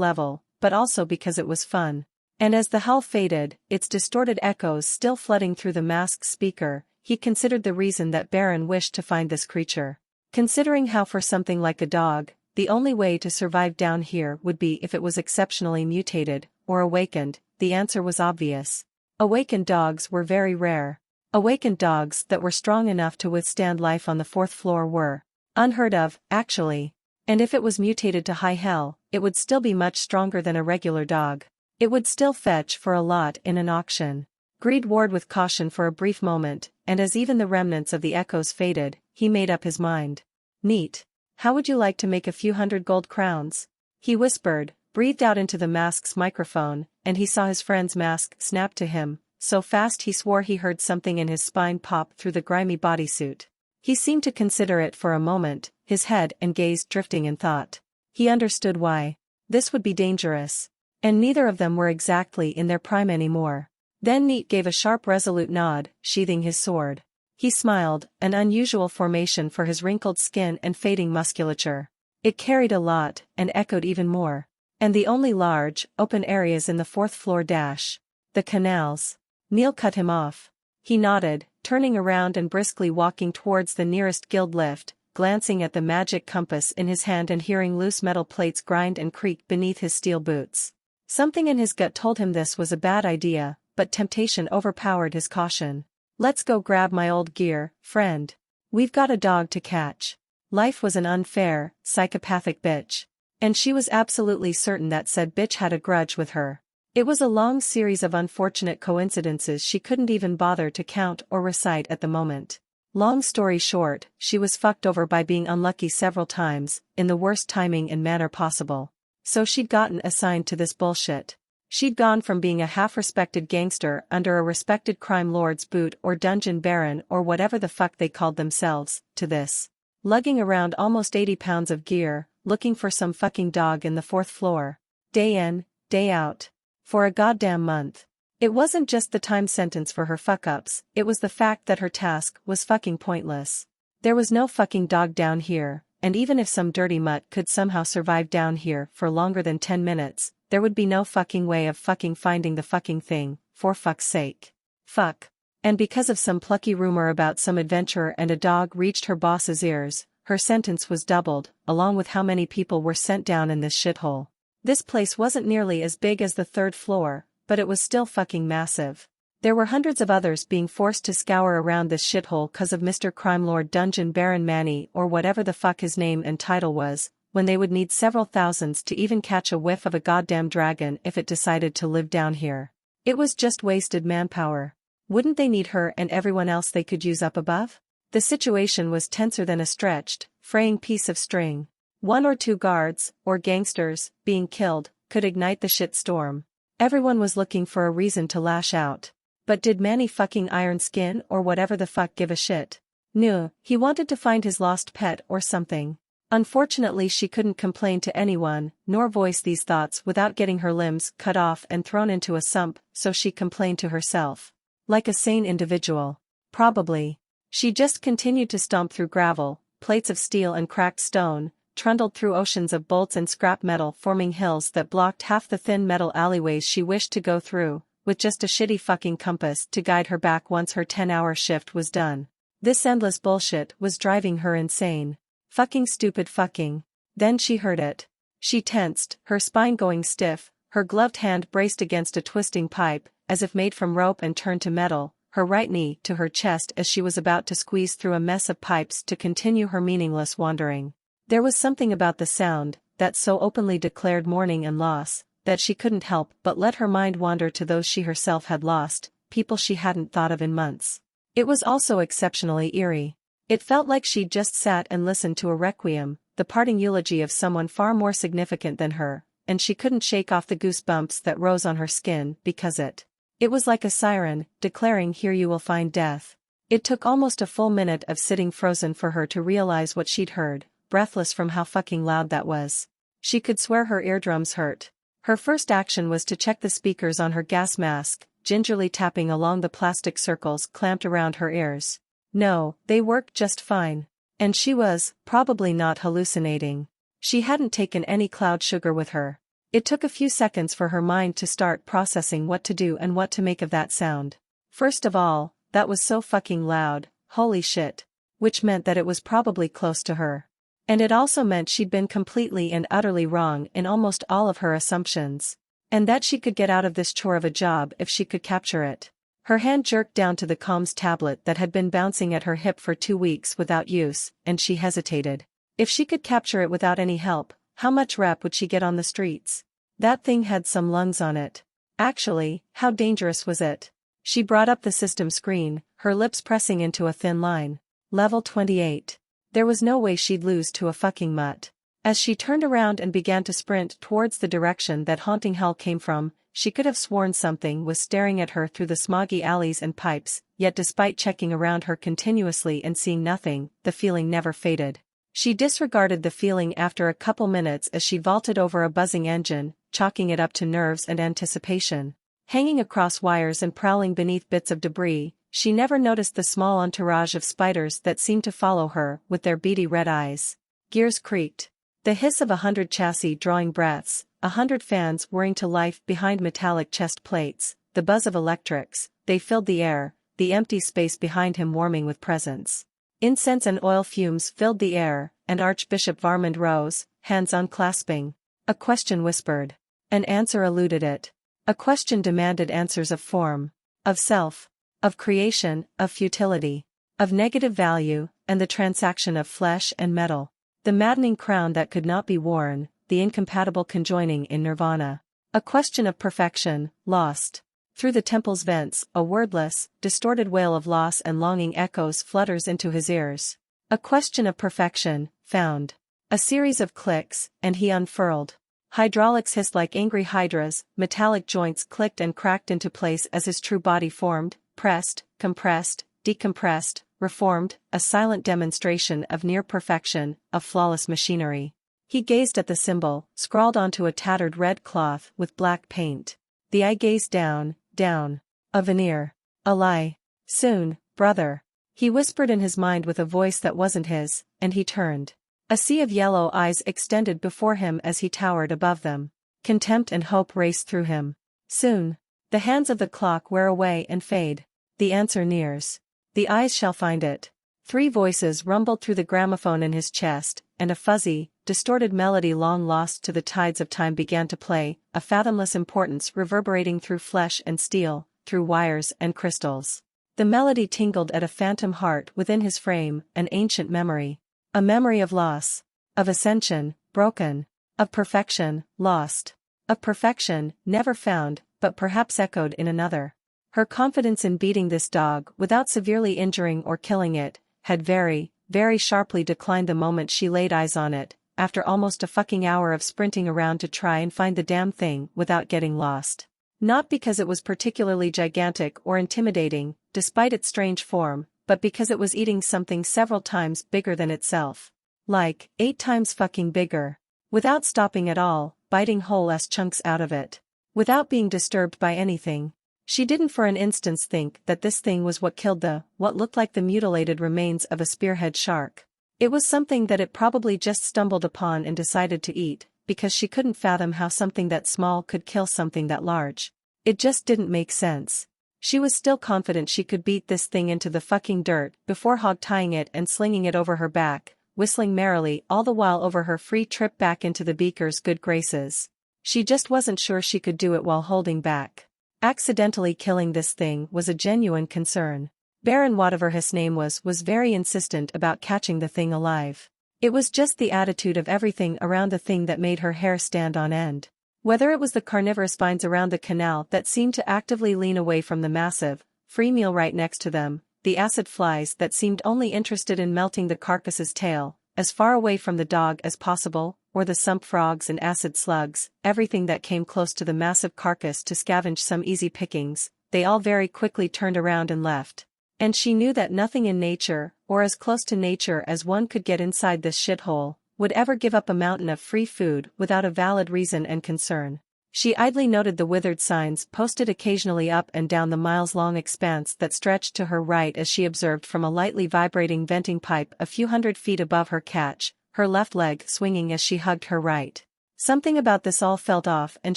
level, but also because it was fun. And as the howl faded, its distorted echoes still flooding through the masked speaker, he considered the reason that Baron wished to find this creature. Considering how for something like a dog, the only way to survive down here would be if it was exceptionally mutated, or awakened, the answer was obvious. Awakened dogs were very rare. Awakened dogs that were strong enough to withstand life on the 4th floor were unheard of, actually. And if it was mutated to high hell, it would still be much stronger than a regular dog. It would still fetch for a lot in an auction. Greed warred with caution for a brief moment, and as even the remnants of the echoes faded, he made up his mind. Neat. How would you like to make a few 100 gold crowns? He whispered, breathed out into the mask's microphone, and he saw his friend's mask snap to him, so fast he swore he heard something in his spine pop through the grimy bodysuit. He seemed to consider it for a moment, his head and gaze drifting in thought. He understood why. This would be dangerous. And neither of them were exactly in their prime anymore. Then Neat gave a sharp resolute nod, sheathing his sword. He smiled, an unusual formation for his wrinkled skin and fading musculature. It carried a lot, and echoed even more. And the only large, open areas in the 4th floor dash. The canals. Neil cut him off. He nodded, turning around and briskly walking towards the nearest guild lift, glancing at the magic compass in his hand and hearing loose metal plates grind and creak beneath his steel boots. Something in his gut told him this was a bad idea, but temptation overpowered his caution. Let's go grab my old gear, friend. We've got a dog to catch. Life was an unfair, psychopathic bitch. And she was absolutely certain that said bitch had a grudge with her. It was a long series of unfortunate coincidences she couldn't even bother to count or recite at the moment. Long story short, she was fucked over by being unlucky several times, in the worst timing and manner possible. So she'd gotten assigned to this bullshit. She'd gone from being a half-respected gangster under a respected crime lord's boot or dungeon baron or whatever the fuck they called themselves, to this. Lugging around almost 80 pounds of gear, looking for some fucking dog in the 4th floor. Day in, day out. For a goddamn month. It wasn't just the time sentence for her fuck-ups, it was the fact that her task was fucking pointless. There was no fucking dog down here, and even if some dirty mutt could somehow survive down here for longer than 10 minutes, there would be no fucking way of fucking finding the fucking thing, for fuck's sake. Fuck. And because of some plucky rumor about some adventurer and a dog reached her boss's ears, her sentence was doubled, along with how many people were sent down in this shithole. This place wasn't nearly as big as the 3rd floor, but it was still fucking massive. There were hundreds of others being forced to scour around this shithole cause of Mr. Crime Lord Dungeon Baron Manny or whatever the fuck his name and title was, when they would need several thousands to even catch a whiff of a goddamn dragon if it decided to live down here. It was just wasted manpower. Wouldn't they need her and everyone else they could use up above? The situation was tenser than a stretched, fraying piece of string. 1 or 2 guards, or gangsters, being killed, could ignite the shit storm. Everyone was looking for a reason to lash out. But did Manny fucking Iron Skin or whatever the fuck give a shit? No, he wanted to find his lost pet or something. Unfortunately, she couldn't complain to anyone, nor voice these thoughts without getting her limbs cut off and thrown into a sump, so she complained to herself. Like a sane individual. Probably. She just continued to stomp through gravel, plates of steel and cracked stone, trundled through oceans of bolts and scrap metal forming hills that blocked half the thin metal alleyways she wished to go through, with just a shitty fucking compass to guide her back once her 10-hour shift was done. This endless bullshit was driving her insane. Fucking stupid fucking. Then she heard it. She tensed, her spine going stiff, her gloved hand braced against a twisting pipe, as if made from rope and turned to metal, her right knee to her chest as she was about to squeeze through a mess of pipes to continue her meaningless wandering. There was something about the sound, that so openly declared mourning and loss, that she couldn't help but let her mind wander to those she herself had lost, people she hadn't thought of in months. It was also exceptionally eerie. It felt like she'd just sat and listened to a requiem, the parting eulogy of someone far more significant than her, and she couldn't shake off the goosebumps that rose on her skin because it was like a siren, declaring here you will find death. It took almost a full minute of sitting frozen for her to realize what she'd heard, breathless from how fucking loud that was. She could swear her eardrums hurt. Her first action was to check the speakers on her gas mask, gingerly tapping along the plastic circles clamped around her ears. No, they worked just fine. And she was, probably not hallucinating. She hadn't taken any cloud sugar with her. It took a few seconds for her mind to start processing what to do and what to make of that sound. First of all, that was so fucking loud, holy shit. Which meant that it was probably close to her. And it also meant she'd been completely and utterly wrong in almost all of her assumptions. And that she could get out of this chore of a job if she could capture it. Her hand jerked down to the comms tablet that had been bouncing at her hip for 2 weeks without use, and she hesitated. If she could capture it without any help, how much rep would she get on the streets? That thing had some lungs on it. Actually, how dangerous was it? She brought up the system screen, her lips pressing into a thin line. Level 28. There was no way she'd lose to a fucking mutt. As she turned around and began to sprint towards the direction that haunting hell came from, she could have sworn something was staring at her through the smoggy alleys and pipes, yet despite checking around her continuously and seeing nothing, the feeling never faded. She disregarded the feeling after a couple minutes as she vaulted over a buzzing engine, chalking it up to nerves and anticipation. Hanging across wires and prowling beneath bits of debris, she never noticed the small entourage of spiders that seemed to follow her with their beady red eyes. Gears creaked. The hiss of 100 chassis drawing breaths, 100 fans whirring to life behind metallic chest plates, the buzz of electrics, they filled the air, the empty space behind him warming with presence. Incense and oil fumes filled the air, and Archbishop Varmund rose, hands unclasping. A question whispered. An answer eluded it. A question demanded answers of form, of self, of creation, of futility, of negative value, and the transaction of flesh and metal. The maddening crown that could not be worn, the incompatible conjoining in nirvana. A question of perfection, lost. Through the temple's vents, a wordless, distorted wail of loss and longing echoes flutters into his ears. A question of perfection, found. A series of clicks, and he unfurled. Hydraulics hissed like angry hydras, metallic joints clicked and cracked into place as his true body formed, pressed, compressed, decompressed, reformed, a silent demonstration of near perfection, of flawless machinery. He gazed at the symbol, scrawled onto a tattered red cloth with black paint. The eye gazed down, down. A veneer. A lie. Soon, brother. He whispered in his mind with a voice that wasn't his, and he turned. A sea of yellow eyes extended before him as he towered above them. Contempt and hope raced through him. Soon. The hands of the clock wear away and fade. The answer nears. The eyes shall find it. 3 voices rumbled through the gramophone in his chest, and a fuzzy, distorted melody long lost to the tides of time began to play, a fathomless importance reverberating through flesh and steel, through wires and crystals. The melody tingled at a phantom heart within his frame, an ancient memory. A memory of loss. Of ascension, broken. Of perfection, lost. Of perfection, never found, but perhaps echoed in another. Her confidence in beating this dog without severely injuring or killing it, had very, very sharply declined the moment she laid eyes on it, after almost a fucking hour of sprinting around to try and find the damn thing without getting lost. Not because it was particularly gigantic or intimidating, despite its strange form, but because it was eating something several times bigger than itself. Like, 8 times fucking bigger. Without stopping at all, biting whole ass chunks out of it. Without being disturbed by anything. She didn't for an instant think that this thing was what killed what looked like the mutilated remains of a spearhead shark. It was something that it probably just stumbled upon and decided to eat, because she couldn't fathom how something that small could kill something that large. It just didn't make sense. She was still confident she could beat this thing into the fucking dirt before hog-tying it and slinging it over her back, whistling merrily all the while over her free trip back into the beaker's good graces. She just wasn't sure she could do it while holding back. Accidentally killing this thing was a genuine concern. Baron whatever his name was very insistent about catching the thing alive. It was just the attitude of everything around the thing that made her hair stand on end. Whether it was the carnivorous vines around the canal that seemed to actively lean away from the massive, free meal right next to them, the acid flies that seemed only interested in melting the carcass's tail, as far away from the dog as possible, or the sump frogs and acid slugs, everything that came close to the massive carcass to scavenge some easy pickings, they all very quickly turned around and left. And she knew that nothing in nature, or as close to nature as one could get inside this shithole, would ever give up a mountain of free food without a valid reason and concern. She idly noted the withered signs posted occasionally up and down the miles-long expanse that stretched to her right as she observed from a lightly vibrating venting pipe a few hundred feet above her catch, her left leg swinging as she hugged her right. Something about this all felt off and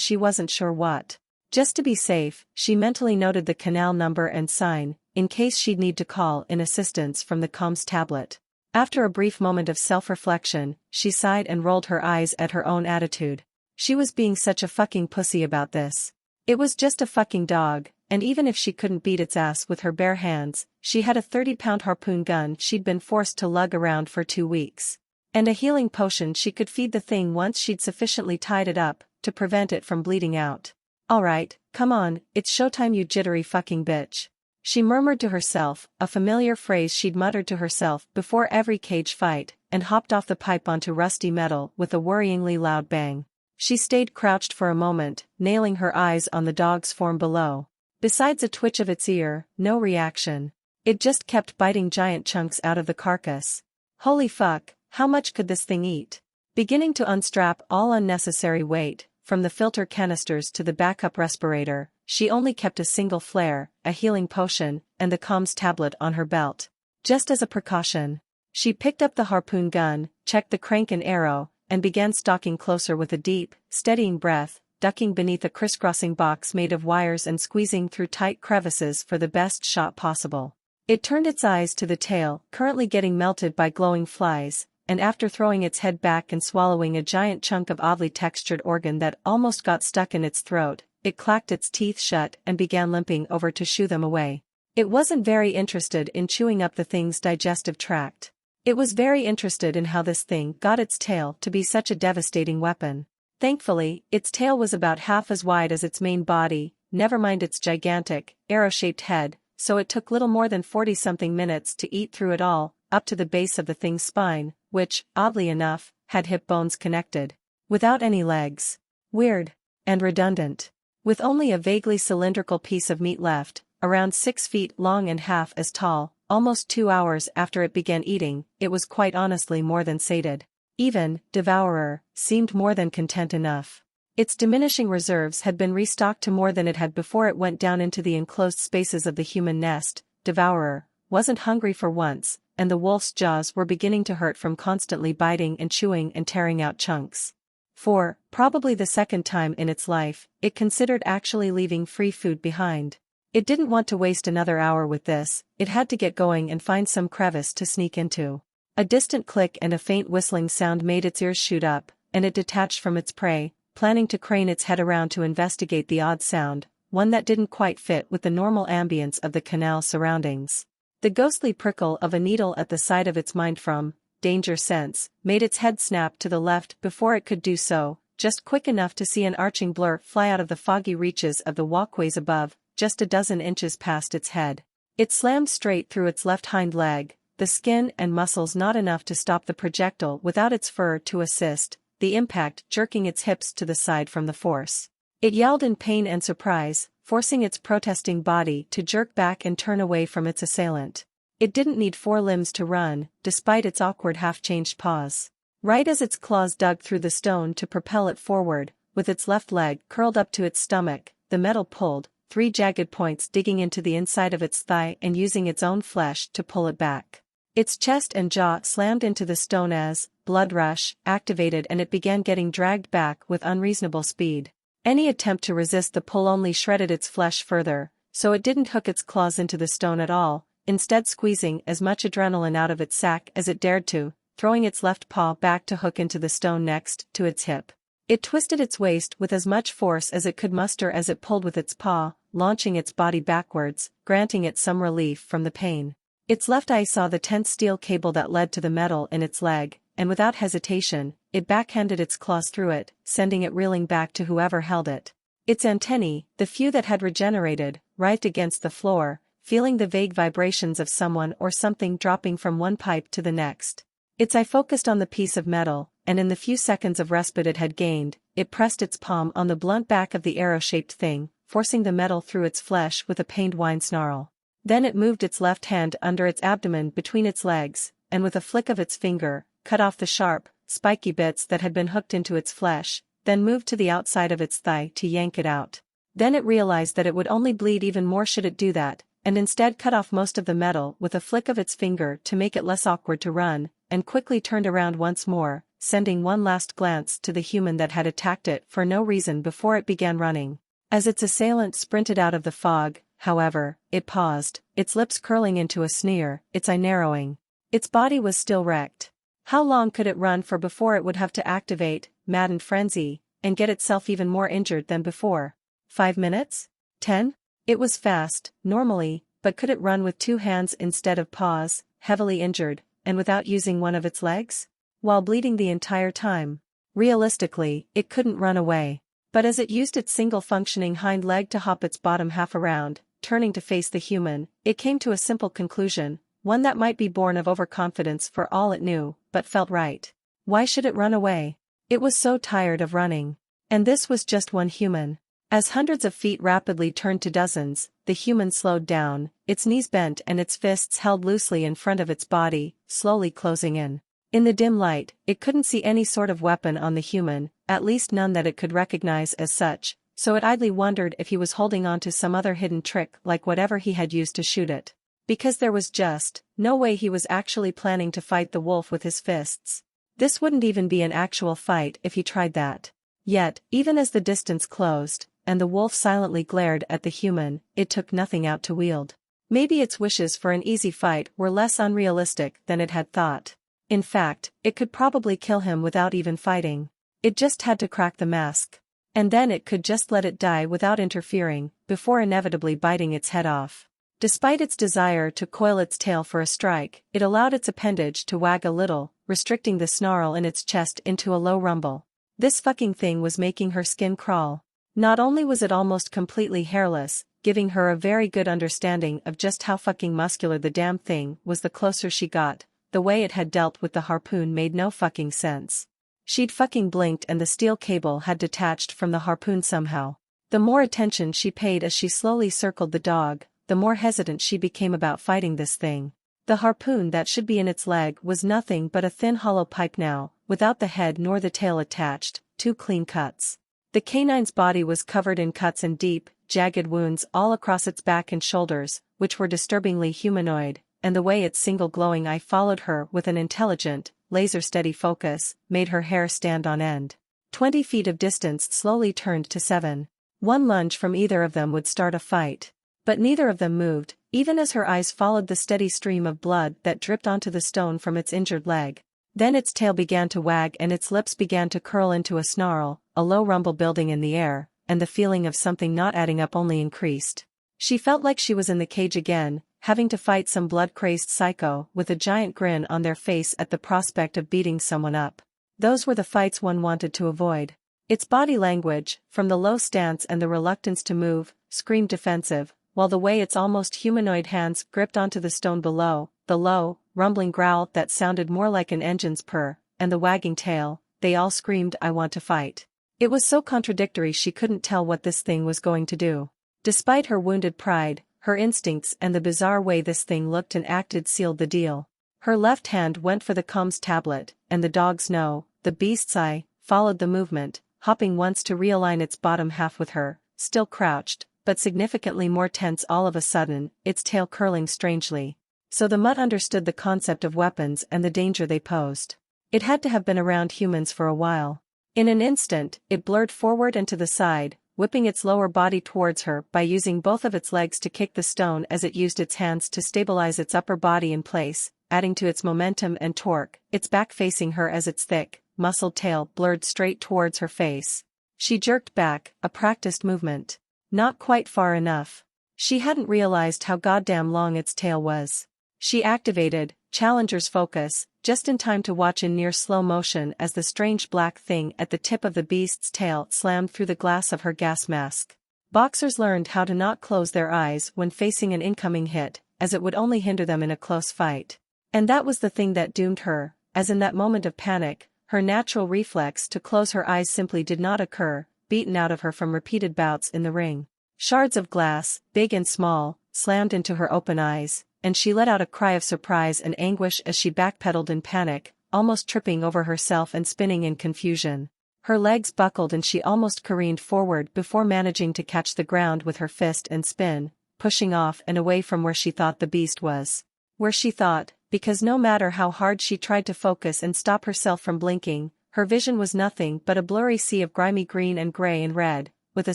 she wasn't sure what. Just to be safe, she mentally noted the canal number and sign, in case she'd need to call in assistance from the comms tablet. After a brief moment of self-reflection, she sighed and rolled her eyes at her own attitude. She was being such a fucking pussy about this. It was just a fucking dog, and even if she couldn't beat its ass with her bare hands, she had a 30-pound harpoon gun she'd been forced to lug around for 2 weeks. And a healing potion she could feed the thing once she'd sufficiently tied it up, to prevent it from bleeding out. Alright, come on, it's showtime you jittery fucking bitch. She murmured to herself, a familiar phrase she'd muttered to herself before every cage fight, and hopped off the pipe onto rusty metal with a worryingly loud bang. She stayed crouched for a moment, nailing her eyes on the dog's form below. Besides a twitch of its ear, no reaction. It just kept biting giant chunks out of the carcass. Holy fuck, how much could this thing eat? Beginning to unstrap all unnecessary weight, from the filter canisters to the backup respirator, she only kept a single flare, a healing potion, and the comms tablet on her belt. Just as a precaution. She picked up the harpoon gun, checked the crank and arrow, and began stalking closer with a deep, steadying breath, ducking beneath a crisscrossing box made of wires and squeezing through tight crevices for the best shot possible. It turned its eyes to the tail, currently getting melted by glowing flies, and after throwing its head back and swallowing a giant chunk of oddly textured organ that almost got stuck in its throat, it clacked its teeth shut and began limping over to shoo them away. It wasn't very interested in chewing up the thing's digestive tract. It was very interested in how this thing got its tail to be such a devastating weapon. Thankfully, its tail was about half as wide as its main body, never mind its gigantic, arrow-shaped head, so it took little more than 40-something minutes to eat through it all, up to the base of the thing's spine, which, oddly enough, had hip bones connected. Without any legs. Weird. And redundant. With only a vaguely cylindrical piece of meat left, around 6 feet long and half as tall, almost 2 hours after it began eating, it was quite honestly more than sated. Even, Devourer, seemed more than content enough. Its diminishing reserves had been restocked to more than it had before it went down into the enclosed spaces of the human nest. Devourer wasn't hungry for once, and the wolf's jaws were beginning to hurt from constantly biting and chewing and tearing out chunks. For, probably the second time in its life, it considered actually leaving free food behind. It didn't want to waste another hour with this, it had to get going and find some crevice to sneak into. A distant click and a faint whistling sound made its ears shoot up, and it detached from its prey, planning to crane its head around to investigate the odd sound, one that didn't quite fit with the normal ambience of the canal surroundings. The ghostly prickle of a needle at the side of its mind from danger sense made its head snap to the left before it could do so, just quick enough to see an arching blur fly out of the foggy reaches of the walkways above, just a dozen inches past its head. It slammed straight through its left hind leg, the skin and muscles not enough to stop the projectile without its fur to assist, the impact jerking its hips to the side from the force. It yelled in pain and surprise, forcing its protesting body to jerk back and turn away from its assailant. It didn't need 4 limbs to run, despite its awkward half-changed paws. Right as its claws dug through the stone to propel it forward, with its left leg curled up to its stomach, the metal pulled, 3 jagged points digging into the inside of its thigh and using its own flesh to pull it back. Its chest and jaw slammed into the stone as blood rush activated, and it began getting dragged back with unreasonable speed. Any attempt to resist the pull only shredded its flesh further, so it didn't hook its claws into the stone at all, instead squeezing as much adrenaline out of its sac as it dared to, throwing its left paw back to hook into the stone next to its hip. It twisted its waist with as much force as it could muster as it pulled with its paw, launching its body backwards, granting it some relief from the pain. Its left eye saw the tense steel cable that led to the metal in its leg, and without hesitation, it backhanded its claws through it, sending it reeling back to whoever held it. Its antennae, the few that had regenerated, writhed against the floor, feeling the vague vibrations of someone or something dropping from one pipe to the next. Its eye focused on the piece of metal, and in the few seconds of respite it had gained, it pressed its palm on the blunt back of the arrow-shaped thing, forcing the metal through its flesh with a pained whine snarl. Then it moved its left hand under its abdomen between its legs, and with a flick of its finger, cut off the sharp, spiky bits that had been hooked into its flesh, then moved to the outside of its thigh to yank it out. Then it realized that it would only bleed even more should it do that, and instead cut off most of the metal with a flick of its finger to make it less awkward to run, and quickly turned around once more, sending one last glance to the human that had attacked it for no reason before it began running. As its assailant sprinted out of the fog, however, it paused, its lips curling into a sneer, its eye narrowing. Its body was still wrecked. How long could it run for before it would have to activate maddened frenzy, and get itself even more injured than before? 5 minutes? 10? It was fast, normally, but could it run with 2 hands instead of paws, heavily injured, and without using one of its legs? While bleeding the entire time? Realistically, it couldn't run away. But as it used its single functioning hind leg to hop its bottom half around, turning to face the human, it came to a simple conclusion, one that might be born of overconfidence for all it knew, but felt right. Why should it run away? It was so tired of running. And this was just one human. As hundreds of feet rapidly turned to dozens, the human slowed down, its knees bent and its fists held loosely in front of its body, slowly closing in. In the dim light, it couldn't see any sort of weapon on the human, at least none that it could recognize as such, so it idly wondered if he was holding on to some other hidden trick like whatever he had used to shoot it. Because there was just no way he was actually planning to fight the wolf with his fists. This wouldn't even be an actual fight if he tried that. Yet, even as the distance closed, and the wolf silently glared at the human, it took nothing out to wield. Maybe its wishes for an easy fight were less unrealistic than it had thought. In fact, it could probably kill him without even fighting. It just had to crack the mask. And then it could just let it die without interfering, before inevitably biting its head off. Despite its desire to coil its tail for a strike, it allowed its appendage to wag a little, restricting the snarl in its chest into a low rumble. This fucking thing was making her skin crawl. Not only was it almost completely hairless, giving her a very good understanding of just how fucking muscular the damn thing was the closer she got, the way it had dealt with the harpoon made no fucking sense. She'd fucking blinked and the steel cable had detached from the harpoon somehow. The more attention she paid as she slowly circled the dog, the more hesitant she became about fighting this thing. The harpoon that should be in its leg was nothing but a thin hollow pipe now, without the head nor the tail attached, 2 clean cuts. The canine's body was covered in cuts and deep, jagged wounds all across its back and shoulders, which were disturbingly humanoid, and the way its single glowing eye followed her with an intelligent, laser-steady focus, made her hair stand on end. 20 feet of distance slowly turned to 7. One lunge from either of them would start a fight. But neither of them moved, even as her eyes followed the steady stream of blood that dripped onto the stone from its injured leg. Then its tail began to wag and its lips began to curl into a snarl, a low rumble building in the air, and the feeling of something not adding up only increased. She felt like she was in the cage again, having to fight some blood-crazed psycho with a giant grin on their face at the prospect of beating someone up. Those were the fights one wanted to avoid. Its body language, from the low stance and the reluctance to move, screamed defensive, while the way its almost humanoid hands gripped onto the stone below, the low, rumbling growl that sounded more like an engine's purr, and the wagging tail, they all screamed, "I want to fight." It was so contradictory she couldn't tell what this thing was going to do. Despite her wounded pride, her instincts and the bizarre way this thing looked and acted sealed the deal. Her left hand went for the comms tablet, and the dog's the beast's eye, followed the movement, hopping once to realign its bottom half with her, still crouched, but significantly more tense all of a sudden, its tail curling strangely. So the mutt understood the concept of weapons and the danger they posed. It had to have been around humans for a while. In an instant, it blurred forward and to the side, whipping its lower body towards her by using both of its legs to kick the stone as it used its hands to stabilize its upper body in place, adding to its momentum and torque, its back facing her as its thick, muscled tail blurred straight towards her face. She jerked back, a practiced movement. Not quite far enough. She hadn't realized how goddamn long its tail was. She activated Challenger's focus, just in time to watch in near slow motion as the strange black thing at the tip of the beast's tail slammed through the glass of her gas mask. Boxers learned how to not close their eyes when facing an incoming hit, as it would only hinder them in a close fight. And that was the thing that doomed her, as in that moment of panic, her natural reflex to close her eyes simply did not occur, beaten out of her from repeated bouts in the ring. Shards of glass, big and small, slammed into her open eyes, and she let out a cry of surprise and anguish as she backpedaled in panic, almost tripping over herself and spinning in confusion. Her legs buckled and she almost careened forward before managing to catch the ground with her fist and spin, pushing off and away from where she thought the beast was. Where she thought, because no matter how hard she tried to focus and stop herself from blinking, her vision was nothing but a blurry sea of grimy green and gray and red, with a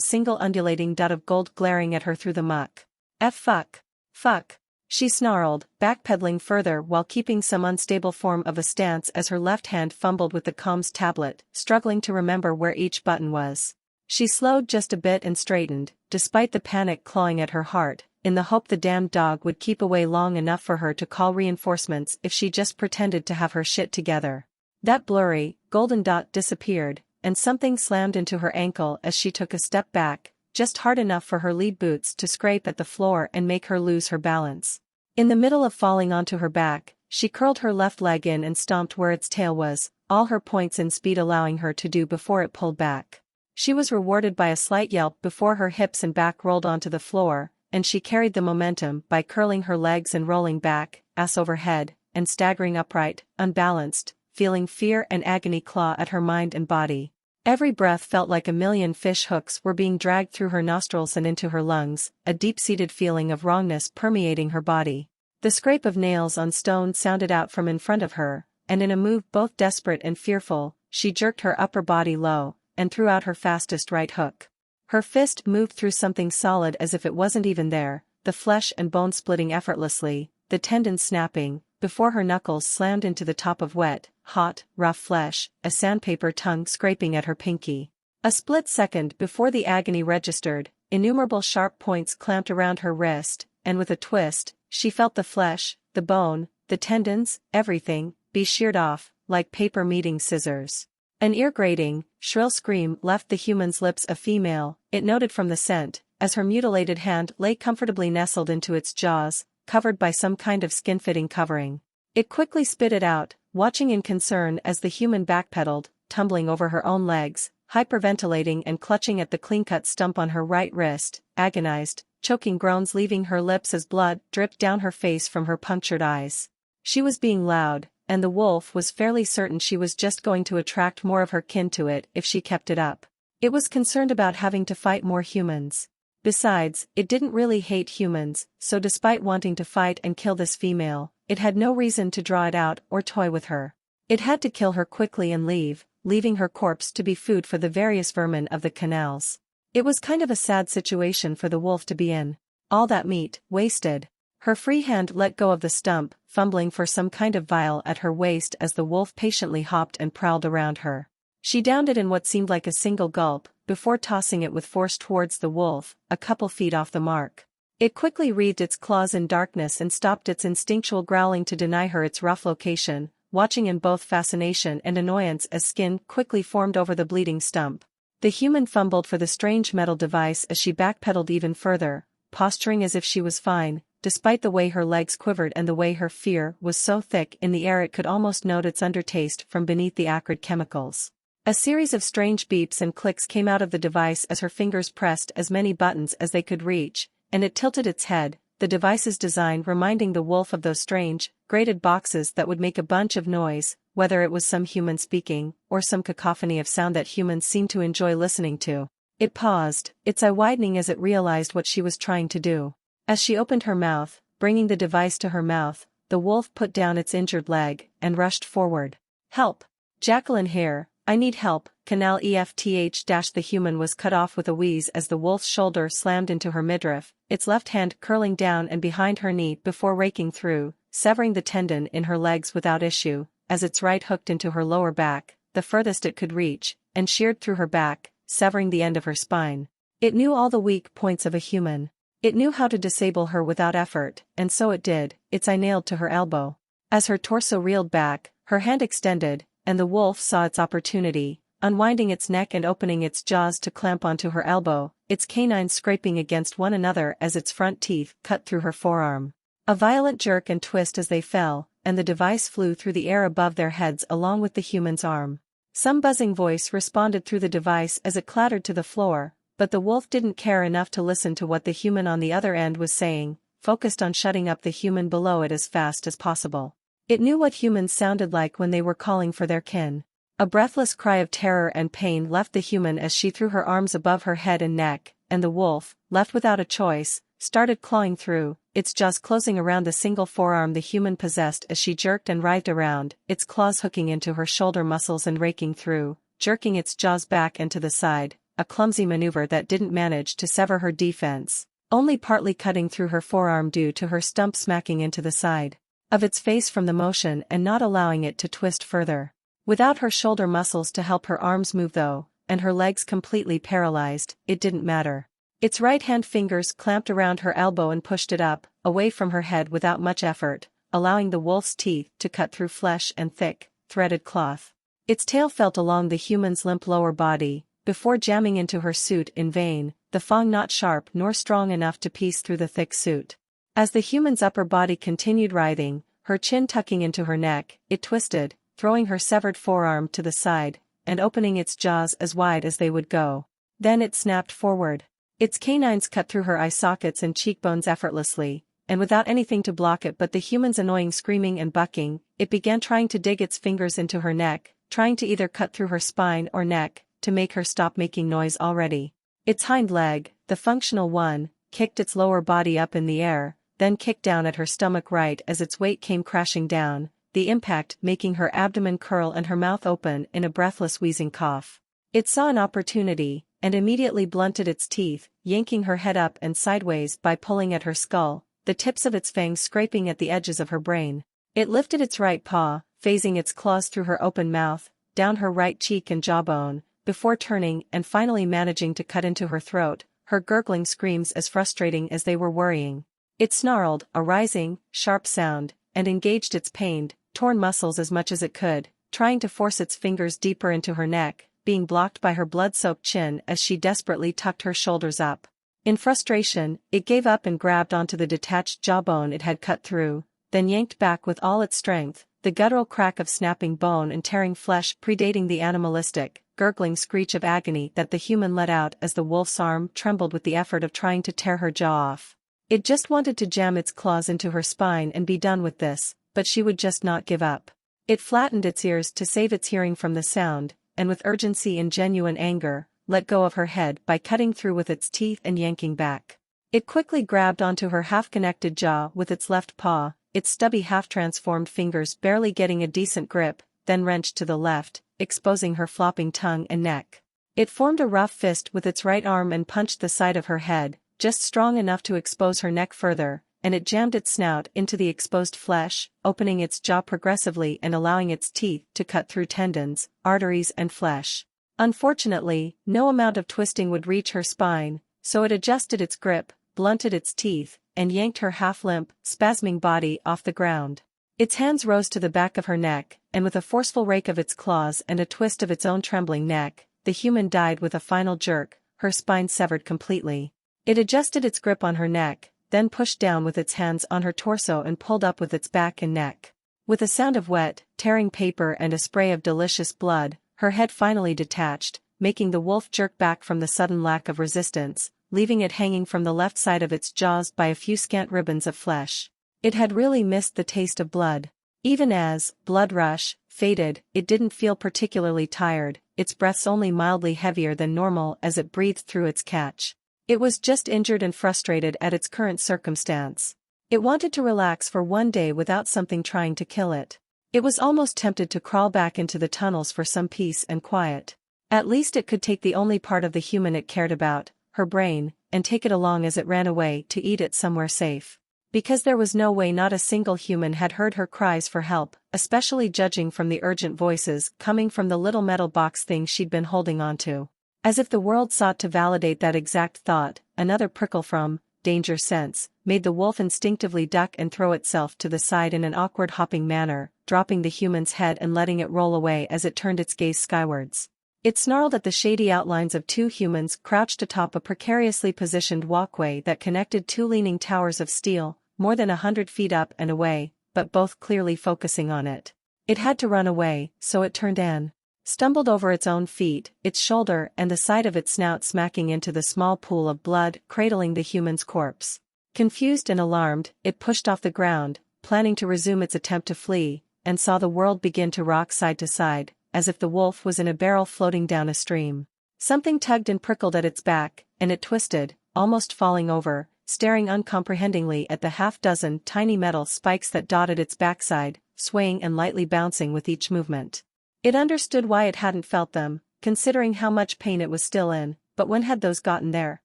single undulating dot of gold glaring at her through the muck. Fuck. Fuck. She snarled, backpedaling further while keeping some unstable form of a stance as her left hand fumbled with the comms tablet, struggling to remember where each button was. She slowed just a bit and straightened, despite the panic clawing at her heart, in the hope the damned dog would keep away long enough for her to call reinforcements if she just pretended to have her shit together. That blurry, golden dot disappeared, and something slammed into her ankle as she took a step back, just hard enough for her lead boots to scrape at the floor and make her lose her balance. In the middle of falling onto her back, she curled her left leg in and stomped where its tail was, all her points in speed allowing her to do before it pulled back. She was rewarded by a slight yelp before her hips and back rolled onto the floor, and she carried the momentum by curling her legs and rolling back, ass over head, and staggering upright, unbalanced, feeling fear and agony claw at her mind and body. Every breath felt like a million fish hooks were being dragged through her nostrils and into her lungs, a deep-seated feeling of wrongness permeating her body. The scrape of nails on stone sounded out from in front of her, and in a move both desperate and fearful, she jerked her upper body low, and threw out her fastest right hook. Her fist moved through something solid as if it wasn't even there, the flesh and bone splitting effortlessly, the tendons snapping, before her knuckles slammed into the top of wet, hot, rough flesh, a sandpaper tongue scraping at her pinky. A split second before the agony registered, innumerable sharp points clamped around her wrist, and with a twist, she felt the flesh, the bone, the tendons, everything, be sheared off, like paper meeting scissors. An ear-grating, shrill scream left the human's lips. A female, it noted from the scent, as her mutilated hand lay comfortably nestled into its jaws, covered by some kind of skin-fitting covering. It quickly spit it out, watching in concern as the human backpedaled, tumbling over her own legs, hyperventilating and clutching at the clean-cut stump on her right wrist, agonized, choking groans leaving her lips as blood dripped down her face from her punctured eyes. She was being loud, and the wolf was fairly certain she was just going to attract more of her kin to it if she kept it up. It was concerned about having to fight more humans. Besides, it didn't really hate humans, so despite wanting to fight and kill this female, it had no reason to draw it out or toy with her. It had to kill her quickly and leaving her corpse to be food for the various vermin of the canals. It was kind of a sad situation for the wolf to be in. All that meat, wasted. Her free hand let go of the stump, fumbling for some kind of vial at her waist as the wolf patiently hopped and prowled around her. She downed it in what seemed like a single gulp, before tossing it with force towards the wolf, a couple feet off the mark. It quickly wreathed its claws in darkness and stopped its instinctual growling to deny her its rough location, watching in both fascination and annoyance as skin quickly formed over the bleeding stump. The human fumbled for the strange metal device as she backpedaled even further, posturing as if she was fine, despite the way her legs quivered and the way her fear was so thick in the air it could almost note its undertaste from beneath the acrid chemicals. A series of strange beeps and clicks came out of the device as her fingers pressed as many buttons as they could reach, and it tilted its head, the device's design reminding the wolf of those strange, grated boxes that would make a bunch of noise, whether it was some human speaking, or some cacophony of sound that humans seemed to enjoy listening to. It paused, its eye widening as it realized what she was trying to do. As she opened her mouth, bringing the device to her mouth, the wolf put down its injured leg, and rushed forward. "Help! Jacqueline here, I need help." Canal EFTH- the human was cut off with a wheeze as the wolf's shoulder slammed into her midriff, its left hand curling down and behind her knee before raking through, severing the tendon in her legs without issue, as its right hooked into her lower back, the furthest it could reach, and sheared through her back, severing the end of her spine. It knew all the weak points of a human. It knew how to disable her without effort, and so it did, its eye nailed to her elbow. As her torso reeled back, her hand extended, and the wolf saw its opportunity, unwinding its neck and opening its jaws to clamp onto her elbow, its canines scraping against one another as its front teeth cut through her forearm. A violent jerk and twist as they fell, and the device flew through the air above their heads along with the human's arm. Some buzzing voice responded through the device as it clattered to the floor, but the wolf didn't care enough to listen to what the human on the other end was saying, focused on shutting up the human below it as fast as possible. It knew what humans sounded like when they were calling for their kin. A breathless cry of terror and pain left the human as she threw her arms above her head and neck, and the wolf, left without a choice, started clawing through, its jaws closing around the single forearm the human possessed as she jerked and writhed around, its claws hooking into her shoulder muscles and raking through, jerking its jaws back and to the side, a clumsy maneuver that didn't manage to sever her defense, only partly cutting through her forearm due to her stump smacking into the side of its face from the motion and not allowing it to twist further. Without her shoulder muscles to help her arms move though, and her legs completely paralyzed, it didn't matter. Its right-hand fingers clamped around her elbow and pushed it up, away from her head without much effort, allowing the wolf's teeth to cut through flesh and thick, threaded cloth. Its tail felt along the human's limp lower body, before jamming into her suit in vain, the fang not sharp nor strong enough to pierce through the thick suit. As the human's upper body continued writhing, her chin tucking into her neck, it twisted, throwing her severed forearm to the side, and opening its jaws as wide as they would go. Then it snapped forward. Its canines cut through her eye sockets and cheekbones effortlessly, and without anything to block it but the human's annoying screaming and bucking, it began trying to dig its fingers into her neck, trying to either cut through her spine or neck, to make her stop making noise already. Its hind leg, the functional one, kicked its lower body up in the air, then kicked down at her stomach right as its weight came crashing down, the impact making her abdomen curl and her mouth open in a breathless wheezing cough. It saw an opportunity, and immediately blunted its teeth, yanking her head up and sideways by pulling at her skull, the tips of its fangs scraping at the edges of her brain. It lifted its right paw, phasing its claws through her open mouth, down her right cheek and jawbone, before turning and finally managing to cut into her throat, her gurgling screams as frustrating as they were worrying. It snarled, a rising, sharp sound, and engaged its pained, torn muscles as much as it could, trying to force its fingers deeper into her neck, being blocked by her blood-soaked chin as she desperately tucked her shoulders up. In frustration, it gave up and grabbed onto the detached jawbone it had cut through, then yanked back with all its strength, the guttural crack of snapping bone and tearing flesh predating the animalistic, gurgling screech of agony that the human let out as the wolf's arm trembled with the effort of trying to tear her jaw off. It just wanted to jam its claws into her spine and be done with this, but she would just not give up. It flattened its ears to save its hearing from the sound, and with urgency and genuine anger, let go of her head by cutting through with its teeth and yanking back. It quickly grabbed onto her half-connected jaw with its left paw, its stubby half-transformed fingers barely getting a decent grip, then wrenched to the left, exposing her flopping tongue and neck. It formed a rough fist with its right arm and punched the side of her head, just strong enough to expose her neck further, and it jammed its snout into the exposed flesh, opening its jaw progressively and allowing its teeth to cut through tendons, arteries and flesh. Unfortunately, no amount of twisting would reach her spine, so it adjusted its grip, blunted its teeth, and yanked her half-limp, spasming body off the ground. Its hands rose to the back of her neck, and with a forceful rake of its claws and a twist of its own trembling neck, the human died with a final jerk, her spine severed completely. It adjusted its grip on her neck, then pushed down with its hands on her torso and pulled up with its back and neck. With a sound of wet, tearing paper and a spray of delicious blood, her head finally detached, making the wolf jerk back from the sudden lack of resistance, leaving it hanging from the left side of its jaws by a few scant ribbons of flesh. It had really missed the taste of blood. Even as blood rush faded, it didn't feel particularly tired, its breaths only mildly heavier than normal as it breathed through its catch. It was just injured and frustrated at its current circumstance. It wanted to relax for one day without something trying to kill it. It was almost tempted to crawl back into the tunnels for some peace and quiet. At least it could take the only part of the human it cared about, her brain, and take it along as it ran away to eat it somewhere safe. Because there was no way not a single human had heard her cries for help, especially judging from the urgent voices coming from the little metal box thing she'd been holding onto. As if the world sought to validate that exact thought, another prickle from danger sense made the wolf instinctively duck and throw itself to the side in an awkward hopping manner, dropping the human's head and letting it roll away as it turned its gaze skywards. It snarled at the shady outlines of two humans crouched atop a precariously positioned walkway that connected two leaning towers of steel, more than 100 feet up and away, but both clearly focusing on it. It had to run away, so it turned and stumbled over its own feet, its shoulder and the side of its snout smacking into the small pool of blood cradling the human's corpse. Confused and alarmed, it pushed off the ground, planning to resume its attempt to flee, and saw the world begin to rock side to side, as if the wolf was in a barrel floating down a stream. Something tugged and prickled at its back, and it twisted, almost falling over, staring uncomprehendingly at the half-dozen tiny metal spikes that dotted its backside, swaying and lightly bouncing with each movement. It understood why it hadn't felt them, considering how much pain it was still in, but when had those gotten there?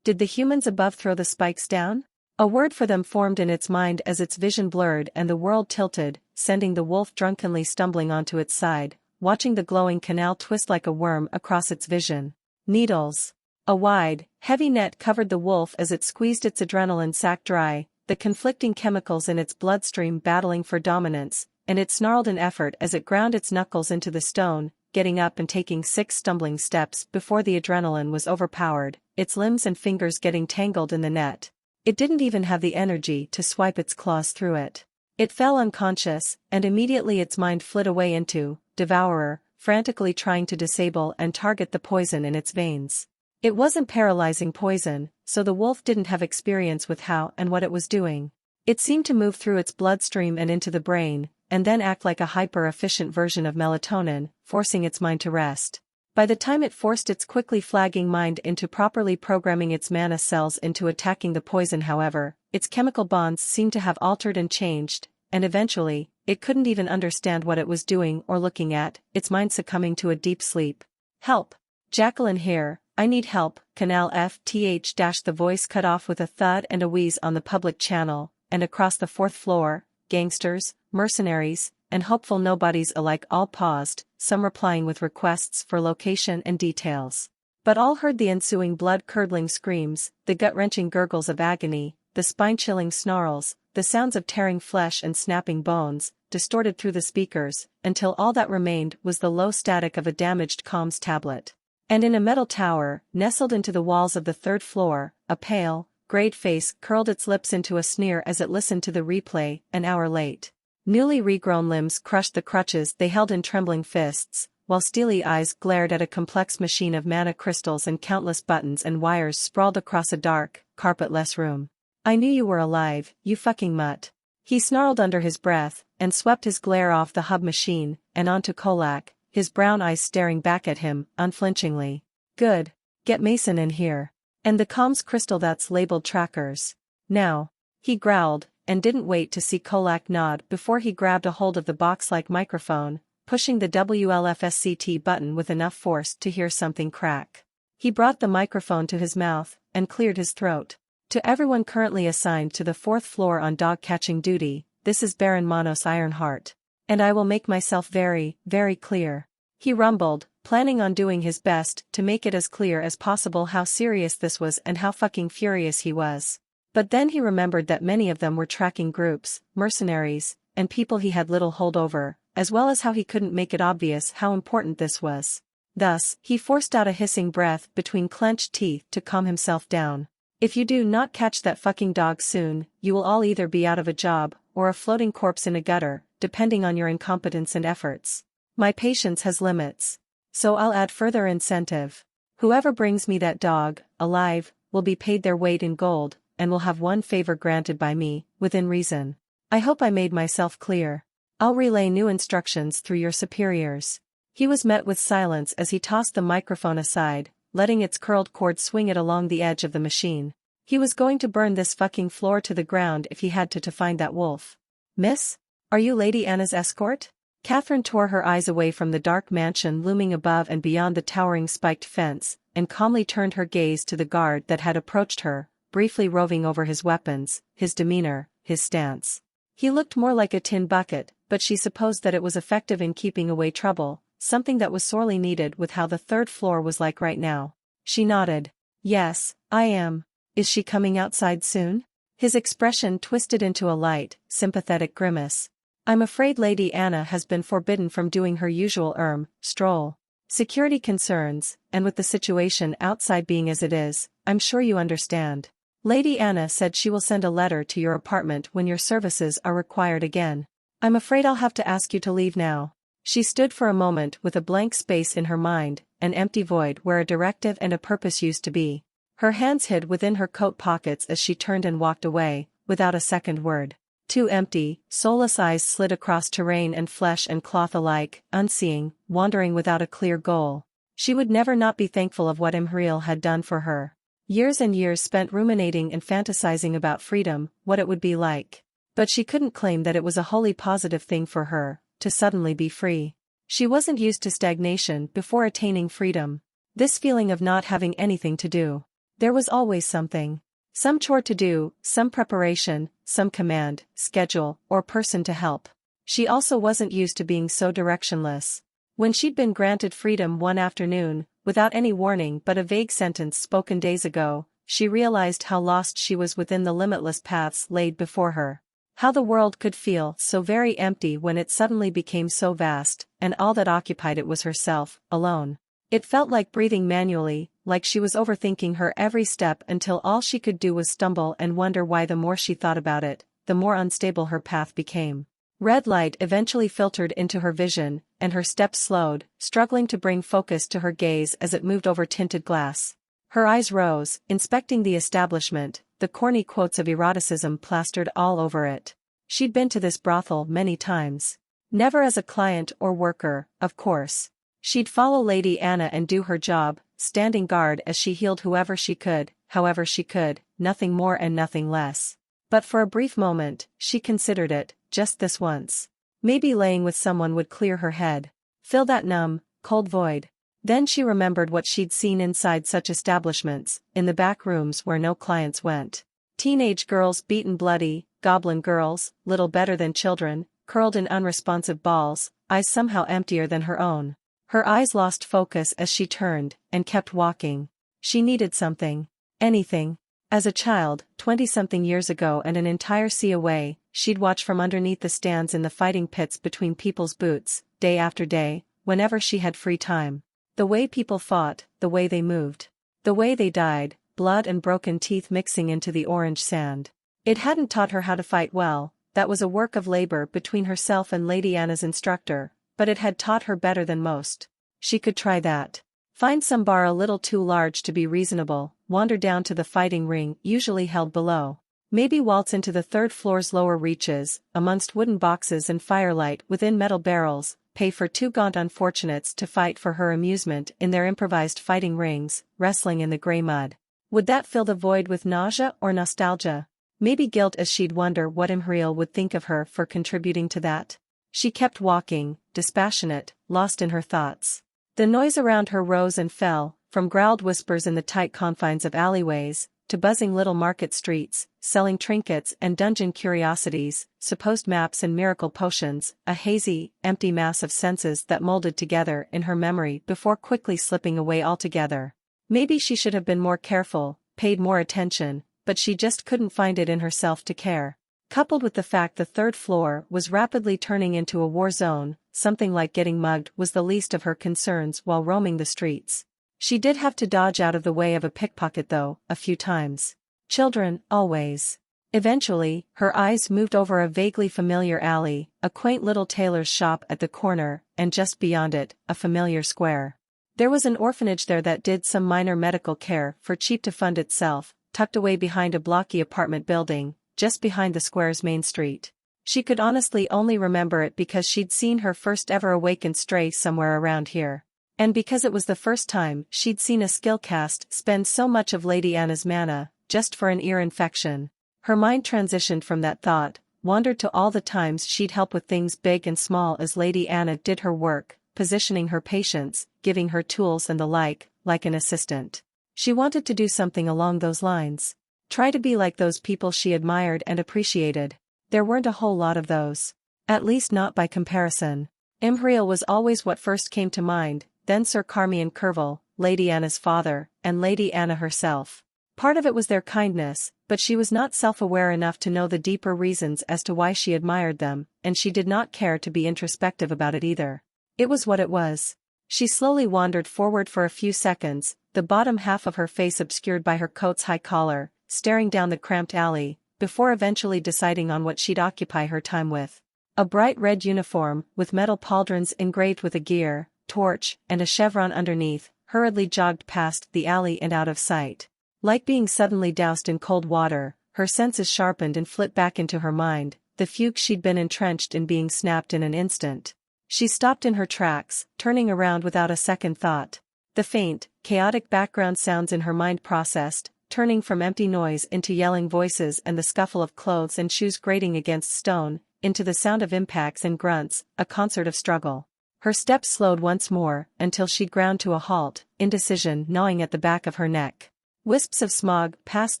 Did the humans above throw the spikes down? A word for them formed in its mind as its vision blurred and the world tilted, sending the wolf drunkenly stumbling onto its side, watching the glowing canal twist like a worm across its vision. Needles. A wide, heavy net covered the wolf as it squeezed its adrenaline sac dry, the conflicting chemicals in its bloodstream battling for dominance, and it snarled in effort as it ground its knuckles into the stone, getting up and taking 6 stumbling steps before the adrenaline was overpowered, its limbs and fingers getting tangled in the net. It didn't even have the energy to swipe its claws through it. It fell unconscious, and immediately its mind flit away into Devourer, frantically trying to disable and target the poison in its veins. It wasn't paralyzing poison, so the wolf didn't have experience with how and what it was doing. It seemed to move through its bloodstream and into the brain, and then act like a hyper-efficient version of melatonin, forcing its mind to rest. By the time it forced its quickly flagging mind into properly programming its mana cells into attacking the poison, however, its chemical bonds seemed to have altered and changed, and eventually, it couldn't even understand what it was doing or looking at, its mind succumbing to a deep sleep. Help! Jacqueline here, I need help, Canal FTH- the voice cut off with a thud and a wheeze on the public channel, and across the 4th floor, gangsters, mercenaries, and hopeful nobodies alike all paused, some replying with requests for location and details. But all heard the ensuing blood-curdling screams, the gut-wrenching gurgles of agony, the spine-chilling snarls, the sounds of tearing flesh and snapping bones, distorted through the speakers, until all that remained was the low static of a damaged comms tablet. And in a metal tower, nestled into the walls of the 3rd floor, a pale, grayed face curled its lips into a sneer as it listened to the replay, an hour late. Newly regrown limbs crushed the crutches they held in trembling fists, while steely eyes glared at a complex machine of mana crystals and countless buttons and wires sprawled across a dark, carpet-less room. I knew you were alive, you fucking mutt. He snarled under his breath, and swept his glare off the hub machine, and onto Kolak, his brown eyes staring back at him, unflinchingly. Good. Get Mason in here. And the comms crystal that's labeled trackers. Now. He growled, and didn't wait to see Kolak nod before he grabbed a hold of the box-like microphone, pushing the WLFSCT button with enough force to hear something crack. He brought the microphone to his mouth, and cleared his throat. To everyone currently assigned to the 4th floor on dog-catching duty, this is Baron Manos Ironheart. And I will make myself very, very clear. He rumbled, planning on doing his best to make it as clear as possible how serious this was and how fucking furious he was. But then he remembered that many of them were tracking groups, mercenaries, and people he had little hold over, as well as how he couldn't make it obvious how important this was. Thus, he forced out a hissing breath between clenched teeth to calm himself down. If you do not catch that fucking dog soon, you will all either be out of a job, or a floating corpse in a gutter, depending on your incompetence and efforts. My patience has limits. So I'll add further incentive. Whoever brings me that dog, alive, will be paid their weight in gold, and will have one favor granted by me, within reason. I hope I made myself clear. I'll relay new instructions through your superiors." He was met with silence as he tossed the microphone aside, letting its curled cord swing it along the edge of the machine. He was going to burn this fucking floor to the ground if he had to find that wolf. "Miss? Are you Lady Anna's escort?" Catherine tore her eyes away from the dark mansion looming above and beyond the towering spiked fence, and calmly turned her gaze to the guard that had approached her, briefly roving over his weapons, his demeanor, his stance. He looked more like a tin bucket, but she supposed that it was effective in keeping away trouble, something that was sorely needed with how the third floor was like right now. She nodded. "Yes, I am. Is she coming outside soon?" His expression twisted into a light, sympathetic grimace. "I'm afraid Lady Anna has been forbidden from doing her usual stroll. Security concerns, and with the situation outside being as it is, I'm sure you understand. Lady Anna said she will send a letter to your apartment when your services are required again. I'm afraid I'll have to ask you to leave now." She stood for a moment with a blank space in her mind, an empty void where a directive and a purpose used to be. Her hands hid within her coat pockets as she turned and walked away, without a second word. Two empty, soulless eyes slid across terrain and flesh and cloth alike, unseeing, wandering without a clear goal. She would never not be thankful of what Imhriel had done for her. Years and years spent ruminating and fantasizing about freedom, what it would be like. But she couldn't claim that it was a wholly positive thing for her, to suddenly be free. She wasn't used to stagnation before attaining freedom. This feeling of not having anything to do. There was always something. Some chore to do, some preparation, some command, schedule, or person to help. She also wasn't used to being so directionless. When she'd been granted freedom one afternoon, without any warning but a vague sentence spoken days ago, she realized how lost she was within the limitless paths laid before her. How the world could feel so very empty when it suddenly became so vast, and all that occupied it was herself, alone. It felt like breathing manually, like she was overthinking her every step until all she could do was stumble and wonder why the more she thought about it, the more unstable her path became. Red light eventually filtered into her vision, and her steps slowed, struggling to bring focus to her gaze as it moved over tinted glass. Her eyes rose, inspecting the establishment, the corny quotes of eroticism plastered all over it. She'd been to this brothel many times. Never as a client or worker, of course. She'd follow Lady Anna and do her job, standing guard as she healed whoever she could, however she could, nothing more and nothing less. But for a brief moment, she considered it, just this once. Maybe laying with someone would clear her head. Fill that numb, cold void. Then she remembered what she'd seen inside such establishments, in the back rooms where no clients went. Teenage girls beaten bloody, goblin girls, little better than children, curled in unresponsive balls, eyes somehow emptier than her own. Her eyes lost focus as she turned, and kept walking. She needed something. Anything. As a child, 20-something years ago and an entire sea away, she'd watch from underneath the stands in the fighting pits between people's boots, day after day, whenever she had free time. The way people fought, the way they moved. The way they died, blood and broken teeth mixing into the orange sand. It hadn't taught her how to fight well, that was a work of labor between herself and Lady Anna's instructor, but it had taught her better than most. She could try that. Find some bar a little too large to be reasonable, wander down to the fighting ring usually held below. Maybe waltz into the third floor's lower reaches, amongst wooden boxes and firelight within metal barrels, pay for two gaunt unfortunates to fight for her amusement in their improvised fighting rings, wrestling in the grey mud. Would that fill the void with nausea or nostalgia? Maybe guilt, as she'd wonder what Imhriel would think of her for contributing to that. She kept walking, dispassionate, lost in her thoughts. The noise around her rose and fell, from growled whispers in the tight confines of alleyways, to buzzing little market streets, selling trinkets and dungeon curiosities, supposed maps and miracle potions, a hazy, empty mass of senses that molded together in her memory before quickly slipping away altogether. Maybe she should have been more careful, paid more attention, but she just couldn't find it in herself to care. Coupled with the fact the third floor was rapidly turning into a war zone, something like getting mugged was the least of her concerns while roaming the streets. She did have to dodge out of the way of a pickpocket though, a few times. Children, always. Eventually, her eyes moved over a vaguely familiar alley, a quaint little tailor's shop at the corner, and just beyond it, a familiar square. There was an orphanage there that did some minor medical care for cheap to fund itself, tucked away behind a blocky apartment building, just behind the square's main street. She could honestly only remember it because she'd seen her first ever awakened stray somewhere around here. And because it was the first time she'd seen a skill cast spend so much of Lady Anna's mana, just for an ear infection. Her mind transitioned from that thought, wandered to all the times she'd help with things big and small as Lady Anna did her work, positioning her patients, giving her tools and the like an assistant. She wanted to do something along those lines. Try to be like those people she admired and appreciated. There weren't a whole lot of those. At least not by comparison. Imhriel was always what first came to mind, then Sir Carmian Kerval, Lady Anna's father, and Lady Anna herself. Part of it was their kindness, but she was not self-aware enough to know the deeper reasons as to why she admired them, and she did not care to be introspective about it either. It was what it was. She slowly wandered forward for a few seconds, the bottom half of her face obscured by her coat's high collar, staring down the cramped alley, before eventually deciding on what she'd occupy her time with. A bright red uniform, with metal pauldrons engraved with a gear, torch, and a chevron underneath, hurriedly jogged past the alley and out of sight. Like being suddenly doused in cold water, her senses sharpened and flit back into her mind, the fugue she'd been entrenched in being snapped in an instant. She stopped in her tracks, turning around without a second thought. The faint, chaotic background sounds in her mind processed, turning from empty noise into yelling voices and the scuffle of clothes and shoes grating against stone, into the sound of impacts and grunts, a concert of struggle. Her steps slowed once more, until she ground to a halt, indecision gnawing at the back of her neck. Wisps of smog passed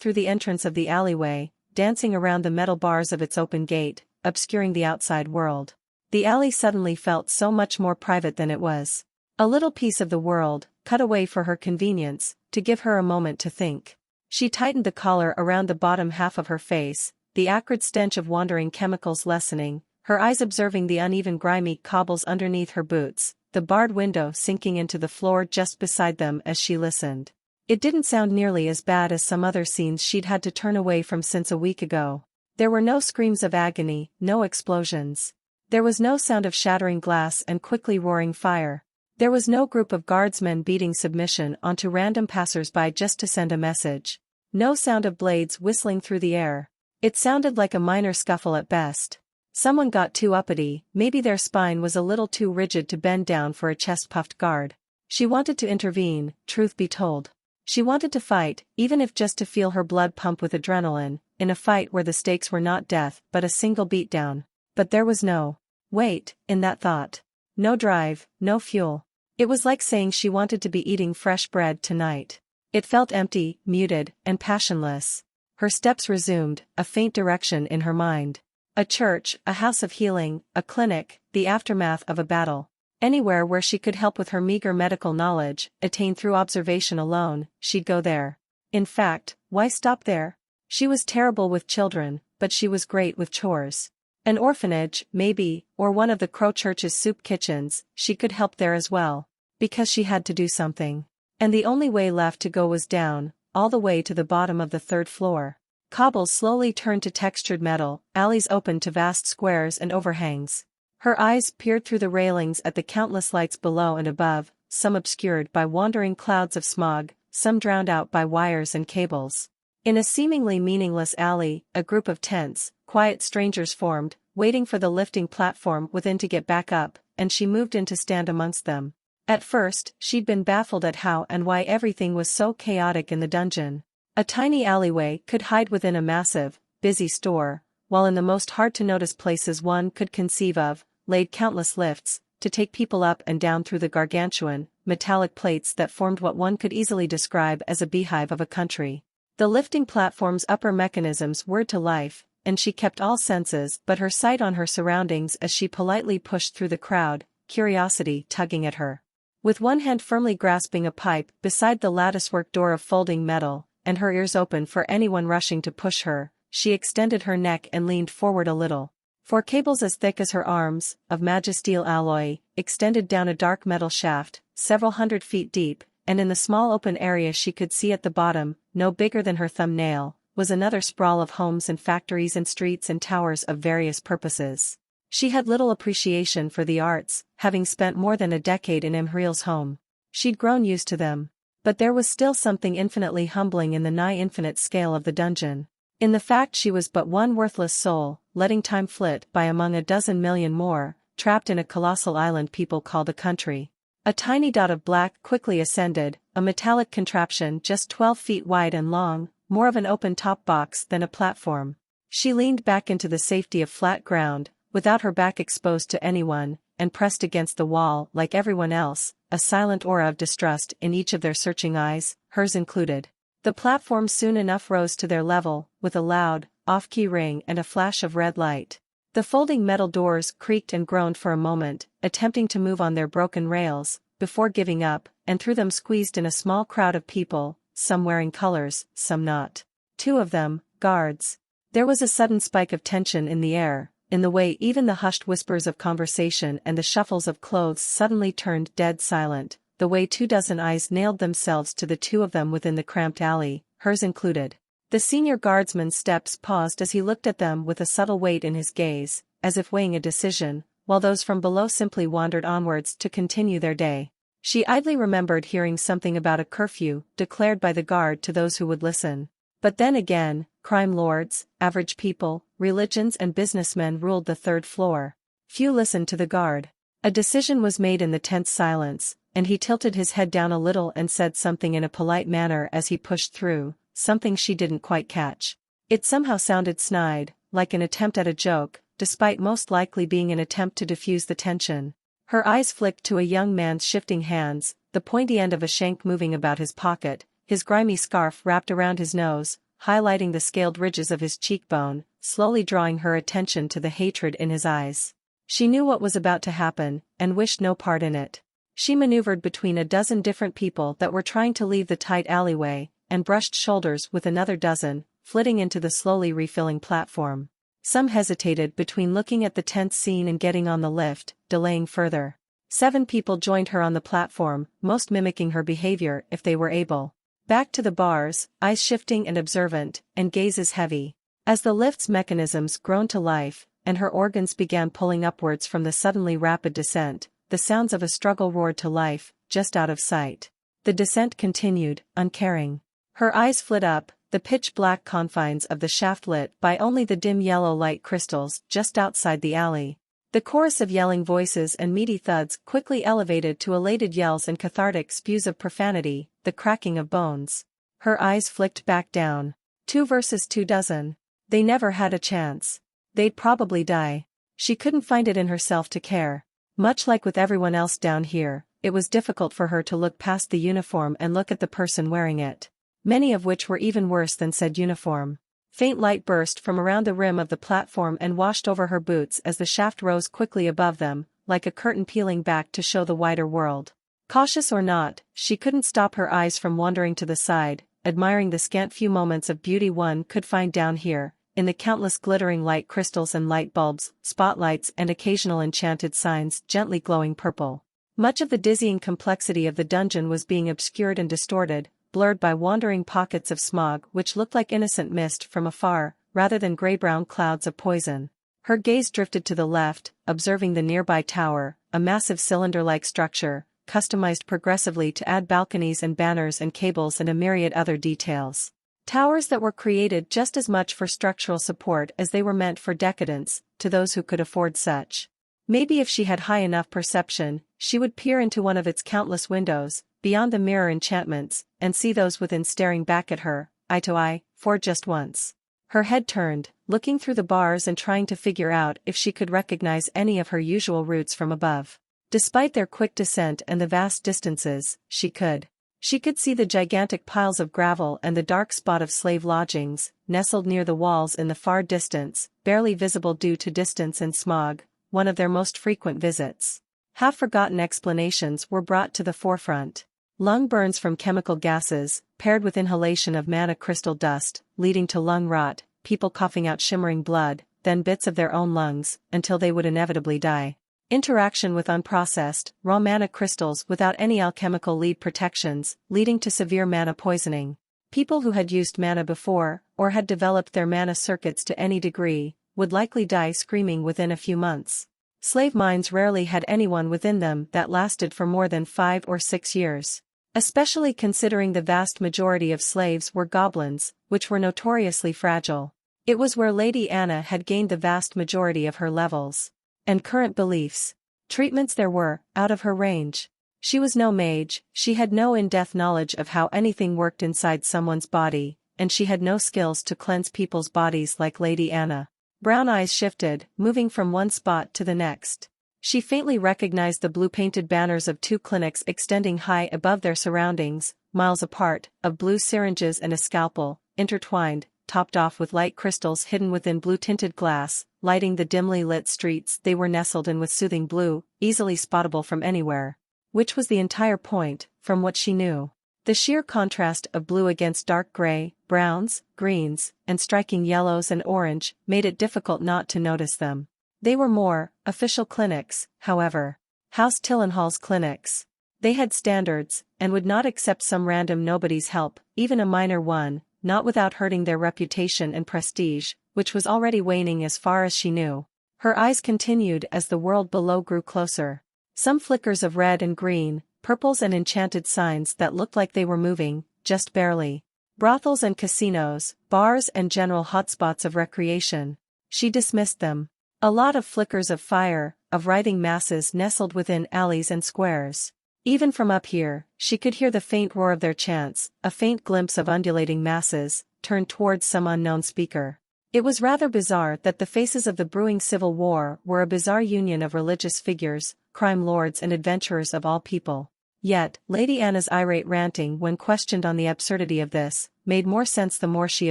through the entrance of the alleyway, dancing around the metal bars of its open gate, obscuring the outside world. The alley suddenly felt so much more private than it was. A little piece of the world, cut away for her convenience, to give her a moment to think. She tightened the collar around the bottom half of her face, the acrid stench of wandering chemicals lessening, her eyes observing the uneven grimy cobbles underneath her boots, the barred window sinking into the floor just beside them as she listened. It didn't sound nearly as bad as some other scenes she'd had to turn away from since a week ago. There were no screams of agony, no explosions. There was no sound of shattering glass and quickly roaring fire. There was no group of guardsmen beating submission onto random passers-by just to send a message. No sound of blades whistling through the air. It sounded like a minor scuffle at best. Someone got too uppity, maybe their spine was a little too rigid to bend down for a chest-puffed guard. She wanted to intervene, truth be told. She wanted to fight, even if just to feel her blood pump with adrenaline, in a fight where the stakes were not death but a single beatdown. But there was no weight in that thought. No drive, no fuel. It was like saying she wanted to be eating fresh bread tonight. It felt empty, muted, and passionless. Her steps resumed, a faint direction in her mind. A church, a house of healing, a clinic, the aftermath of a battle. Anywhere where she could help with her meager medical knowledge, attained through observation alone, she'd go there. In fact, why stop there? She was terrible with children, but she was great with chores. An orphanage, maybe, or one of the Crow Church's soup kitchens, she could help there as well. Because she had to do something. And the only way left to go was down, all the way to the bottom of the third floor. Cobbles slowly turned to textured metal, alleys opened to vast squares and overhangs. Her eyes peered through the railings at the countless lights below and above, some obscured by wandering clouds of smog, some drowned out by wires and cables. In a seemingly meaningless alley, a group of tense, quiet strangers formed, waiting for the lifting platform within to get back up, and she moved in to stand amongst them. At first, she'd been baffled at how and why everything was so chaotic in the dungeon. A tiny alleyway could hide within a massive, busy store, while in the most hard-to-notice places one could conceive of, laid countless lifts, to take people up and down through the gargantuan, metallic plates that formed what one could easily describe as a beehive of a country. The lifting platform's upper mechanisms whirred to life, and she kept all senses but her sight on her surroundings as she politely pushed through the crowd, curiosity tugging at her. With one hand firmly grasping a pipe beside the latticework door of folding metal, and her ears open for anyone rushing to push her, she extended her neck and leaned forward a little. Four cables as thick as her arms, of magisteel alloy, extended down a dark metal shaft, several 100 feet deep, and in the small open area she could see at the bottom, no bigger than her thumbnail, was another sprawl of homes and factories and streets and towers of various purposes. She had little appreciation for the arts, having spent more than a decade in Imhriel's home. She'd grown used to them. But there was still something infinitely humbling in the nigh-infinite scale of the dungeon. In the fact she was but one worthless soul, letting time flit by among a dozen million more, trapped in a colossal island people called a country. A tiny dot of black quickly ascended, a metallic contraption just 12 feet wide and long, more of an open-top box than a platform. She leaned back into the safety of flat ground, without her back exposed to anyone, and pressed against the wall like everyone else, a silent aura of distrust in each of their searching eyes, hers included. The platform soon enough rose to their level, with a loud, off-key ring and a flash of red light. The folding metal doors creaked and groaned for a moment, attempting to move on their broken rails, before giving up, and through them squeezed in a small crowd of people, some wearing colors, some not. 2 of them, guards. There was a sudden spike of tension in the air, in the way even the hushed whispers of conversation and the shuffles of clothes suddenly turned dead silent, the way 24 eyes nailed themselves to the 2 of them within the cramped alley, hers included. The senior guardsman's steps paused as he looked at them with a subtle weight in his gaze, as if weighing a decision, while those from below simply wandered onwards to continue their day. She idly remembered hearing something about a curfew, declared by the guard to those who would listen. But then again, crime lords, average people, religions and businessmen ruled the 3rd floor. Few listened to the guard. A decision was made in the tense silence, and he tilted his head down a little and said something in a polite manner as he pushed through, something she didn't quite catch. It somehow sounded snide, like an attempt at a joke, despite most likely being an attempt to diffuse the tension. Her eyes flicked to a young man's shifting hands, the pointy end of a shank moving about his pocket, his grimy scarf wrapped around his nose, highlighting the scaled ridges of his cheekbone, slowly drawing her attention to the hatred in his eyes. She knew what was about to happen, and wished no part in it. She maneuvered between a dozen different people that were trying to leave the tight alleyway, and brushed shoulders with another dozen, flitting into the slowly refilling platform. Some hesitated between looking at the tense scene and getting on the lift, delaying further. 7 people joined her on the platform, most mimicking her behavior if they were able. Back to the bars, eyes shifting and observant, and gazes heavy. As the lift's mechanisms groaned to life, and her organs began pulling upwards from the suddenly rapid descent, the sounds of a struggle roared to life, just out of sight. The descent continued, uncaring. Her eyes flit up, the pitch-black confines of the shaft lit by only the dim yellow light crystals just outside the alley. The chorus of yelling voices and meaty thuds quickly elevated to elated yells and cathartic spews of profanity, the cracking of bones. Her eyes flicked back down. 2 versus 24. They never had a chance. They'd probably die. She couldn't find it in herself to care. Much like with everyone else down here, it was difficult for her to look past the uniform and look at the person wearing it. Many of which were even worse than said uniform. Faint light burst from around the rim of the platform and washed over her boots as the shaft rose quickly above them, like a curtain peeling back to show the wider world. Cautious or not, she couldn't stop her eyes from wandering to the side, admiring the scant few moments of beauty one could find down here, in the countless glittering light crystals and light bulbs, spotlights and occasional enchanted signs gently glowing purple. Much of the dizzying complexity of the dungeon was being obscured and distorted, blurred by wandering pockets of smog which looked like innocent mist from afar, rather than gray-brown clouds of poison. Her gaze drifted to the left, observing the nearby tower, a massive cylinder-like structure, customized progressively to add balconies and banners and cables and a myriad other details. Towers that were created just as much for structural support as they were meant for decadence, to those who could afford such. Maybe if she had high enough perception, she would peer into one of its countless windows, beyond the mirror enchantments, and see those within staring back at her, eye to eye, for just once. Her head turned, looking through the bars and trying to figure out if she could recognize any of her usual routes from above. Despite their quick descent and the vast distances, she could. She could see the gigantic piles of gravel and the dark spot of slave lodgings, nestled near the walls in the far distance, barely visible due to distance and smog, one of their most frequent visits. Half-forgotten explanations were brought to the forefront. Lung burns from chemical gases, paired with inhalation of mana crystal dust, leading to lung rot, people coughing out shimmering blood, then bits of their own lungs, until they would inevitably die. Interaction with unprocessed, raw mana crystals without any alchemical lead protections, leading to severe mana poisoning. People who had used mana before, or had developed their mana circuits to any degree, would likely die screaming within a few months. Slave mines rarely had anyone within them that lasted for more than 5 or 6 years. Especially considering the vast majority of slaves were goblins, which were notoriously fragile. It was where Lady Anna had gained the vast majority of her levels and current beliefs. Treatments there were, out of her range. She was no mage, she had no in-depth knowledge of how anything worked inside someone's body, and she had no skills to cleanse people's bodies like Lady Anna. Brown eyes shifted, moving from one spot to the next. She faintly recognized the blue-painted banners of 2 clinics extending high above their surroundings, miles apart, of blue syringes and a scalpel, intertwined, topped off with light crystals hidden within blue-tinted glass, lighting the dimly lit streets they were nestled in with soothing blue, easily spottable from anywhere. Which was the entire point, from what she knew. The sheer contrast of blue against dark gray, browns, greens, and striking yellows and orange made it difficult not to notice them. They were more official clinics, however. House Tillenhall's clinics. They had standards, and would not accept some random nobody's help, even a minor one, not without hurting their reputation and prestige, which was already waning as far as she knew. Her eyes continued as the world below grew closer. Some flickers of red and green, purples and enchanted signs that looked like they were moving, just barely. Brothels and casinos, bars and general hotspots of recreation. She dismissed them. A lot of flickers of fire, of writhing masses nestled within alleys and squares. Even from up here, she could hear the faint roar of their chants, a faint glimpse of undulating masses, turned towards some unknown speaker. It was rather bizarre that the faces of the brewing civil war were a bizarre union of religious figures, crime lords and adventurers of all people. Yet, Lady Anna's irate ranting when questioned on the absurdity of this, made more sense the more she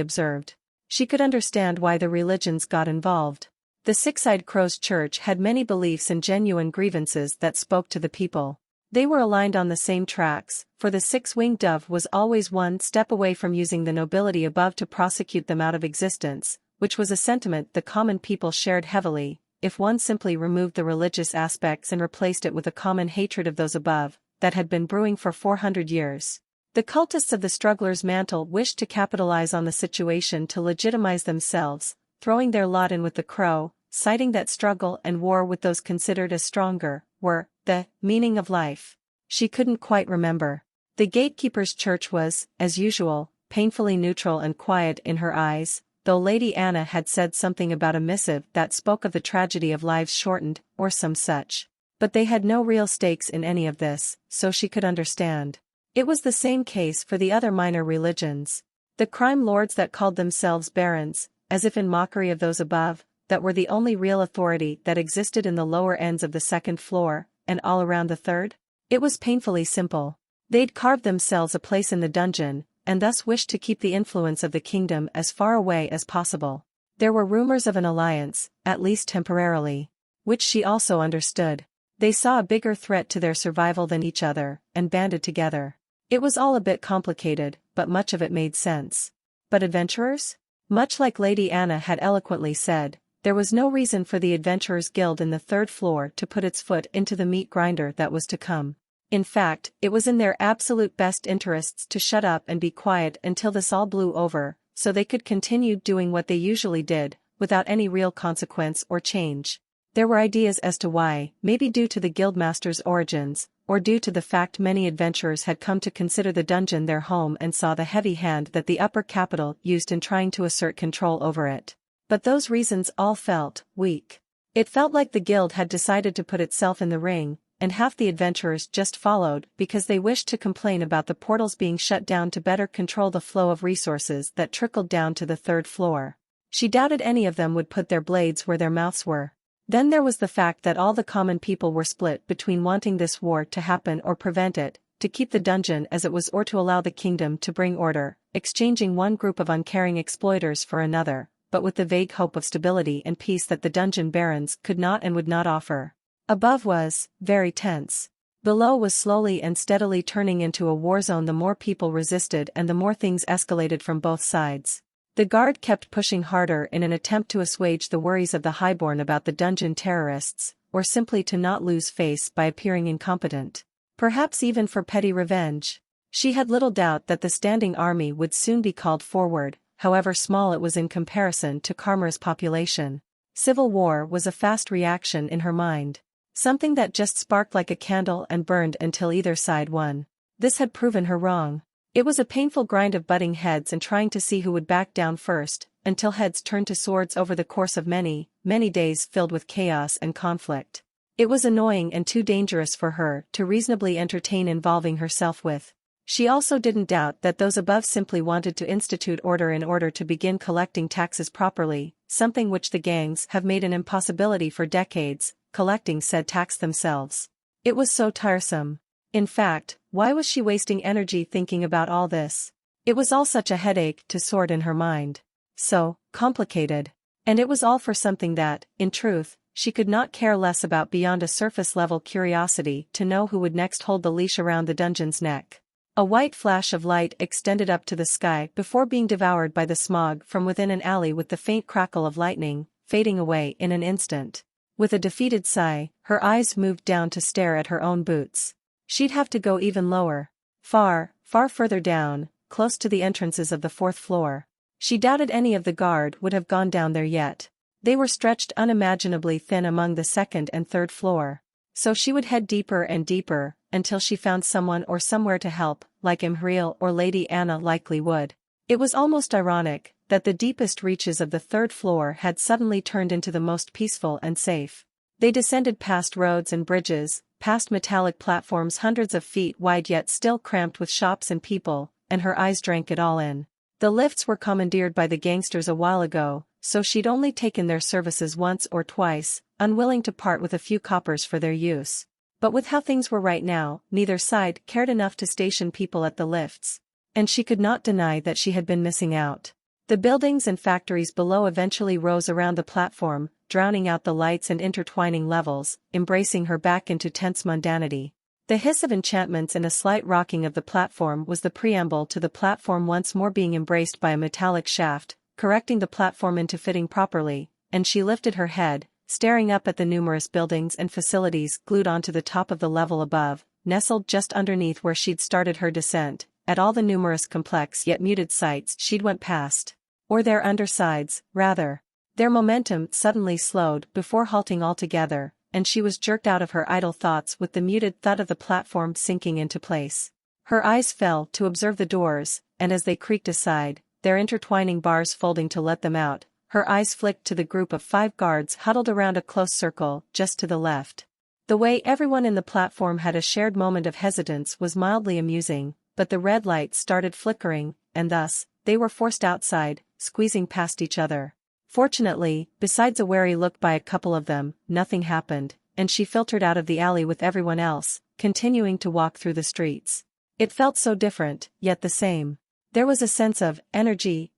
observed. She could understand why the religions got involved. The Six-Eyed Crow's church had many beliefs and genuine grievances that spoke to the people. They were aligned on the same tracks, for the six-winged dove was always one step away from using the nobility above to prosecute them out of existence, which was a sentiment the common people shared heavily, if one simply removed the religious aspects and replaced it with a common hatred of those above, that had been brewing for 400 years. The cultists of the struggler's mantle wished to capitalize on the situation to legitimize themselves, throwing their lot in with the crow, citing that struggle and war with those considered as stronger, were the meaning of life. She couldn't quite remember. The gatekeeper's church was, as usual, painfully neutral and quiet in her eyes, though Lady Anna had said something about a missive that spoke of the tragedy of lives shortened, or some such. But they had no real stakes in any of this, so she could understand. It was the same case for the other minor religions. The crime lords that called themselves barons, as if in mockery of those above, that were the only real authority that existed in the lower ends of the second floor, and all around the third? It was painfully simple. They'd carved themselves a place in the dungeon, and thus wished to keep the influence of the kingdom as far away as possible. There were rumors of an alliance, at least temporarily. Which she also understood. They saw a bigger threat to their survival than each other, and banded together. It was all a bit complicated, but much of it made sense. But adventurers? Much like Lady Anna had eloquently said, there was no reason for the Adventurers Guild in the third floor to put its foot into the meat grinder that was to come. In fact, it was in their absolute best interests to shut up and be quiet until this all blew over, so they could continue doing what they usually did, without any real consequence or change. There were ideas as to why, maybe due to the guildmaster's origins, or due to the fact many adventurers had come to consider the dungeon their home and saw the heavy hand that the upper capital used in trying to assert control over it. But those reasons all felt weak. It felt like the guild had decided to put itself in the ring, and half the adventurers just followed because they wished to complain about the portals being shut down to better control the flow of resources that trickled down to the third floor. She doubted any of them would put their blades where their mouths were. Then there was the fact that all the common people were split between wanting this war to happen or prevent it, to keep the dungeon as it was or to allow the kingdom to bring order, exchanging one group of uncaring exploiters for another, but with the vague hope of stability and peace that the dungeon barons could not and would not offer. Above was, very tense. Below was slowly and steadily turning into a war zone the more people resisted and the more things escalated from both sides. The guard kept pushing harder in an attempt to assuage the worries of the highborn about the dungeon terrorists, or simply to not lose face by appearing incompetent. Perhaps even for petty revenge. She had little doubt that the standing army would soon be called forward, however small it was in comparison to Carmer's population. Civil war was a fast reaction in her mind. Something that just sparked like a candle and burned until either side won. This had proven her wrong. It was a painful grind of butting heads and trying to see who would back down first, until heads turned to swords over the course of many, many days filled with chaos and conflict. It was annoying and too dangerous for her to reasonably entertain involving herself with. She also didn't doubt that those above simply wanted to institute order in order to begin collecting taxes properly, something which the gangs have made an impossibility for decades, collecting said tax themselves. It was so tiresome. In fact, why was she wasting energy thinking about all this? It was all such a headache to sort in her mind. So complicated. And it was all for something that, in truth, she could not care less about beyond a surface-level curiosity to know who would next hold the leash around the dungeon's neck. A white flash of light extended up to the sky before being devoured by the smog from within an alley with the faint crackle of lightning, fading away in an instant. With a defeated sigh, her eyes moved down to stare at her own boots. She'd have to go even lower. Far, far further down, close to the entrances of the 4th floor. She doubted any of the guard would have gone down there yet. They were stretched unimaginably thin among the 2nd and 3rd floor. So she would head deeper and deeper, until she found someone or somewhere to help, like Imhriel or Lady Anna likely would. It was almost ironic that the deepest reaches of the 3rd floor had suddenly turned into the most peaceful and safe. They descended past roads and bridges, past metallic platforms hundreds of feet wide yet still cramped with shops and people, and her eyes drank it all in. The lifts were commandeered by the gangsters a while ago, so she'd only taken their services once or twice, unwilling to part with a few coppers for their use. But with how things were right now, neither side cared enough to station people at the lifts. And she could not deny that she had been missing out. The buildings and factories below eventually rose around the platform, drowning out the lights and intertwining levels, embracing her back into tense mundanity. The hiss of enchantments and a slight rocking of the platform was the preamble to the platform once more being embraced by a metallic shaft, correcting the platform into fitting properly, and she lifted her head, staring up at the numerous buildings and facilities glued onto the top of the level above, nestled just underneath where she'd started her descent, at all the numerous complex yet muted sights she'd went past. Or their undersides, rather. Their momentum suddenly slowed before halting altogether, and she was jerked out of her idle thoughts with the muted thud of the platform sinking into place. Her eyes fell to observe the doors, and as they creaked aside, their intertwining bars folding to let them out, her eyes flicked to the group of 5 guards huddled around a close circle just to the left. The way everyone in the platform had a shared moment of hesitance was mildly amusing, but the red lights started flickering, and thus, they were forced outside, squeezing past each other. Fortunately, besides a wary look by a couple of them, nothing happened, and she filtered out of the alley with everyone else, continuing to walk through the streets. It felt so different, yet the same. There was a sense of energy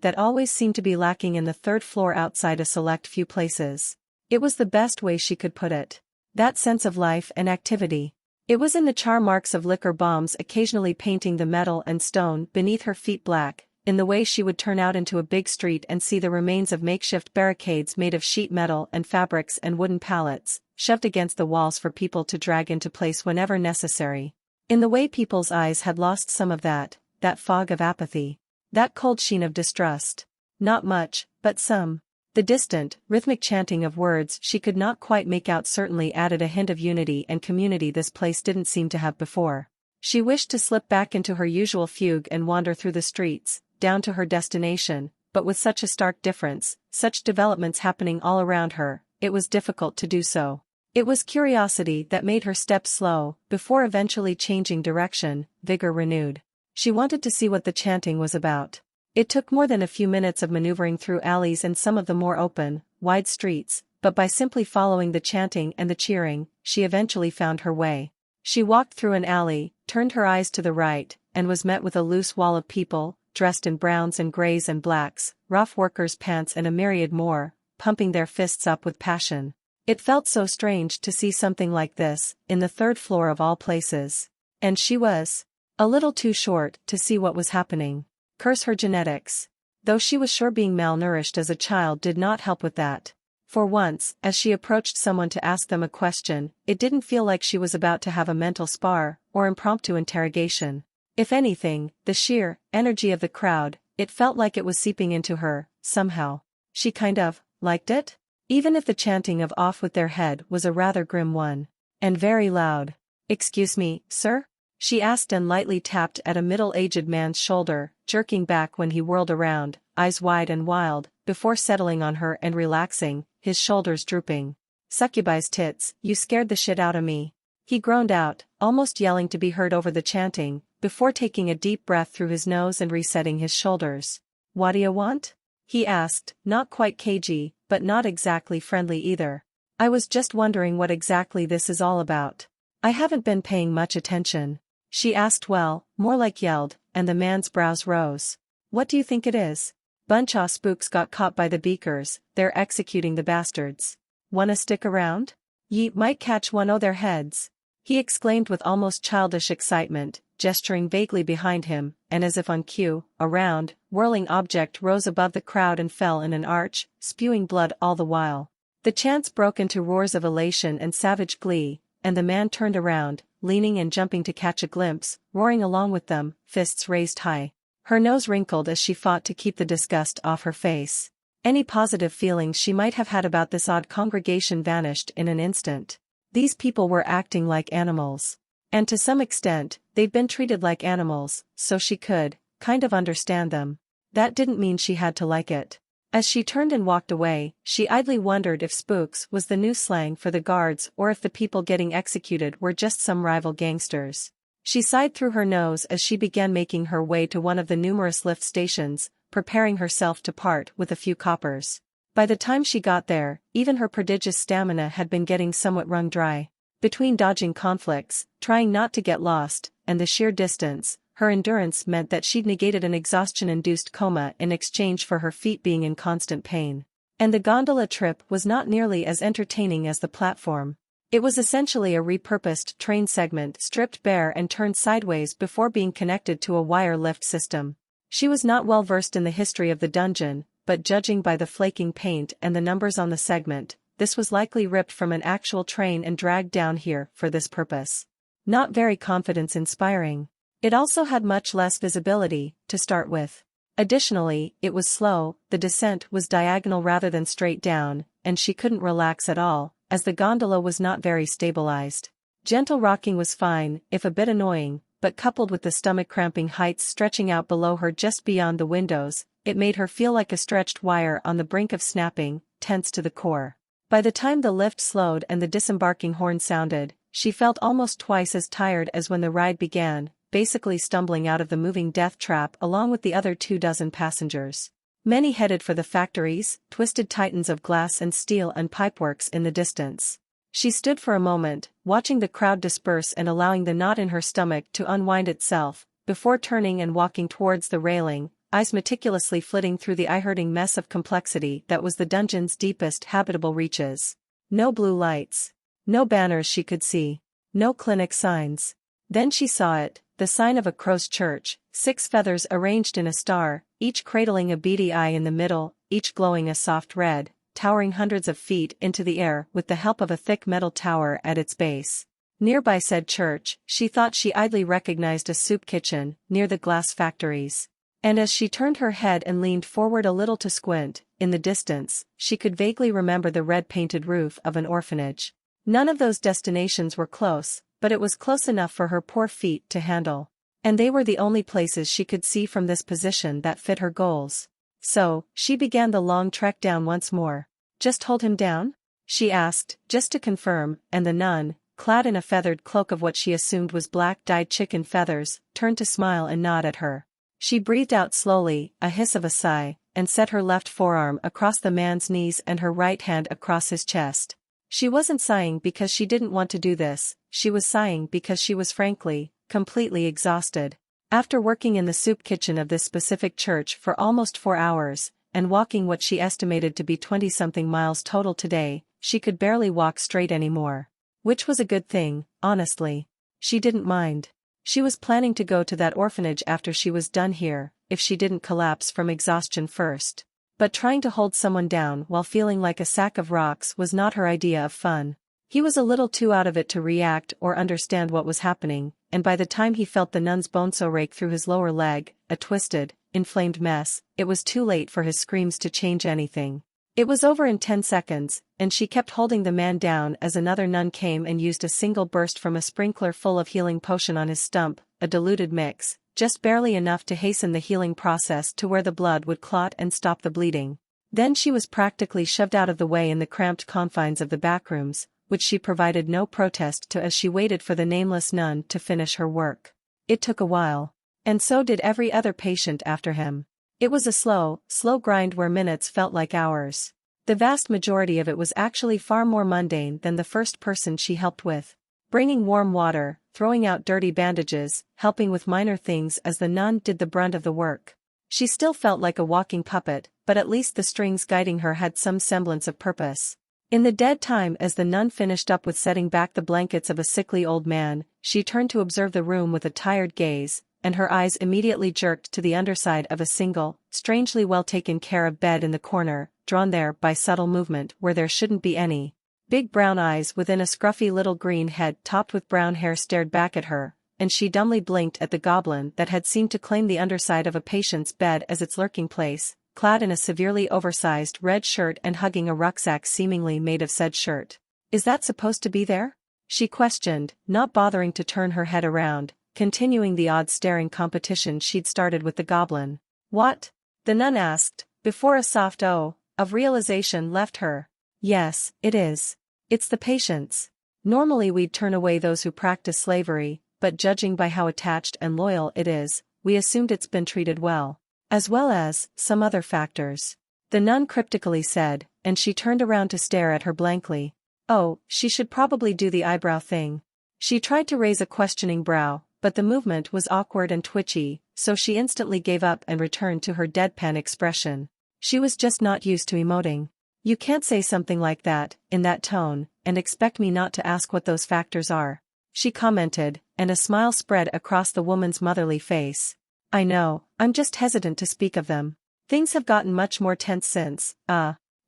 that always seemed to be lacking in the 3rd floor outside a select few places. It was the best way she could put it. That sense of life and activity. It was in the char marks of liquor bombs occasionally painting the metal and stone beneath her feet black, in the way she would turn out into a big street and see the remains of makeshift barricades made of sheet metal and fabrics and wooden pallets, shoved against the walls for people to drag into place whenever necessary. In the way people's eyes had lost some of that fog of apathy. That cold sheen of distrust. Not much, but some. The distant, rhythmic chanting of words she could not quite make out certainly added a hint of unity and community this place didn't seem to have before. She wished to slip back into her usual fugue and wander through the streets, down to her destination, but with such a stark difference, such developments happening all around her, it was difficult to do so. It was curiosity that made her step slow, before eventually changing direction, vigor renewed. She wanted to see what the chanting was about. It took more than a few minutes of maneuvering through alleys and some of the more open, wide streets, but by simply following the chanting and the cheering, she eventually found her way. She walked through an alley, turned her eyes to the right, and was met with a loose wall of people, dressed in browns and grays and blacks, rough workers' pants and a myriad more, pumping their fists up with passion. It felt so strange to see something like this, in the 3rd floor of all places. And she was a little too short to see what was happening. Curse her genetics. Though she was sure being malnourished as a child did not help with that. For once, as she approached someone to ask them a question, it didn't feel like she was about to have a mental spar, or impromptu interrogation. If anything, the sheer energy of the crowd, it felt like it was seeping into her, somehow. She kind of liked it? even if the chanting of "off with their head" was a rather grim one. And very loud. "Excuse me, sir?" she asked and lightly tapped at a middle-aged man's shoulder, jerking back when he whirled around, eyes wide and wild, before settling on her and relaxing, his shoulders drooping. "Succubi's tits, you scared the shit out of me," he groaned out, almost yelling to be heard over the chanting, before taking a deep breath through his nose and resetting his shoulders. "What'ya want?" he asked, not quite cagey, but not exactly friendly either. "I was just wondering what exactly this is all about. I haven't been paying much attention," she asked, well, more like yelled, and the man's brows rose. "What do you think it is? Bunch o' spooks got caught by the beakers, they're executing the bastards. Wanna stick around? Ye might catch one o' their heads," he exclaimed with almost childish excitement, gesturing vaguely behind him, and as if on cue, a round, whirling object rose above the crowd and fell in an arch, spewing blood all the while. The chants broke into roars of elation and savage glee, and the man turned around, leaning and jumping to catch a glimpse, roaring along with them, fists raised high. Her nose wrinkled as she fought to keep the disgust off her face. Any positive feelings she might have had about this odd congregation vanished in an instant. These people were acting like animals. And to some extent, they'd been treated like animals, so she could, kind of understand them. That didn't mean she had to like it. As she turned and walked away, she idly wondered if spooks was the new slang for the guards or if the people getting executed were just some rival gangsters. She sighed through her nose as she began making her way to one of the numerous lift stations, preparing herself to part with a few coppers. By the time she got there, even her prodigious stamina had been getting somewhat wrung dry. Between dodging conflicts, trying not to get lost, and the sheer distance, her endurance meant that she'd negated an exhaustion-induced coma in exchange for her feet being in constant pain. And the gondola trip was not nearly as entertaining as the platform. It was essentially a repurposed train segment stripped bare and turned sideways before being connected to a wire lift system. She was not well versed in the history of the dungeon, but judging by the flaking paint and the numbers on the segment, this was likely ripped from an actual train and dragged down here for this purpose. Not very confidence-inspiring. It also had much less visibility, to start with. Additionally, it was slow, the descent was diagonal rather than straight down, and she couldn't relax at all, as the gondola was not very stabilized. Gentle rocking was fine, if a bit annoying, but coupled with the stomach-cramping heights stretching out below her just beyond the windows, it made her feel like a stretched wire on the brink of snapping, tense to the core. By the time the lift slowed and the disembarking horn sounded, she felt almost twice as tired as when the ride began, basically stumbling out of the moving death trap along with the other 24 passengers. Many headed for the factories, twisted titans of glass and steel and pipeworks in the distance. She stood for a moment, watching the crowd disperse and allowing the knot in her stomach to unwind itself, before turning and walking towards the railing, eyes meticulously flitting through the eye-hurting mess of complexity that was the dungeon's deepest habitable reaches. No blue lights. No banners she could see. No clinic signs. Then she saw it, the sign of a crow's church, 6 feathers arranged in a star, each cradling a beady eye in the middle, each glowing a soft red, towering hundreds of feet into the air with the help of a thick metal tower at its base. Nearby said church, she thought she idly recognized a soup kitchen, near the glass factories. And as she turned her head and leaned forward a little to squint, in the distance, she could vaguely remember the red-painted roof of an orphanage. None of those destinations were close, but it was close enough for her poor feet to handle. And they were the only places she could see from this position that fit her goals. So, she began the long trek down once more. "Just hold him down?" she asked, just to confirm, and the nun, clad in a feathered cloak of what she assumed was black-dyed chicken feathers, turned to smile and nod at her. She breathed out slowly, a hiss of a sigh, and set her left forearm across the man's knees and her right hand across his chest. She wasn't sighing because she didn't want to do this, she was sighing because she was frankly, completely exhausted. After working in the soup kitchen of this specific church for almost 4 hours, and walking what she estimated to be 20-something miles total today, she could barely walk straight anymore. Which was a good thing, honestly. She didn't mind. She was planning to go to that orphanage after she was done here, if she didn't collapse from exhaustion first. But trying to hold someone down while feeling like a sack of rocks was not her idea of fun. He was a little too out of it to react or understand what was happening, and by the time he felt the nun's bonesaw rake through his lower leg, a twisted, inflamed mess, it was too late for his screams to change anything. It was over in 10 seconds, and she kept holding the man down as another nun came and used a single burst from a sprinkler full of healing potion on his stump, a diluted mix, just barely enough to hasten the healing process to where the blood would clot and stop the bleeding. Then she was practically shoved out of the way in the cramped confines of the backrooms, which she provided no protest to as she waited for the nameless nun to finish her work. It took a while. And so did every other patient after him. It was a slow grind where minutes felt like hours. The vast majority of it was actually far more mundane than the first person she helped with. Bringing warm water, throwing out dirty bandages, helping with minor things as the nun did the brunt of the work. She still felt like a walking puppet, but at least the strings guiding her had some semblance of purpose. In the dead time as the nun finished up with setting back the blankets of a sickly old man, she turned to observe the room with a tired gaze, and her eyes immediately jerked to the underside of a single, strangely well taken care of bed in the corner, drawn there by subtle movement where there shouldn't be any. Big brown eyes within a scruffy little green head topped with brown hair stared back at her, and she dumbly blinked at the goblin that had seemed to claim the underside of a patient's bed as its lurking place, clad in a severely oversized red shirt and hugging a rucksack seemingly made of said shirt. "Is that supposed to be there?" she questioned, not bothering to turn her head around, continuing the odd staring competition she'd started with the goblin. "What?" the nun asked, before a soft "oh" of realization left her. "Yes, it is. It's the patients. Normally we'd turn away those who practice slavery, but judging by how attached and loyal it is, we assumed it's been treated well. As well as some other factors," the nun cryptically said, and she turned around to stare at her blankly. Oh, she should probably do the eyebrow thing. She tried to raise a questioning brow, but the movement was awkward and twitchy, so she instantly gave up and returned to her deadpan expression. She was just not used to emoting. "You can't say something like that, in that tone, and expect me not to ask what those factors are," she commented, and a smile spread across the woman's motherly face. "I know, I'm just hesitant to speak of them. Things have gotten much more tense since,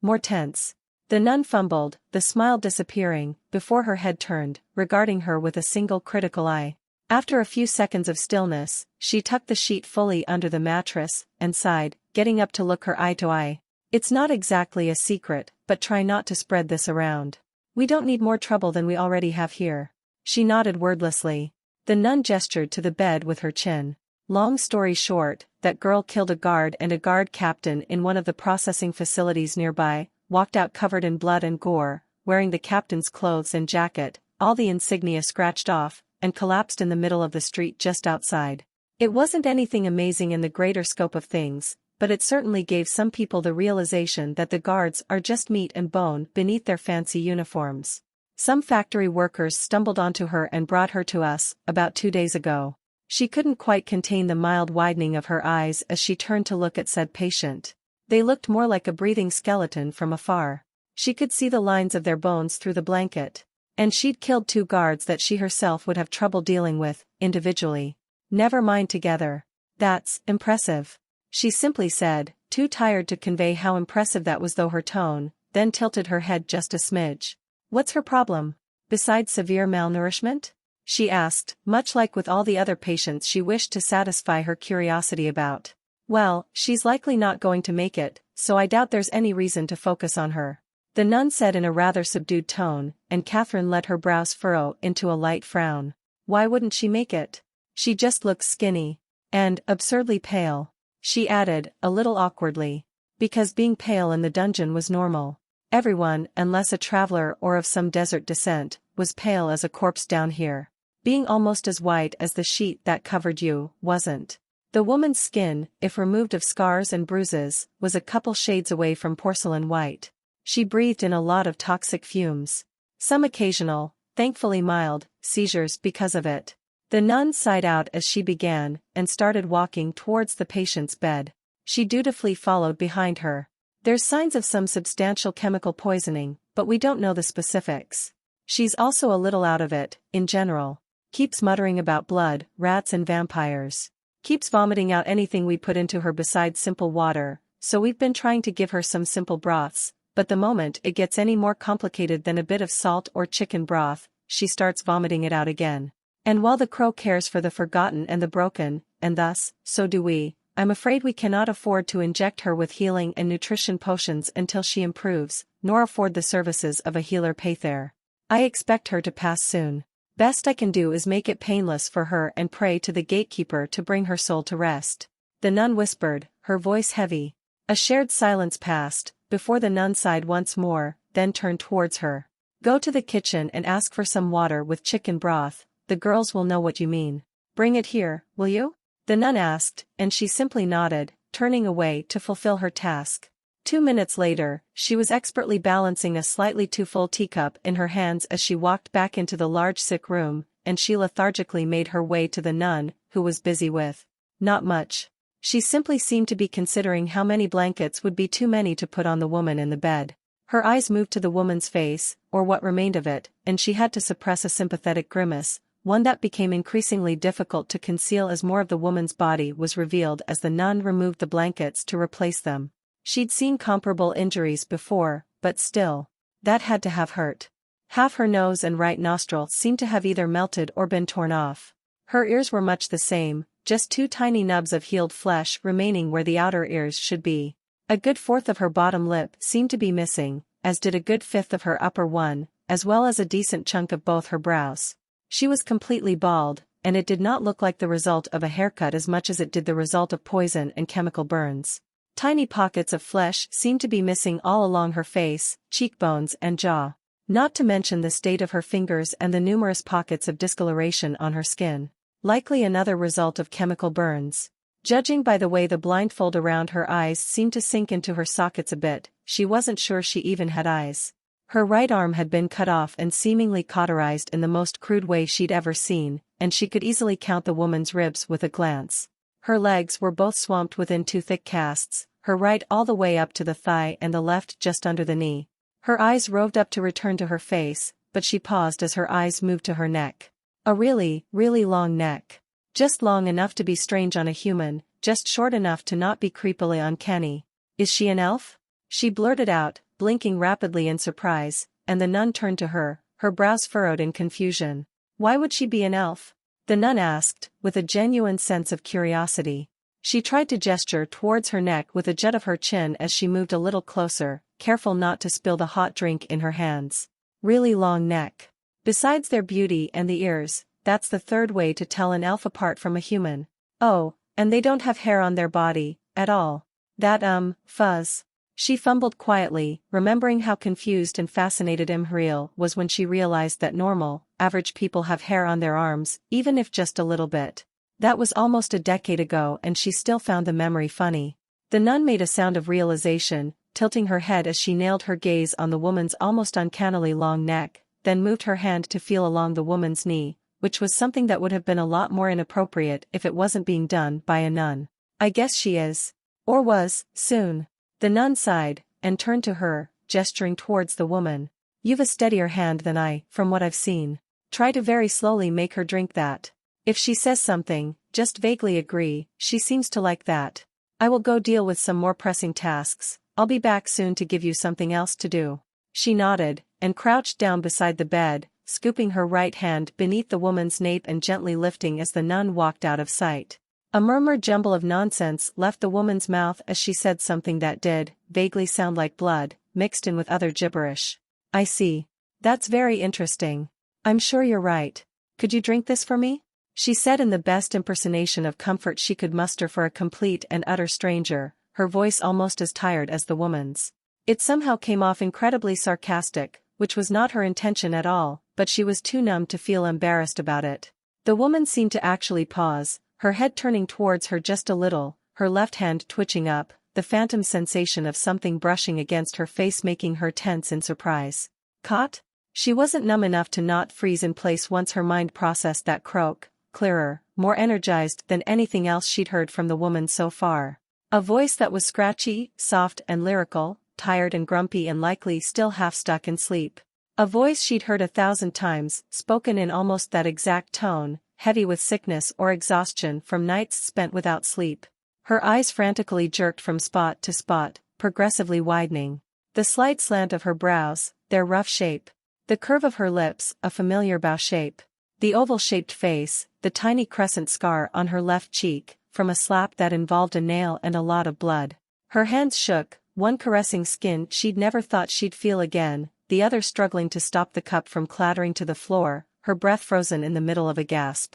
more tense." The nun fumbled, the smile disappearing, before her head turned, regarding her with a single critical eye. After a few seconds of stillness, she tucked the sheet fully under the mattress, and sighed, getting up to look her eye to eye. "It's not exactly a secret, but try not to spread this around. We don't need more trouble than we already have here." She nodded wordlessly. The nun gestured to the bed with her chin. "Long story short, that girl killed a guard and a guard captain in one of the processing facilities nearby, walked out covered in blood and gore, wearing the captain's clothes and jacket, all the insignia scratched off, and collapsed in the middle of the street just outside. It wasn't anything amazing in the greater scope of things, but it certainly gave some people the realization that the guards are just meat and bone beneath their fancy uniforms. Some factory workers stumbled onto her and brought her to us, about 2 days ago." She couldn't quite contain the mild widening of her eyes as she turned to look at said patient. They looked more like a breathing skeleton from afar. She could see the lines of their bones through the blanket. And she'd killed 2 guards that she herself would have trouble dealing with, individually. Never mind together. "That's impressive," she simply said, too tired to convey how impressive that was though her tone, then tilted her head just a smidge. "What's her problem? Besides severe malnourishment?" she asked, much like with all the other patients she wished to satisfy her curiosity about. "Well, she's likely not going to make it, so I doubt there's any reason to focus on her," the nun said in a rather subdued tone, and Catherine let her brows furrow into a light frown. "Why wouldn't she make it? She just looks skinny. And absurdly pale," she added, a little awkwardly. Because being pale in the dungeon was normal. Everyone, unless a traveler or of some desert descent, was pale as a corpse down here. Being almost as white as the sheet that covered you, wasn't. The woman's skin, if removed of scars and bruises, was a couple shades away from porcelain white. She breathed in a lot of toxic fumes. Some occasional, thankfully mild, seizures because of it. The nun sighed out as she began, and started walking towards the patient's bed. She dutifully followed behind her. "There's signs of some substantial chemical poisoning, but we don't know the specifics. She's also a little out of it, in general. Keeps muttering about blood, rats and vampires. Keeps vomiting out anything we put into her besides simple water, so we've been trying to give her some simple broths, but the moment it gets any more complicated than a bit of salt or chicken broth, she starts vomiting it out again. And while the crow cares for the forgotten and the broken, and thus, so do we, I'm afraid we cannot afford to inject her with healing and nutrition potions until she improves, nor afford the services of a healer Pather. I expect her to pass soon. Best I can do is make it painless for her and pray to the gatekeeper to bring her soul to rest." The nun whispered, her voice heavy. A shared silence passed, before the nun sighed once more, then turned towards her. "Go to the kitchen and ask for some water with chicken broth, the girls will know what you mean. Bring it here, will you?" The nun asked, and she simply nodded, turning away to fulfill her task. 2 minutes later, she was expertly balancing a slightly too full teacup in her hands as she walked back into the large sick room, and she lethargically made her way to the nun, who was busy with not much. She simply seemed to be considering how many blankets would be too many to put on the woman in the bed. Her eyes moved to the woman's face, or what remained of it, and she had to suppress a sympathetic grimace, one that became increasingly difficult to conceal as more of the woman's body was revealed as the nun removed the blankets to replace them. She'd seen comparable injuries before, but still, that had to have hurt. Half her nose and right nostril seemed to have either melted or been torn off. Her ears were much the same, just 2 tiny nubs of healed flesh remaining where the outer ears should be. A good fourth of her bottom lip seemed to be missing, as did a good fifth of her upper one, as well as a decent chunk of both her brows. She was completely bald, and it did not look like the result of a haircut as much as it did the result of poison and chemical burns. Tiny pockets of flesh seemed to be missing all along her face, cheekbones and jaw. Not to mention the state of her fingers and the numerous pockets of discoloration on her skin. Likely another result of chemical burns. Judging by the way the blindfold around her eyes seemed to sink into her sockets a bit, she wasn't sure she even had eyes. Her right arm had been cut off and seemingly cauterized in the most crude way she'd ever seen, and she could easily count the woman's ribs with a glance. Her legs were both swamped within 2 thick casts, her right all the way up to the thigh and the left just under the knee. Her eyes roved up to return to her face, but she paused as her eyes moved to her neck. A really, really long neck. Just long enough to be strange on a human, just short enough to not be creepily uncanny. "Is she an elf?" she blurted out, blinking rapidly in surprise, and the nun turned to her, her brows furrowed in confusion. "Why would she be an elf?" the nun asked, with a genuine sense of curiosity. She tried to gesture towards her neck with a jut of her chin as she moved a little closer, careful not to spill the hot drink in her hands. Really long neck. Besides their beauty and the ears, that's the third way to tell an elf apart from a human. Oh, and they don't have hair on their body, at all. That fuzz. She fumbled quietly, remembering how confused and fascinated Imhriel was when she realized that normal, average people have hair on their arms, even if just a little bit. That was almost a decade ago and she still found the memory funny. The nun made a sound of realization, tilting her head as she nailed her gaze on the woman's almost uncannily long neck, then moved her hand to feel along the woman's knee, which was something that would have been a lot more inappropriate if it wasn't being done by a nun. "I guess she is. Or was, soon." The nun sighed, and turned to her, gesturing towards the woman. "You've a steadier hand than I, from what I've seen. Try to very slowly make her drink that. If she says something, just vaguely agree, she seems to like that. I will go deal with some more pressing tasks, I'll be back soon to give you something else to do." She nodded, and crouched down beside the bed, scooping her right hand beneath the woman's nape and gently lifting as the nun walked out of sight. A murmured jumble of nonsense left the woman's mouth as she said something that did, vaguely sound like blood, mixed in with other gibberish. "I see. That's very interesting. I'm sure you're right. Could you drink this for me?" she said in the best impersonation of comfort she could muster for a complete and utter stranger, her voice almost as tired as the woman's. It somehow came off incredibly sarcastic, which was not her intention at all, but she was too numb to feel embarrassed about it. The woman seemed to actually pause, her head turning towards her just a little, her left hand twitching up, the phantom sensation of something brushing against her face making her tense in surprise. Caught? She wasn't numb enough to not freeze in place once her mind processed that croak, clearer, more energized than anything else she'd heard from the woman so far. A voice that was scratchy, soft and lyrical, tired and grumpy and likely still half stuck in sleep. A voice she'd heard 1,000 times, spoken in almost that exact tone, heavy with sickness or exhaustion from nights spent without sleep. Her eyes frantically jerked from spot to spot, progressively widening. The slight slant of her brows, their rough shape. The curve of her lips, a familiar bow shape. The oval-shaped face, the tiny crescent scar on her left cheek, from a slap that involved a nail and a lot of blood. Her hands shook, one caressing skin she'd never thought she'd feel again, the other struggling to stop the cup from clattering to the floor, her breath frozen in the middle of a gasp.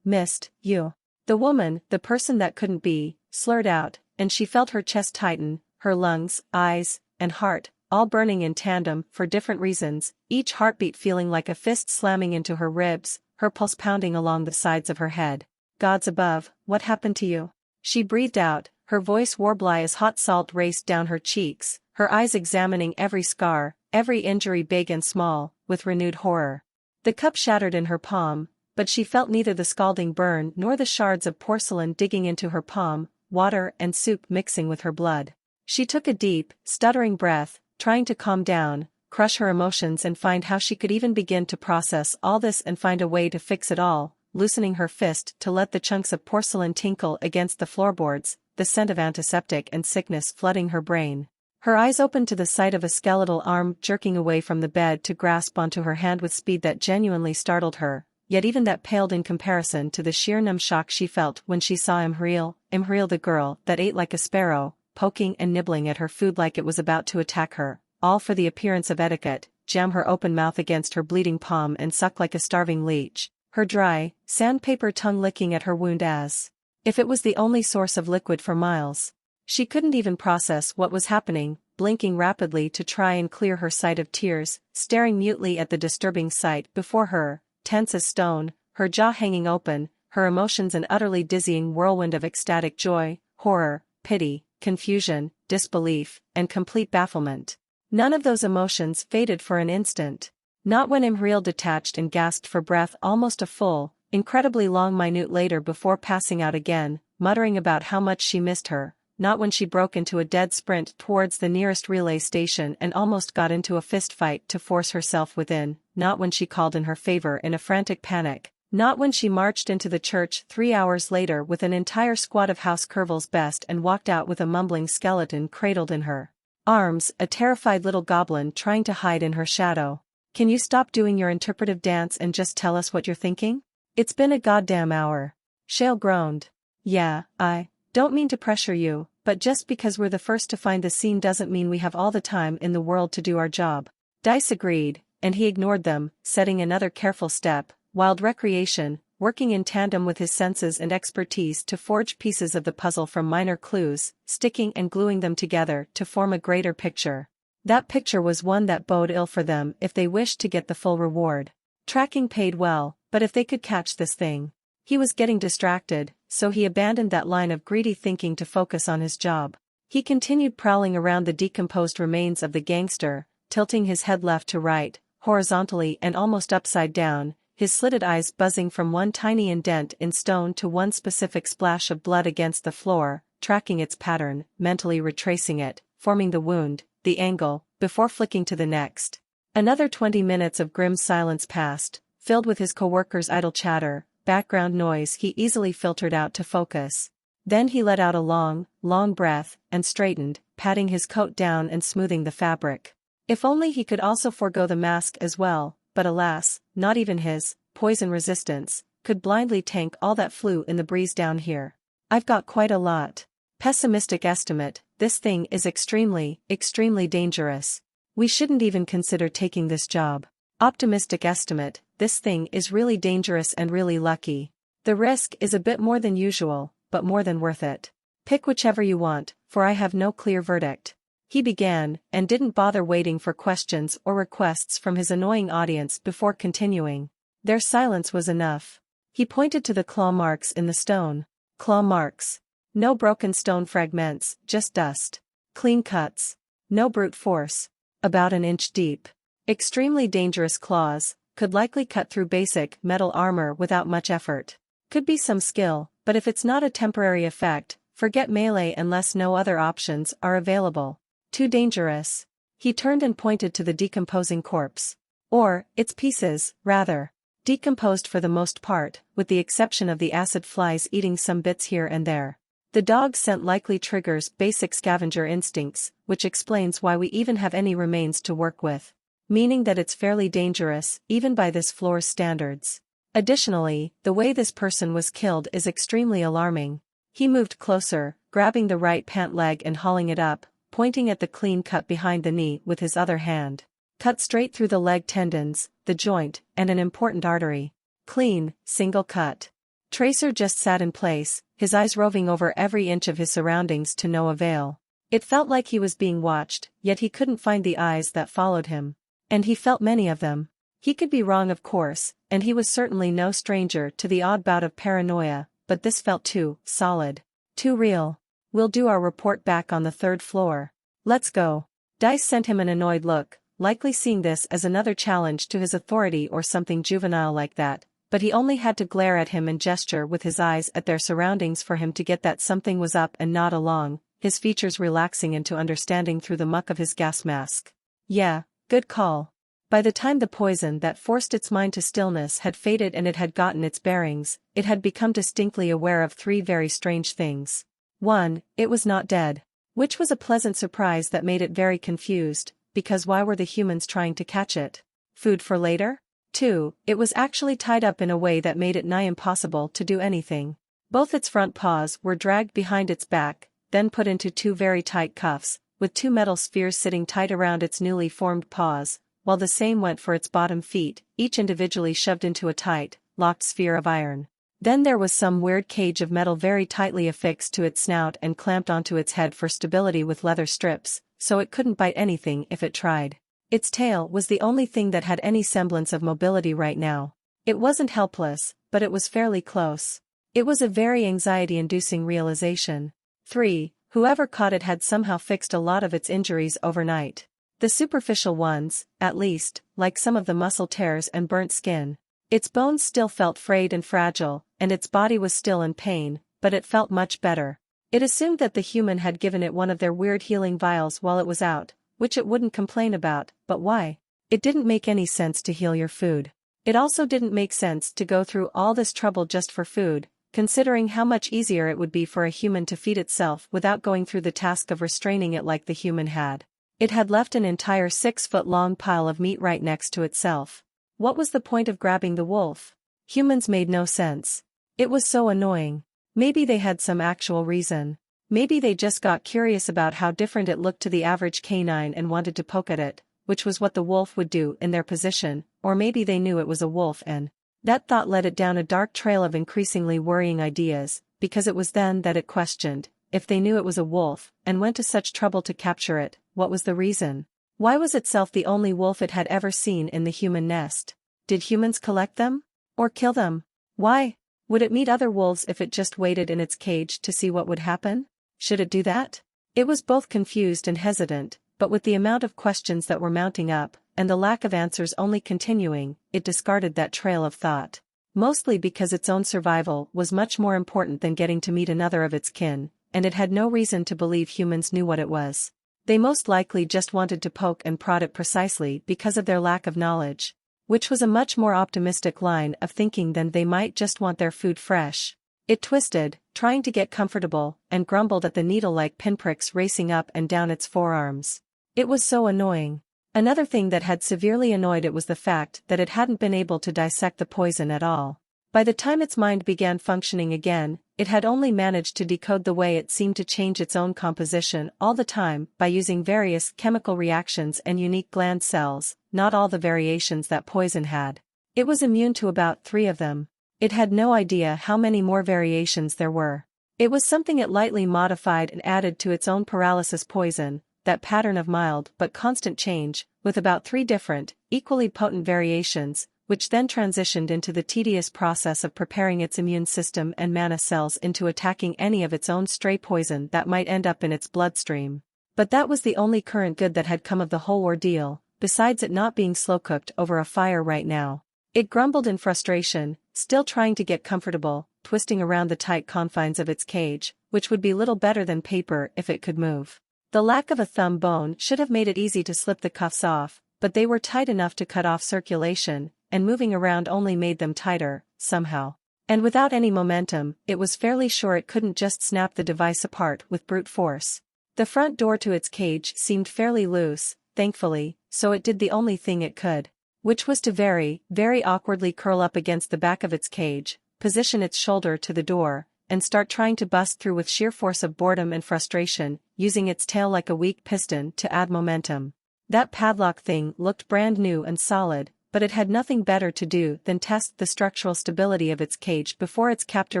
Missed, you. The woman, the person that couldn't be, slurred out, and she felt her chest tighten, her lungs, eyes, and heart, all burning in tandem, for different reasons, each heartbeat feeling like a fist slamming into her ribs, her pulse pounding along the sides of her head. Gods above, what happened to you? She breathed out, her voice warbly as hot salt raced down her cheeks, her eyes examining every scar, every injury big and small, with renewed horror. The cup shattered in her palm, but she felt neither the scalding burn nor the shards of porcelain digging into her palm, water and soup mixing with her blood. She took a deep, stuttering breath, trying to calm down, crush her emotions and find how she could even begin to process all this and find a way to fix it all, loosening her fist to let the chunks of porcelain tinkle against the floorboards, the scent of antiseptic and sickness flooding her brain. Her eyes opened to the sight of a skeletal arm jerking away from the bed to grasp onto her hand with speed that genuinely startled her, yet even that paled in comparison to the sheer numb shock she felt when she saw Imhriel the girl that ate like a sparrow, poking and nibbling at her food like it was about to attack her, all for the appearance of etiquette, jam her open mouth against her bleeding palm and suck like a starving leech, her dry, sandpaper tongue licking at her wound as if it was the only source of liquid for miles. She couldn't even process what was happening, blinking rapidly to try and clear her sight of tears, staring mutely at the disturbing sight before her, tense as stone, her jaw hanging open, her emotions an utterly dizzying whirlwind of ecstatic joy, horror, pity, confusion, disbelief, and complete bafflement. None of those emotions faded for an instant. Not when Imhriel detached and gasped for breath almost a full, incredibly long minute later before passing out again, muttering about how much she missed her. Not when she broke into a dead sprint towards the nearest relay station and almost got into a fist fight to force herself within, not when she called in her favor in a frantic panic, not when she marched into the church 3 hours later with an entire squad of House Curvil's best and walked out with a mumbling skeleton cradled in her arms, a terrified little goblin trying to hide in her shadow. Can you stop doing your interpretive dance and just tell us what you're thinking? It's been a goddamn hour. Shale groaned. Yeah, I don't mean to pressure you, but just because we're the first to find the scene doesn't mean we have all the time in the world to do our job. Dice agreed, and he ignored them, setting another careful step, wild recreation, working in tandem with his senses and expertise to forge pieces of the puzzle from minor clues, sticking and gluing them together to form a greater picture. That picture was one that bode ill for them if they wished to get the full reward. Tracking paid well, but if they could catch this thing. He was getting distracted, so he abandoned that line of greedy thinking to focus on his job. He continued prowling around the decomposed remains of the gangster, tilting his head left to right, horizontally and almost upside down, his slitted eyes buzzing from one tiny indent in stone to one specific splash of blood against the floor, tracking its pattern, mentally retracing it, forming the wound, the angle, before flicking to the next. Another 20 minutes of grim silence passed, filled with his coworkers' idle chatter, background noise he easily filtered out to focus. Then he let out a long, long breath, and straightened, patting his coat down and smoothing the fabric. If only he could also forego the mask as well, but alas, not even his poison resistance could blindly tank all that flew in the breeze down here. I've got quite a lot. Pessimistic estimate, this thing is extremely, extremely dangerous. We shouldn't even consider taking this job. Optimistic estimate, this thing is really dangerous and really lucky. The risk is a bit more than usual, but more than worth it. Pick whichever you want, for I have no clear verdict. He began, and didn't bother waiting for questions or requests from his annoying audience before continuing. Their silence was enough. He pointed to the claw marks in the stone. Claw marks. No broken stone fragments, just dust. Clean cuts. No brute force. About an inch deep. Extremely dangerous claws, could likely cut through basic metal armor without much effort. Could be some skill, but if it's not a temporary effect, forget melee unless no other options are available. Too dangerous. He turned and pointed to the decomposing corpse. Or, its pieces, rather. Decomposed for the most part, with the exception of the acid flies eating some bits here and there. The dog's scent likely triggers basic scavenger instincts, which explains why we even have any remains to work with. Meaning that it's fairly dangerous, even by this floor's standards. Additionally, the way this person was killed is extremely alarming. He moved closer, grabbing the right pant leg and hauling it up, pointing at the clean cut behind the knee with his other hand. Cut straight through the leg tendons, the joint, and an important artery. Clean, single cut. Tracer just sat in place, his eyes roving over every inch of his surroundings to no avail. It felt like he was being watched, yet he couldn't find the eyes that followed him. And he felt many of them. He could be wrong, of course, and he was certainly no stranger to the odd bout of paranoia, but this felt too solid. Too real. We'll do our report back on the 3rd floor. Let's go. Dice sent him an annoyed look, likely seeing this as another challenge to his authority or something juvenile like that, but he only had to glare at him and gesture with his eyes at their surroundings for him to get that something was up and nod along, his features relaxing into understanding through the muck of his gas mask. Yeah, good call. By the time the poison that forced its mind to stillness had faded and it had gotten its bearings, it had become distinctly aware of 3 very strange things. 1, it was not dead. Which was a pleasant surprise that made it very confused, because why were the humans trying to catch it? Food for later? 2, it was actually tied up in a way that made it nigh impossible to do anything. Both its front paws were dragged behind its back, then put into 2 very tight cuffs, with 2 metal spheres sitting tight around its newly formed paws, while the same went for its bottom feet, each individually shoved into a tight, locked sphere of iron. Then there was some weird cage of metal very tightly affixed to its snout and clamped onto its head for stability with leather strips, so it couldn't bite anything if it tried. Its tail was the only thing that had any semblance of mobility right now. It wasn't helpless, but it was fairly close. It was a very anxiety-inducing realization. 3, whoever caught it had somehow fixed a lot of its injuries overnight. The superficial ones, at least, like some of the muscle tears and burnt skin. Its bones still felt frayed and fragile, and its body was still in pain, but it felt much better. It assumed that the human had given it one of their weird healing vials while it was out, which it wouldn't complain about, but why? It didn't make any sense to heal your food. It also didn't make sense to go through all this trouble just for food, considering how much easier it would be for a human to feed itself without going through the task of restraining it like the human had. It had left an entire 6-foot-long pile of meat right next to itself. What was the point of grabbing the wolf? Humans made no sense. It was so annoying. Maybe they had some actual reason. Maybe they just got curious about how different it looked to the average canine and wanted to poke at it, which was what the wolf would do in their position, or maybe they knew it was a wolf and that thought led it down a dark trail of increasingly worrying ideas, because it was then that it questioned, if they knew it was a wolf, and went to such trouble to capture it, what was the reason? Why was itself the only wolf it had ever seen in the human nest? Did humans collect them? Or kill them? Why? Would it meet other wolves if it just waited in its cage to see what would happen? Should it do that? It was both confused and hesitant, but with the amount of questions that were mounting up, and the lack of answers only continuing, it discarded that trail of thought. Mostly because its own survival was much more important than getting to meet another of its kin, and it had no reason to believe humans knew what it was. They most likely just wanted to poke and prod it precisely because of their lack of knowledge, which was a much more optimistic line of thinking than they might just want their food fresh. It twisted, trying to get comfortable, and grumbled at the needle-like pinpricks racing up and down its forearms. It was so annoying. Another thing that had severely annoyed it was the fact that it hadn't been able to dissect the poison at all. By the time its mind began functioning again, it had only managed to decode the way it seemed to change its own composition all the time by using various chemical reactions and unique gland cells, not all the variations that poison had. It was immune to about 3 of them. It had no idea how many more variations there were. It was something it lightly modified and added to its own paralysis poison, that pattern of mild but constant change, with about 3 different, equally potent variations, which then transitioned into the tedious process of preparing its immune system and mana cells into attacking any of its own stray poison that might end up in its bloodstream. But that was the only current good that had come of the whole ordeal, besides it not being slow-cooked over a fire right now. It grumbled in frustration, still trying to get comfortable, twisting around the tight confines of its cage, which would be little better than paper if it could move. The lack of a thumb bone should have made it easy to slip the cuffs off, but they were tight enough to cut off circulation, and moving around only made them tighter, somehow. And without any momentum, it was fairly sure it couldn't just snap the device apart with brute force. The front door to its cage seemed fairly loose, thankfully, so it did the only thing it could, which was to very, very awkwardly curl up against the back of its cage, position its shoulder to the door, and start trying to bust through with sheer force of boredom and frustration, using its tail like a weak piston to add momentum. That padlock thing looked brand new and solid, but it had nothing better to do than test the structural stability of its cage before its captor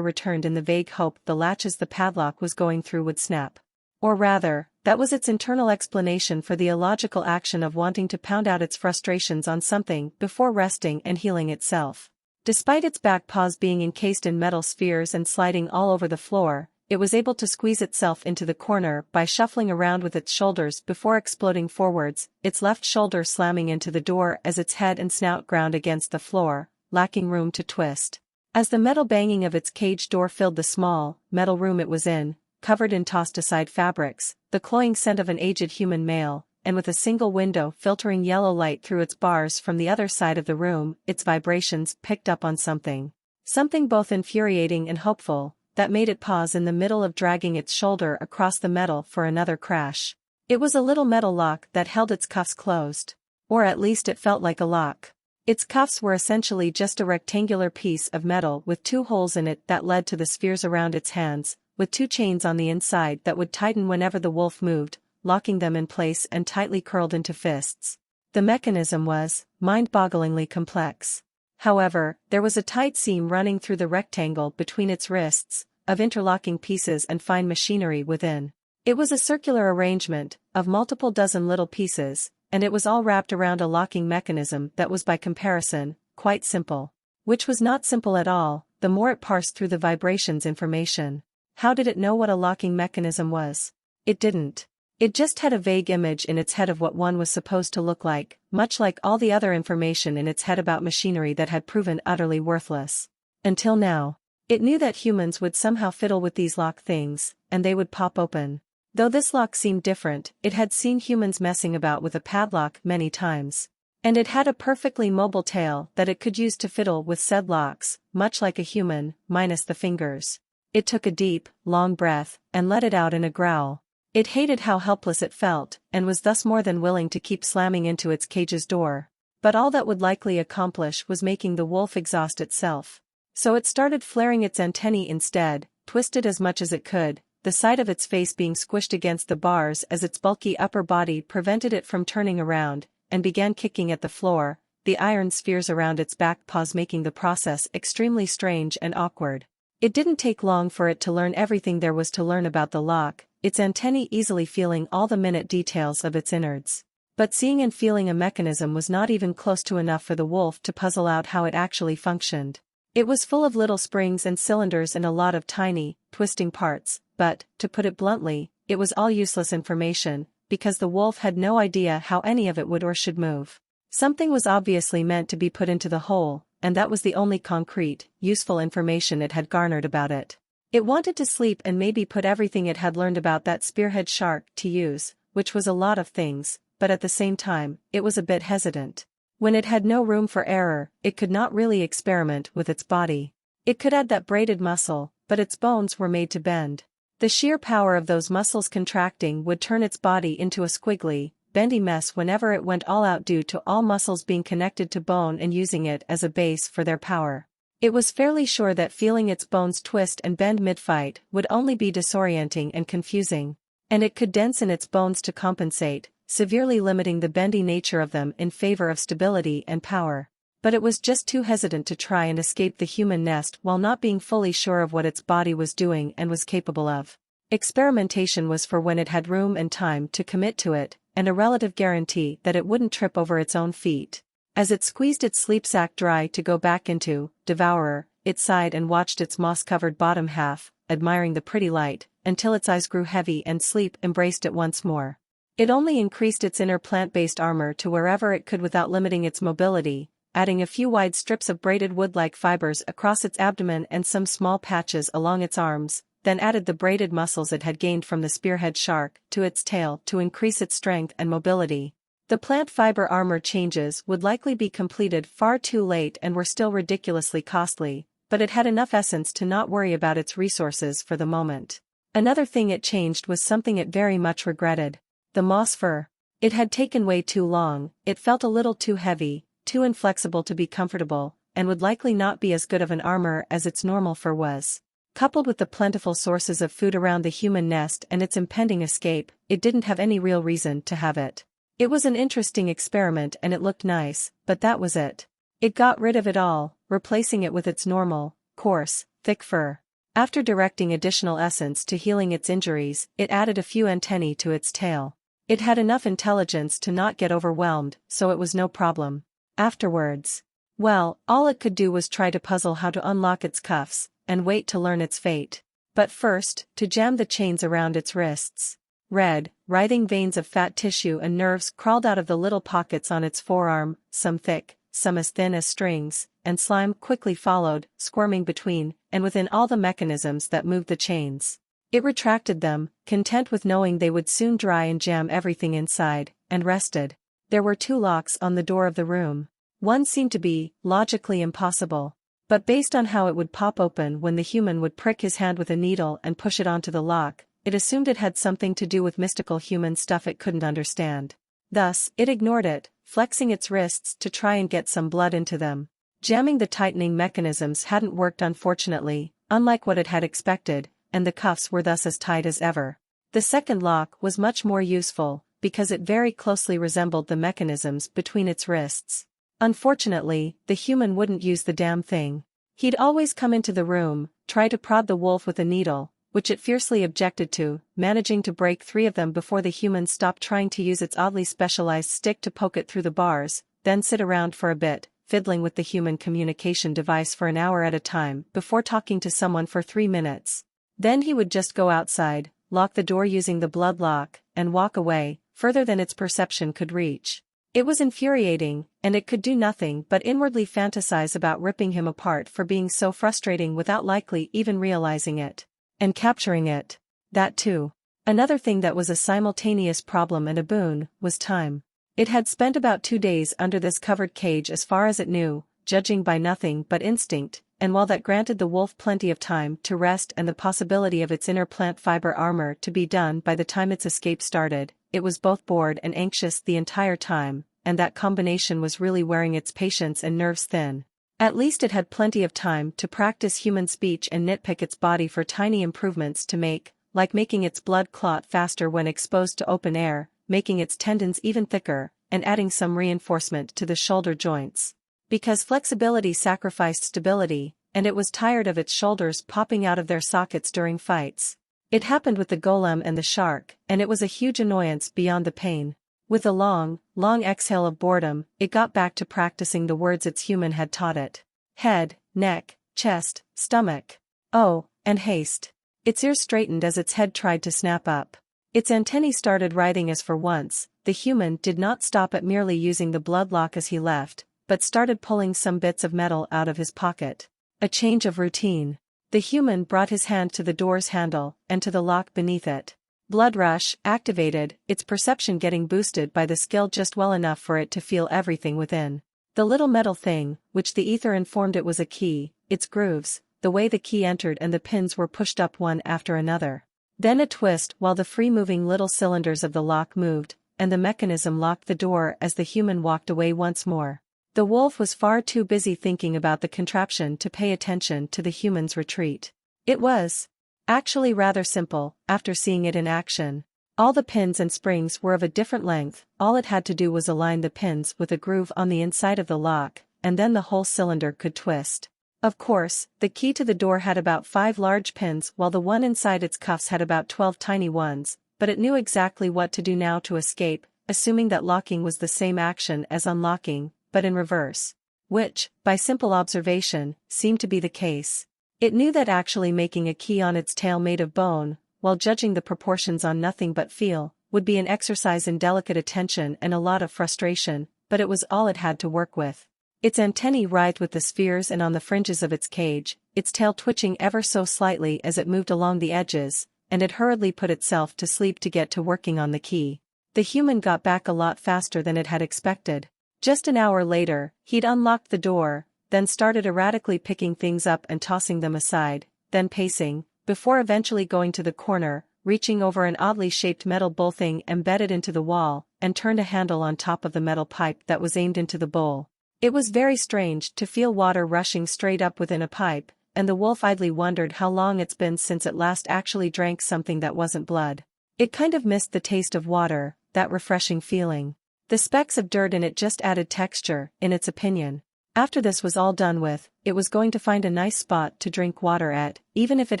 returned in the vague hope the latches the padlock was going through would snap. Or rather, that was its internal explanation for the illogical action of wanting to pound out its frustrations on something before resting and healing itself. Despite its back paws being encased in metal spheres and sliding all over the floor, it was able to squeeze itself into the corner by shuffling around with its shoulders before exploding forwards, its left shoulder slamming into the door as its head and snout ground against the floor, lacking room to twist. As the metal banging of its cage door filled the small, metal room it was in, covered in tossed-aside fabrics, the cloying scent of an aged human male, and with a single window filtering yellow light through its bars from the other side of the room, its vibrations picked up on something. Something both infuriating and hopeful, that made it pause in the middle of dragging its shoulder across the metal for another crash. It was a little metal lock that held its cuffs closed. Or at least it felt like a lock. Its cuffs were essentially just a rectangular piece of metal with two holes in it that led to the spheres around its hands, with two chains on the inside that would tighten whenever the wolf moved, locking them in place and tightly curled into fists. The mechanism was mind-bogglingly complex. However, there was a tight seam running through the rectangle between its wrists, of interlocking pieces and fine machinery within. It was a circular arrangement, of multiple dozen little pieces, and it was all wrapped around a locking mechanism that was by comparison, quite simple. Which was not simple at all, the more it parsed through the vibrations information. How did it know what a locking mechanism was? It didn't. It just had a vague image in its head of what one was supposed to look like, much like all the other information in its head about machinery that had proven utterly worthless. Until now. It knew that humans would somehow fiddle with these lock things, and they would pop open. Though this lock seemed different, it had seen humans messing about with a padlock many times. And it had a perfectly mobile tail that it could use to fiddle with said locks, much like a human, minus the fingers. It took a deep, long breath, and let it out in a growl. It hated how helpless it felt, and was thus more than willing to keep slamming into its cage's door. But all that would likely accomplish was making the wolf exhaust itself. So it started flaring its antennae instead, twisted as much as it could, the side of its face being squished against the bars as its bulky upper body prevented it from turning around, and began kicking at the floor, the iron spheres around its back paws making the process extremely strange and awkward. It didn't take long for it to learn everything there was to learn about the lock, its antennae easily feeling all the minute details of its innards. But seeing and feeling a mechanism was not even close to enough for the wolf to puzzle out how it actually functioned. It was full of little springs and cylinders and a lot of tiny, twisting parts, but, to put it bluntly, it was all useless information, because the wolf had no idea how any of it would or should move. Something was obviously meant to be put into the hole, and that was the only concrete, useful information it had garnered about it. It wanted to sleep and maybe put everything it had learned about that spearhead shark to use, which was a lot of things, but at the same time, it was a bit hesitant. When it had no room for error, it could not really experiment with its body. It could add that braided muscle, but its bones were made to bend. The sheer power of those muscles contracting would turn its body into a squiggly, bendy mess whenever it went all out due to all muscles being connected to bone and using it as a base for their power. It was fairly sure that feeling its bones twist and bend mid-fight would only be disorienting and confusing. And it could dense its bones to compensate, severely limiting the bendy nature of them in favor of stability and power. But it was just too hesitant to try and escape the human nest while not being fully sure of what its body was doing and was capable of. Experimentation was for when it had room and time to commit to it, and a relative guarantee that it wouldn't trip over its own feet. As it squeezed its sleep sack dry to go back into devourer, it sighed and watched its moss-covered bottom half, admiring the pretty light, until its eyes grew heavy and sleep embraced it once more. It only increased its inner plant-based armor to wherever it could without limiting its mobility, adding a few wide strips of braided wood-like fibers across its abdomen and some small patches along its arms, then added the braided muscles it had gained from the spearhead shark to its tail to increase its strength and mobility. The plant fiber armor changes would likely be completed far too late and were still ridiculously costly, but it had enough essence to not worry about its resources for the moment. Another thing it changed was something it very much regretted. The moss fur. It had taken way too long, it felt a little too heavy, too inflexible to be comfortable, and would likely not be as good of an armor as its normal fur was. Coupled with the plentiful sources of food around the human nest and its impending escape, it didn't have any real reason to have it. It was an interesting experiment and it looked nice, but that was it. It got rid of it all, replacing it with its normal, coarse, thick fur. After directing additional essence to healing its injuries, it added a few antennae to its tail. It had enough intelligence to not get overwhelmed, so it was no problem. Afterwards, well, all it could do was try to puzzle how to unlock its cuffs, and wait to learn its fate. But first, to jam the chains around its wrists. Red, writhing veins of fat tissue and nerves crawled out of the little pockets on its forearm, some thick, some as thin as strings, and slime quickly followed, squirming between, and within all the mechanisms that moved the chains. It retracted them, content with knowing they would soon dry and jam everything inside, and rested. There were 2 locks on the door of the room. One seemed to be, logically impossible. But based on how it would pop open when the human would prick his hand with a needle and push it onto the lock, it assumed it had something to do with mystical human stuff it couldn't understand. Thus, it ignored it, flexing its wrists to try and get some blood into them. Jamming the tightening mechanisms hadn't worked, unfortunately, unlike what it had expected, and the cuffs were thus as tight as ever. The second lock was much more useful, because it very closely resembled the mechanisms between its wrists. Unfortunately, the human wouldn't use the damn thing. He'd always come into the room, try to prod the wolf with a needle, which it fiercely objected to, managing to break 3 of them before the human stopped trying to use its oddly specialized stick to poke it through the bars, then sit around for a bit, fiddling with the human communication device for an hour at a time before talking to someone for 3 minutes. Then he would just go outside, lock the door using the blood lock, and walk away, further than its perception could reach. It was infuriating, and it could do nothing but inwardly fantasize about ripping him apart for being so frustrating without likely even realizing it. And capturing it. That too. Another thing that was a simultaneous problem and a boon, was time. It had spent about 2 days under this covered cage as far as it knew, judging by nothing but instinct, and while that granted the wolf plenty of time to rest and the possibility of its inner plant fiber armor to be done by the time its escape started, it was both bored and anxious the entire time, and that combination was really wearing its patience and nerves thin. At least it had plenty of time to practice human speech and nitpick its body for tiny improvements to make, like making its blood clot faster when exposed to open air, making its tendons even thicker, and adding some reinforcement to the shoulder joints. Because flexibility sacrificed stability, and it was tired of its shoulders popping out of their sockets during fights. It happened with the golem and the shark, and it was a huge annoyance beyond the pain. With a long, long exhale of boredom, it got back to practicing the words its human had taught it. Head, neck, chest, stomach. Oh, and haste. Its ears straightened as its head tried to snap up. Its antennae started writhing as for once, the human did not stop at merely using the blood lock as he left, but started pulling some bits of metal out of his pocket. A change of routine. The human brought his hand to the door's handle, and to the lock beneath it. Blood rush, activated, its perception getting boosted by the skill just well enough for it to feel everything within. The little metal thing, which the ether informed it was a key, its grooves, the way the key entered and the pins were pushed up one after another. Then a twist while the free-moving little cylinders of the lock moved, and the mechanism locked the door as the human walked away once more. The wolf was far too busy thinking about the contraption to pay attention to the human's retreat. It was actually rather simple, after seeing it in action. All the pins and springs were of a different length, all it had to do was align the pins with a groove on the inside of the lock, and then the whole cylinder could twist. Of course, the key to the door had about 5 large pins while the one inside its cuffs had about 12 tiny ones, but it knew exactly what to do now to escape, assuming that locking was the same action as unlocking, but in reverse. Which, by simple observation, seemed to be the case. It knew that actually making a key on its tail made of bone, while judging the proportions on nothing but feel, would be an exercise in delicate attention and a lot of frustration, but it was all it had to work with. Its antennae writhed with the spheres and on the fringes of its cage, its tail twitching ever so slightly as it moved along the edges, and it hurriedly put itself to sleep to get to working on the key. The human got back a lot faster than it had expected. Just an hour later, he'd unlocked the door, then started erratically picking things up and tossing them aside, then pacing, before eventually going to the corner, reaching over an oddly shaped metal bowl thing embedded into the wall, and turned a handle on top of the metal pipe that was aimed into the bowl. It was very strange to feel water rushing straight up within a pipe, and the wolf idly wondered how long it's been since it last actually drank something that wasn't blood. It kind of missed the taste of water, that refreshing feeling. The specks of dirt in it just added texture, in its opinion. After this was all done with, it was going to find a nice spot to drink water at, even if it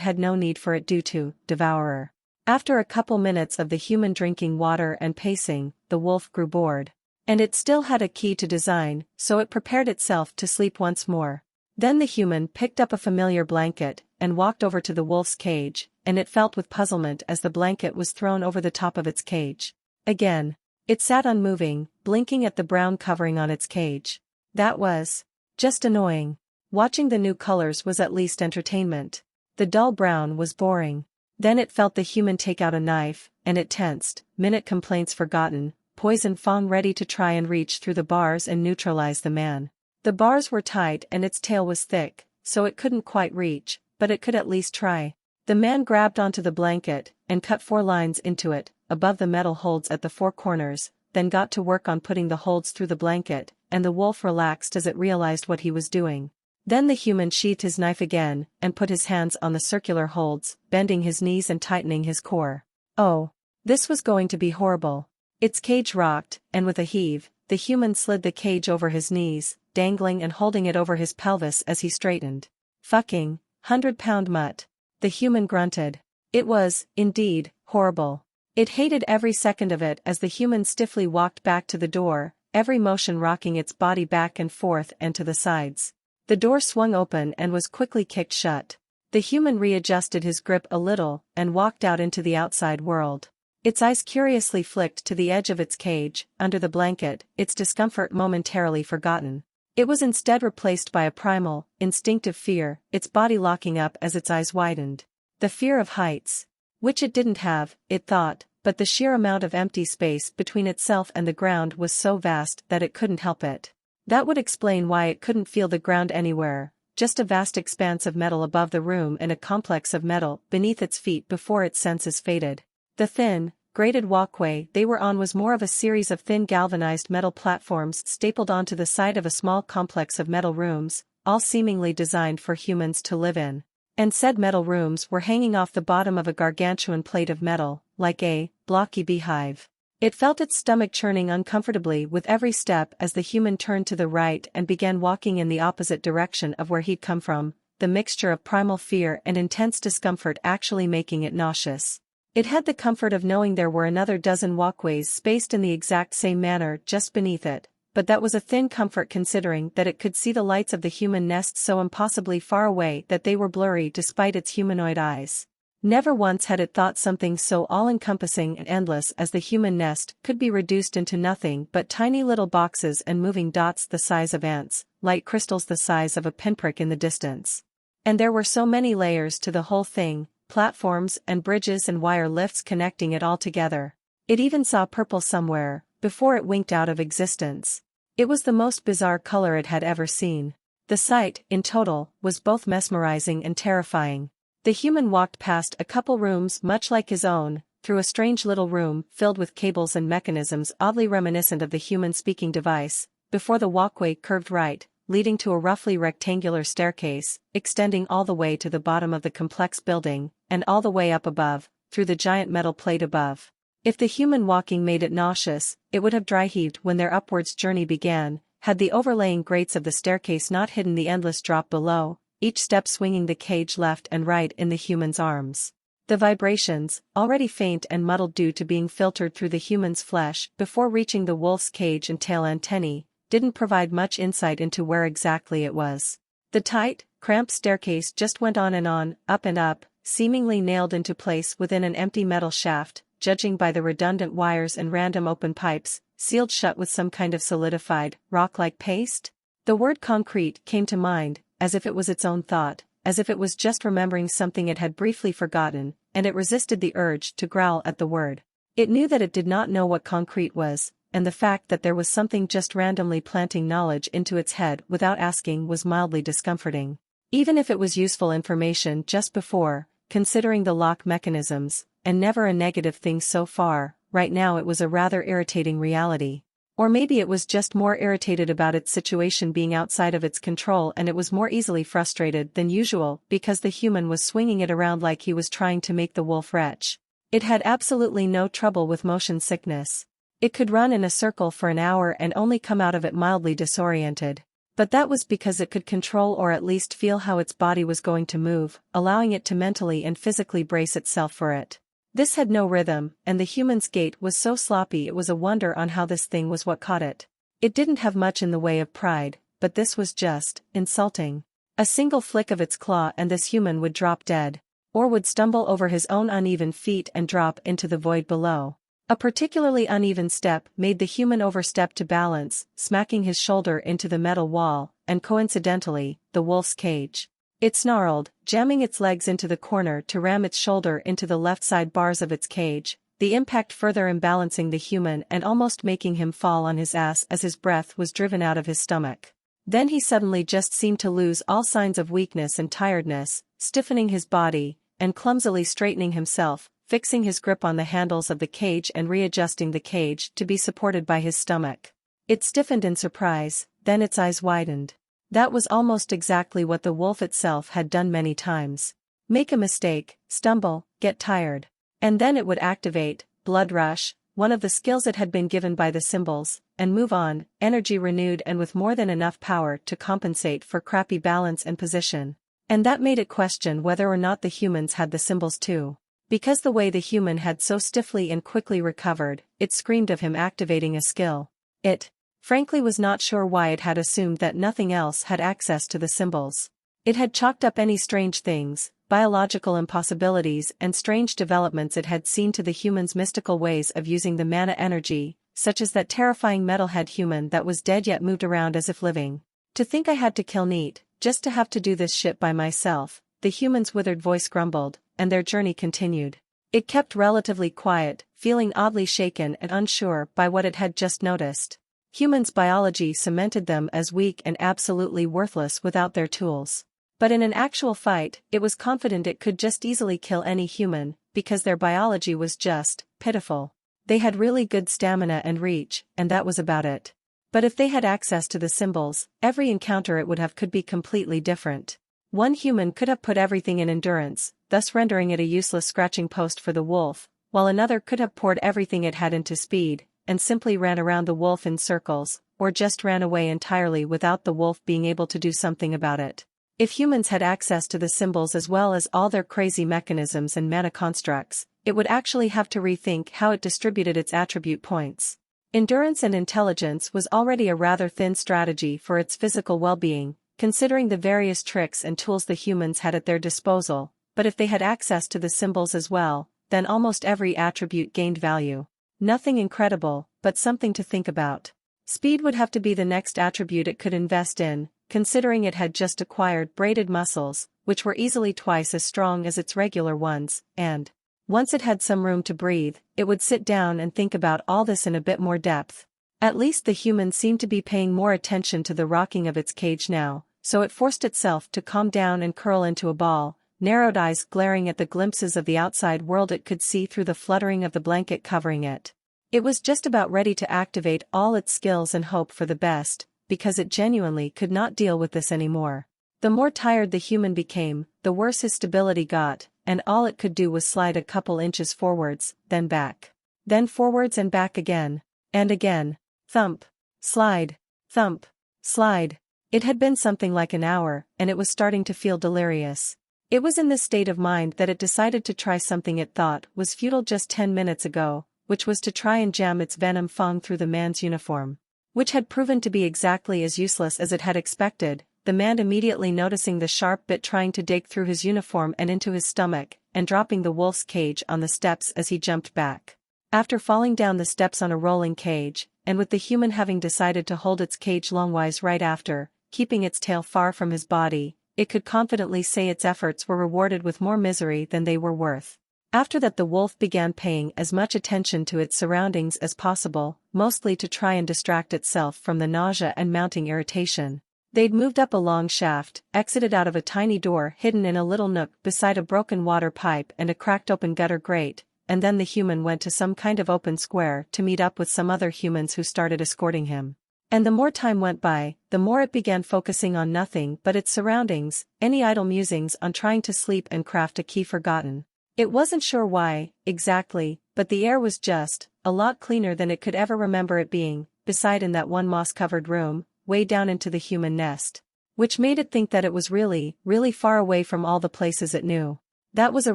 had no need for it due to devourer. After a couple minutes of the human drinking water and pacing, the wolf grew bored. And it still had a key to design, so it prepared itself to sleep once more. Then the human picked up a familiar blanket, and walked over to the wolf's cage, and it felt with puzzlement as the blanket was thrown over the top of its cage. Again. It sat unmoving, blinking at the brown covering on its cage. That was just annoying. Watching the new colors was at least entertainment. The dull brown was boring. Then it felt the human take out a knife, and it tensed, minute complaints forgotten, poison fang ready to try and reach through the bars and neutralize the man. The bars were tight and its tail was thick, so it couldn't quite reach, but it could at least try. The man grabbed onto the blanket, and cut 4 lines into it, above the metal holds at the 4 corners, then got to work on putting the holds through the blanket, and the wolf relaxed as it realized what he was doing. Then the human sheathed his knife again, and put his hands on the circular holds, bending his knees and tightening his core. Oh. This was going to be horrible. Its cage rocked, and with a heave, the human slid the cage over his knees, dangling and holding it over his pelvis as he straightened. Fucking 100-pound mutt. The human grunted. It was, indeed, horrible. It hated every second of it as the human stiffly walked back to the door, every motion rocking its body back and forth and to the sides. The door swung open and was quickly kicked shut. The human readjusted his grip a little and walked out into the outside world. Its eyes curiously flicked to the edge of its cage, under the blanket, its discomfort momentarily forgotten. It was instead replaced by a primal, instinctive fear, its body locking up as its eyes widened. The fear of heights. Which it didn't have, it thought, but the sheer amount of empty space between itself and the ground was so vast that it couldn't help it. That would explain why it couldn't feel the ground anywhere, just a vast expanse of metal above the room and a complex of metal beneath its feet before its senses faded. The thin, graded walkway they were on was more of a series of thin galvanized metal platforms stapled onto the side of a small complex of metal rooms, all seemingly designed for humans to live in. And said metal rooms were hanging off the bottom of a gargantuan plate of metal, like a blocky beehive. It felt its stomach churning uncomfortably with every step as the human turned to the right and began walking in the opposite direction of where he'd come from, the mixture of primal fear and intense discomfort actually making it nauseous. It had the comfort of knowing there were another dozen walkways spaced in the exact same manner just beneath it, but that was a thin comfort considering that it could see the lights of the human nest so impossibly far away that they were blurry despite its humanoid eyes. Never once had it thought something so all-encompassing and endless as the human nest could be reduced into nothing but tiny little boxes and moving dots the size of ants, light crystals the size of a pinprick in the distance. And there were so many layers to the whole thing, platforms and bridges and wire lifts connecting it all together. It even saw purple somewhere, before it winked out of existence. It was the most bizarre color it had ever seen. The sight, in total, was both mesmerizing and terrifying. The human walked past a couple rooms much like his own, through a strange little room filled with cables and mechanisms oddly reminiscent of the human speaking device, before the walkway curved right, leading to a roughly rectangular staircase, extending all the way to the bottom of the complex building, and all the way up above, through the giant metal plate above. If the human walking made it nauseous, it would have dry-heaved when their upwards journey began, had the overlaying grates of the staircase not hidden the endless drop below, each step swinging the cage left and right in the human's arms. The vibrations, already faint and muddled due to being filtered through the human's flesh before reaching the wolf's cage and tail antennae, didn't provide much insight into where exactly it was. The tight, cramped staircase just went on, up and up, seemingly nailed into place within an empty metal shaft, judging by the redundant wires and random open pipes, sealed shut with some kind of solidified, rock-like paste. The word concrete came to mind, as if it was its own thought, as if it was just remembering something it had briefly forgotten, and it resisted the urge to growl at the word. It knew that it did not know what concrete was, and the fact that there was something just randomly planting knowledge into its head without asking was mildly discomforting. Even if it was useful information just before, considering the lock mechanisms, and never a negative thing so far, right now it was a rather irritating reality. Or maybe it was just more irritated about its situation being outside of its control, and it was more easily frustrated than usual because the human was swinging it around like he was trying to make the wolf retch. It had absolutely no trouble with motion sickness. It could run in a circle for an hour and only come out of it mildly disoriented. But that was because it could control or at least feel how its body was going to move, allowing it to mentally and physically brace itself for it. This had no rhythm, and the human's gait was so sloppy it was a wonder on how this thing was what caught it. It didn't have much in the way of pride, but this was just insulting. A single flick of its claw and this human would drop dead, or would stumble over his own uneven feet and drop into the void below. A particularly uneven step made the human overstep to balance, smacking his shoulder into the metal wall, and coincidentally, the wolf's cage. It snarled, jamming its legs into the corner to ram its shoulder into the left side bars of its cage, the impact further imbalancing the human and almost making him fall on his ass as his breath was driven out of his stomach. Then he suddenly just seemed to lose all signs of weakness and tiredness, stiffening his body, and clumsily straightening himself, fixing his grip on the handles of the cage and readjusting the cage to be supported by his stomach. It stiffened in surprise, then its eyes widened. That was almost exactly what the wolf itself had done many times. Make a mistake, stumble, get tired. And then it would activate, blood rush, one of the skills it had been given by the symbols, and move on, energy renewed and with more than enough power to compensate for crappy balance and position. And that made it question whether or not the humans had the symbols too. Because the way the human had so stiffly and quickly recovered, it screamed of him activating a skill. It, frankly, was not sure why it had assumed that nothing else had access to the symbols. It had chalked up any strange things, biological impossibilities and strange developments it had seen to the human's mystical ways of using the mana energy, such as that terrifying metalhead human that was dead yet moved around as if living. To think I had to kill Neat, just to have to do this shit by myself, the human's withered voice grumbled, and their journey continued. It kept relatively quiet, feeling oddly shaken and unsure by what it had just noticed. Humans' biology cemented them as weak and absolutely worthless without their tools. But in an actual fight, it was confident it could just easily kill any human, because their biology was just pitiful. They had really good stamina and reach, and that was about it. But if they had access to the symbols, every encounter it would have could be completely different. One human could have put everything in endurance, thus rendering it a useless scratching post for the wolf, while another could have poured everything it had into speed, and simply ran around the wolf in circles, or just ran away entirely without the wolf being able to do something about it. If humans had access to the symbols as well as all their crazy mechanisms and mana constructs, it would actually have to rethink how it distributed its attribute points. Endurance and intelligence was already a rather thin strategy for its physical well-being, considering the various tricks and tools the humans had at their disposal, but if they had access to the symbols as well, then almost every attribute gained value. Nothing incredible, but something to think about. Speed would have to be the next attribute it could invest in, considering it had just acquired braided muscles, which were easily twice as strong as its regular ones, and, once it had some room to breathe, it would sit down and think about all this in a bit more depth. At least the human seemed to be paying more attention to the rocking of its cage now, so it forced itself to calm down and curl into a ball, narrowed eyes glaring at the glimpses of the outside world it could see through the fluttering of the blanket covering it. It was just about ready to activate all its skills and hope for the best, because it genuinely could not deal with this anymore. The more tired the human became, the worse his stability got, and all it could do was slide a couple inches forwards, then back. Then forwards and back again. And again. Thump. Slide. Thump. Slide. It had been something like an hour, and it was starting to feel delirious. It was in this state of mind that it decided to try something it thought was futile just 10 minutes ago, which was to try and jam its venom fang through the man's uniform. Which had proven to be exactly as useless as it had expected, the man immediately noticing the sharp bit trying to dig through his uniform and into his stomach, and dropping the wolf's cage on the steps as he jumped back. After falling down the steps on a rolling cage, and with the human having decided to hold its cage longwise right after, keeping its tail far from his body, it could confidently say its efforts were rewarded with more misery than they were worth. After that the wolf began paying as much attention to its surroundings as possible, mostly to try and distract itself from the nausea and mounting irritation. They'd moved up a long shaft, exited out of a tiny door hidden in a little nook beside a broken water pipe and a cracked open gutter grate, and then the human went to some kind of open square to meet up with some other humans who started escorting him. And the more time went by, the more it began focusing on nothing but its surroundings, any idle musings on trying to sleep and craft a key forgotten. It wasn't sure why, exactly, but the air was just a lot cleaner than it could ever remember it being, beside in that one moss-covered room, way down into the human nest. Which made it think that it was really, really far away from all the places it knew. That was a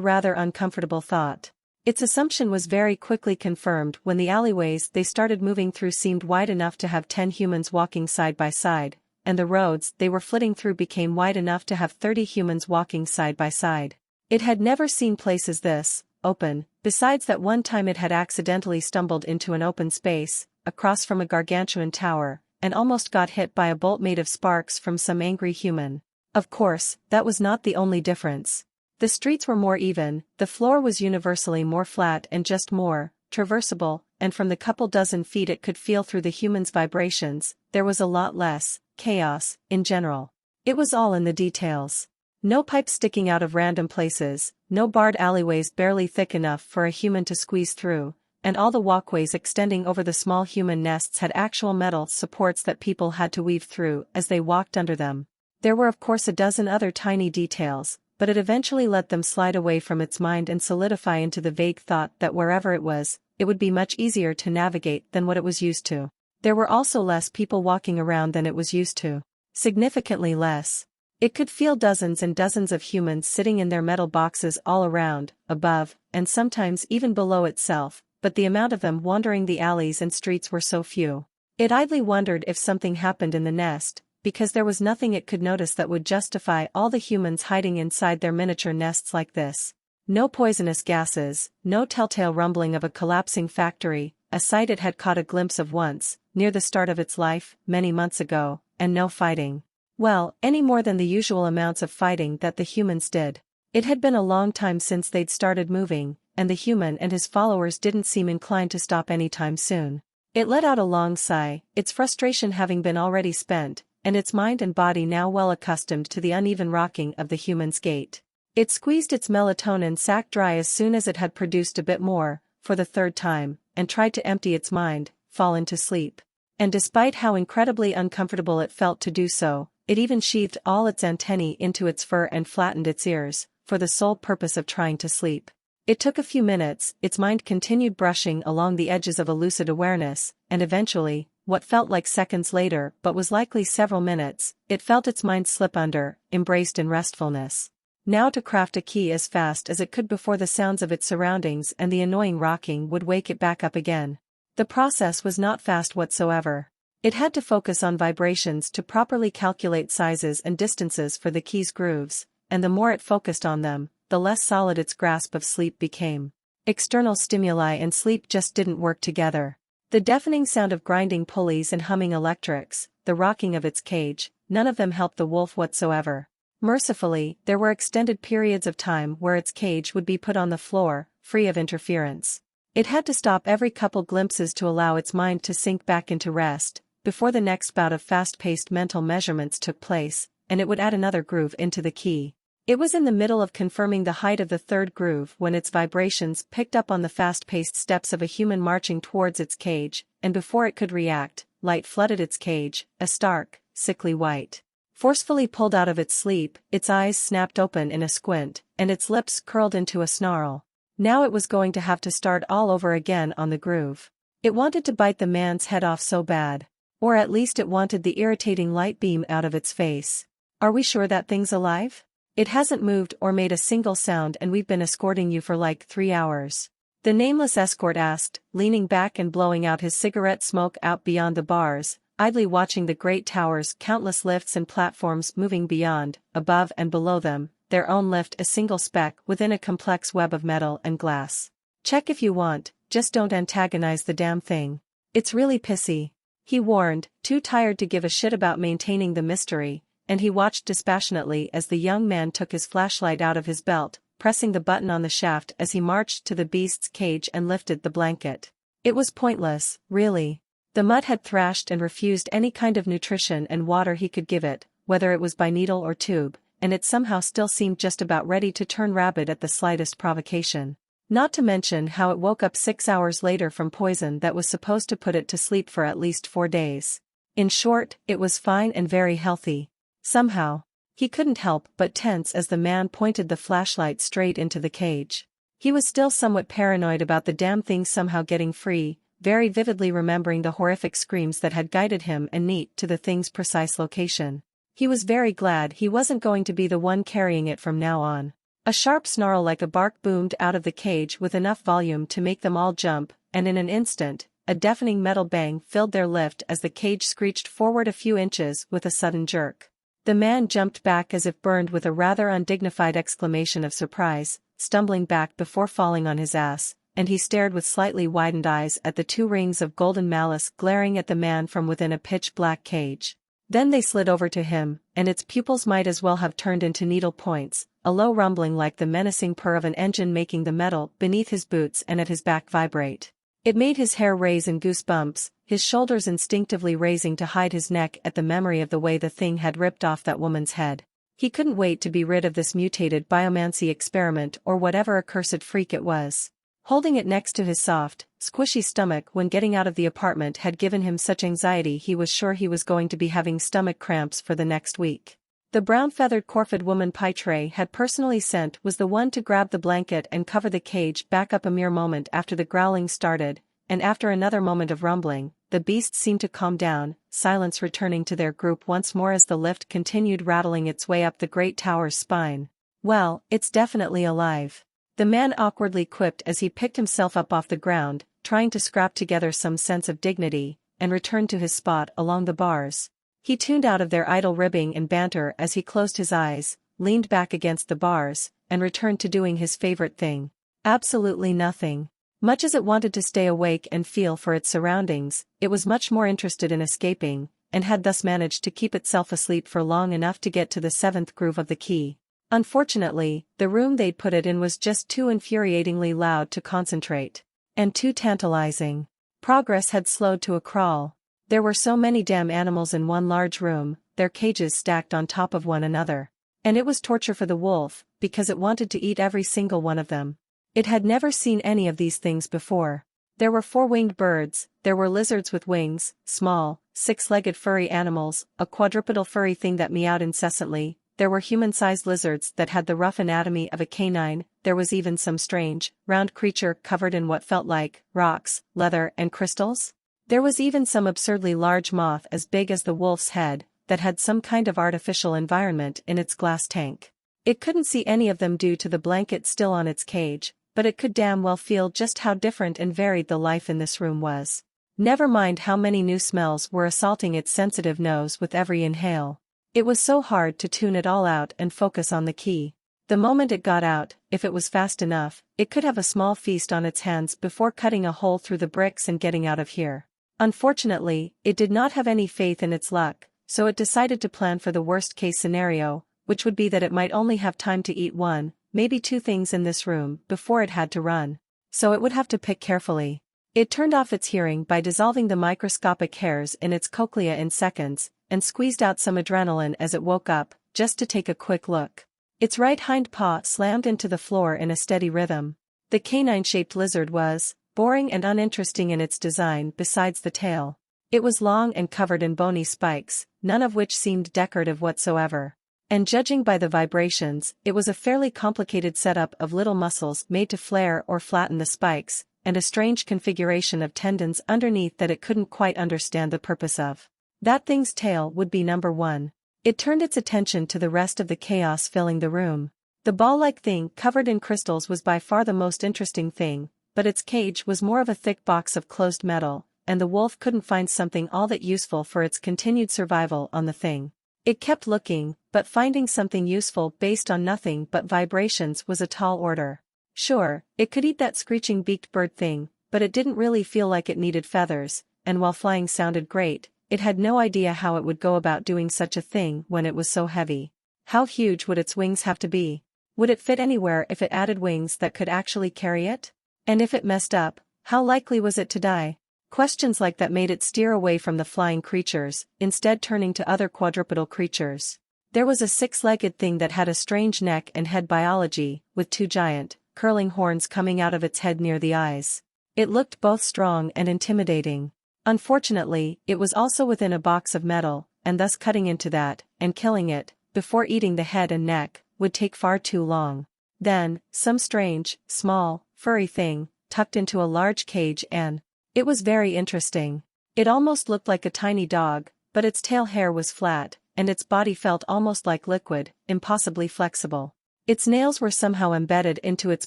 rather uncomfortable thought. Its assumption was very quickly confirmed when the alleyways they started moving through seemed wide enough to have 10 humans walking side by side, and the roads they were flitting through became wide enough to have 30 humans walking side by side. It had never seen places this open, besides that one time it had accidentally stumbled into an open space, across from a gargantuan tower, and almost got hit by a bolt made of sparks from some angry human. Of course, that was not the only difference. The streets were more even, the floor was universally more flat and just more traversable, and from the couple dozen feet it could feel through the humans' vibrations, there was a lot less chaos, in general. It was all in the details. No pipes sticking out of random places, no barred alleyways barely thick enough for a human to squeeze through, and all the walkways extending over the small human nests had actual metal supports that people had to weave through as they walked under them. There were of course a dozen other tiny details, but it eventually let them slide away from its mind and solidify into the vague thought that wherever it was, it would be much easier to navigate than what it was used to. There were also less people walking around than it was used to. Significantly less. It could feel dozens and dozens of humans sitting in their metal boxes all around, above, and sometimes even below itself, but the amount of them wandering the alleys and streets were so few. It idly wondered if something happened in the nest, because there was nothing it could notice that would justify all the humans hiding inside their miniature nests like this. No poisonous gases, no telltale rumbling of a collapsing factory, a sight it had caught a glimpse of once, near the start of its life, many months ago, and no fighting. Well, any more than the usual amounts of fighting that the humans did. It had been a long time since they'd started moving, and the human and his followers didn't seem inclined to stop anytime soon. It let out a long sigh, its frustration having been already spent, and its mind and body now well accustomed to the uneven rocking of the human's gait. It squeezed its melatonin sac dry as soon as it had produced a bit more, for the third time, and tried to empty its mind, fall into sleep. And despite how incredibly uncomfortable it felt to do so, it even sheathed all its antennae into its fur and flattened its ears, for the sole purpose of trying to sleep. It took a few minutes, its mind continued brushing along the edges of a lucid awareness, and eventually, what felt like seconds later but was likely several minutes, it felt its mind slip under, embraced in restfulness. Now to craft a key as fast as it could before the sounds of its surroundings and the annoying rocking would wake it back up again. The process was not fast whatsoever. It had to focus on vibrations to properly calculate sizes and distances for the key's grooves, and the more it focused on them, the less solid its grasp of sleep became. External stimuli and sleep just didn't work together. The deafening sound of grinding pulleys and humming electrics, the rocking of its cage, none of them helped the wolf whatsoever. Mercifully, there were extended periods of time where its cage would be put on the floor, free of interference. It had to stop every couple glimpses to allow its mind to sink back into rest, before the next bout of fast-paced mental measurements took place, and it would add another groove into the key. It was in the middle of confirming the height of the third groove when its vibrations picked up on the fast-paced steps of a human marching towards its cage, and before it could react, light flooded its cage, a stark, sickly white. Forcefully pulled out of its sleep, its eyes snapped open in a squint, and its lips curled into a snarl. Now it was going to have to start all over again on the groove. It wanted to bite the man's head off so bad. Or at least it wanted the irritating light beam out of its face. Are we sure that thing's alive? It hasn't moved or made a single sound and we've been escorting you for like 3 hours. The nameless escort asked, leaning back and blowing out his cigarette smoke out beyond the bars, idly watching the great towers, countless lifts and platforms moving beyond, above and below them, their own lift a single speck within a complex web of metal and glass. Check if you want, just don't antagonize the damn thing. It's really pissy. He warned, too tired to give a shit about maintaining the mystery, and he watched dispassionately as the young man took his flashlight out of his belt, pressing the button on the shaft as he marched to the beast's cage and lifted the blanket. It was pointless, really. The mutt had thrashed and refused any kind of nutrition and water he could give it, whether it was by needle or tube, and it somehow still seemed just about ready to turn rabid at the slightest provocation. Not to mention how it woke up 6 hours later from poison that was supposed to put it to sleep for at least 4 days. In short, it was fine and very healthy. Somehow, he couldn't help but tense as the man pointed the flashlight straight into the cage. He was still somewhat paranoid about the damn thing somehow getting free, very vividly remembering the horrific screams that had guided him and Neat to the thing's precise location. He was very glad he wasn't going to be the one carrying it from now on. A sharp snarl like a bark boomed out of the cage with enough volume to make them all jump, and in an instant, a deafening metal bang filled their lift as the cage screeched forward a few inches with a sudden jerk. The man jumped back as if burned with a rather undignified exclamation of surprise, stumbling back before falling on his ass, and he stared with slightly widened eyes at the 2 rings of golden malice glaring at the man from within a pitch-black cage. Then they slid over to him, and its pupils might as well have turned into needle points, a low rumbling like the menacing purr of an engine making the metal beneath his boots and at his back vibrate. It made his hair raise in goosebumps, his shoulders instinctively raising to hide his neck at the memory of the way the thing had ripped off that woman's head. He couldn't wait to be rid of this mutated biomancy experiment or whatever accursed freak it was. Holding it next to his soft, squishy stomach when getting out of the apartment had given him such anxiety he was sure he was going to be having stomach cramps for the next week. The brown-feathered Corfid woman Pytre had personally sent was the one to grab the blanket and cover the cage back up a mere moment after the growling started, and after another moment of rumbling, the beast seemed to calm down, silence returning to their group once more as the lift continued rattling its way up the great tower's spine. "Well, it's definitely alive," the man awkwardly quipped as he picked himself up off the ground, trying to scrap together some sense of dignity, and returned to his spot along the bars. He tuned out of their idle ribbing and banter as he closed his eyes, leaned back against the bars, and returned to doing his favorite thing. Absolutely nothing. Much as it wanted to stay awake and feel for its surroundings, it was much more interested in escaping, and had thus managed to keep itself asleep for long enough to get to the 7th groove of the key. Unfortunately, the room they'd put it in was just too infuriatingly loud to concentrate. And too tantalizing. Progress had slowed to a crawl. There were so many damn animals in one large room, their cages stacked on top of one another. And it was torture for the wolf, because it wanted to eat every single one of them. It had never seen any of these things before. There were 4-winged birds, there were lizards with wings, small, 6-legged furry animals, a quadrupedal furry thing that meowed incessantly, there were human-sized lizards that had the rough anatomy of a canine, there was even some strange, round creature covered in what felt like rocks, leather, and crystals. There was even some absurdly large moth as big as the wolf's head, that had some kind of artificial environment in its glass tank. It couldn't see any of them due to the blanket still on its cage, but it could damn well feel just how different and varied the life in this room was. Never mind how many new smells were assaulting its sensitive nose with every inhale. It was so hard to tune it all out and focus on the key. The moment it got out, if it was fast enough, it could have a small feast on its hands before cutting a hole through the bricks and getting out of here. Unfortunately, it did not have any faith in its luck, so it decided to plan for the worst-case scenario, which would be that it might only have time to eat 1, maybe 2 things in this room before it had to run. So it would have to pick carefully. It turned off its hearing by dissolving the microscopic hairs in its cochlea in seconds, and squeezed out some adrenaline as it woke up, just to take a quick look. Its right hind paw slammed into the floor in a steady rhythm. The canine-shaped lizard was boring and uninteresting in its design besides the tail. It was long and covered in bony spikes, none of which seemed decorative whatsoever. And judging by the vibrations, it was a fairly complicated setup of little muscles made to flare or flatten the spikes, and a strange configuration of tendons underneath that it couldn't quite understand the purpose of. That thing's tail would be number 1. It turned its attention to the rest of the chaos filling the room. The ball-like thing covered in crystals was by far the most interesting thing, but its cage was more of a thick box of closed metal, and the wolf couldn't find something all that useful for its continued survival on the thing. It kept looking, but finding something useful based on nothing but vibrations was a tall order. Sure, it could eat that screeching beaked bird thing, but it didn't really feel like it needed feathers, and while flying sounded great, it had no idea how it would go about doing such a thing when it was so heavy. How huge would its wings have to be? Would it fit anywhere if it added wings that could actually carry it? And if it messed up, how likely was it to die? Questions like that made it steer away from the flying creatures, instead turning to other quadrupedal creatures. There was a 6-legged thing that had a strange neck and head biology, with 2 giant, curling horns coming out of its head near the eyes. It looked both strong and intimidating. Unfortunately, it was also within a box of metal, and thus cutting into that, and killing it, before eating the head and neck, would take far too long. Then, some strange, small, furry thing, tucked into a large cage and... It was very interesting. It almost looked like a tiny dog, but its tail hair was flat, and its body felt almost like liquid, impossibly flexible. Its nails were somehow embedded into its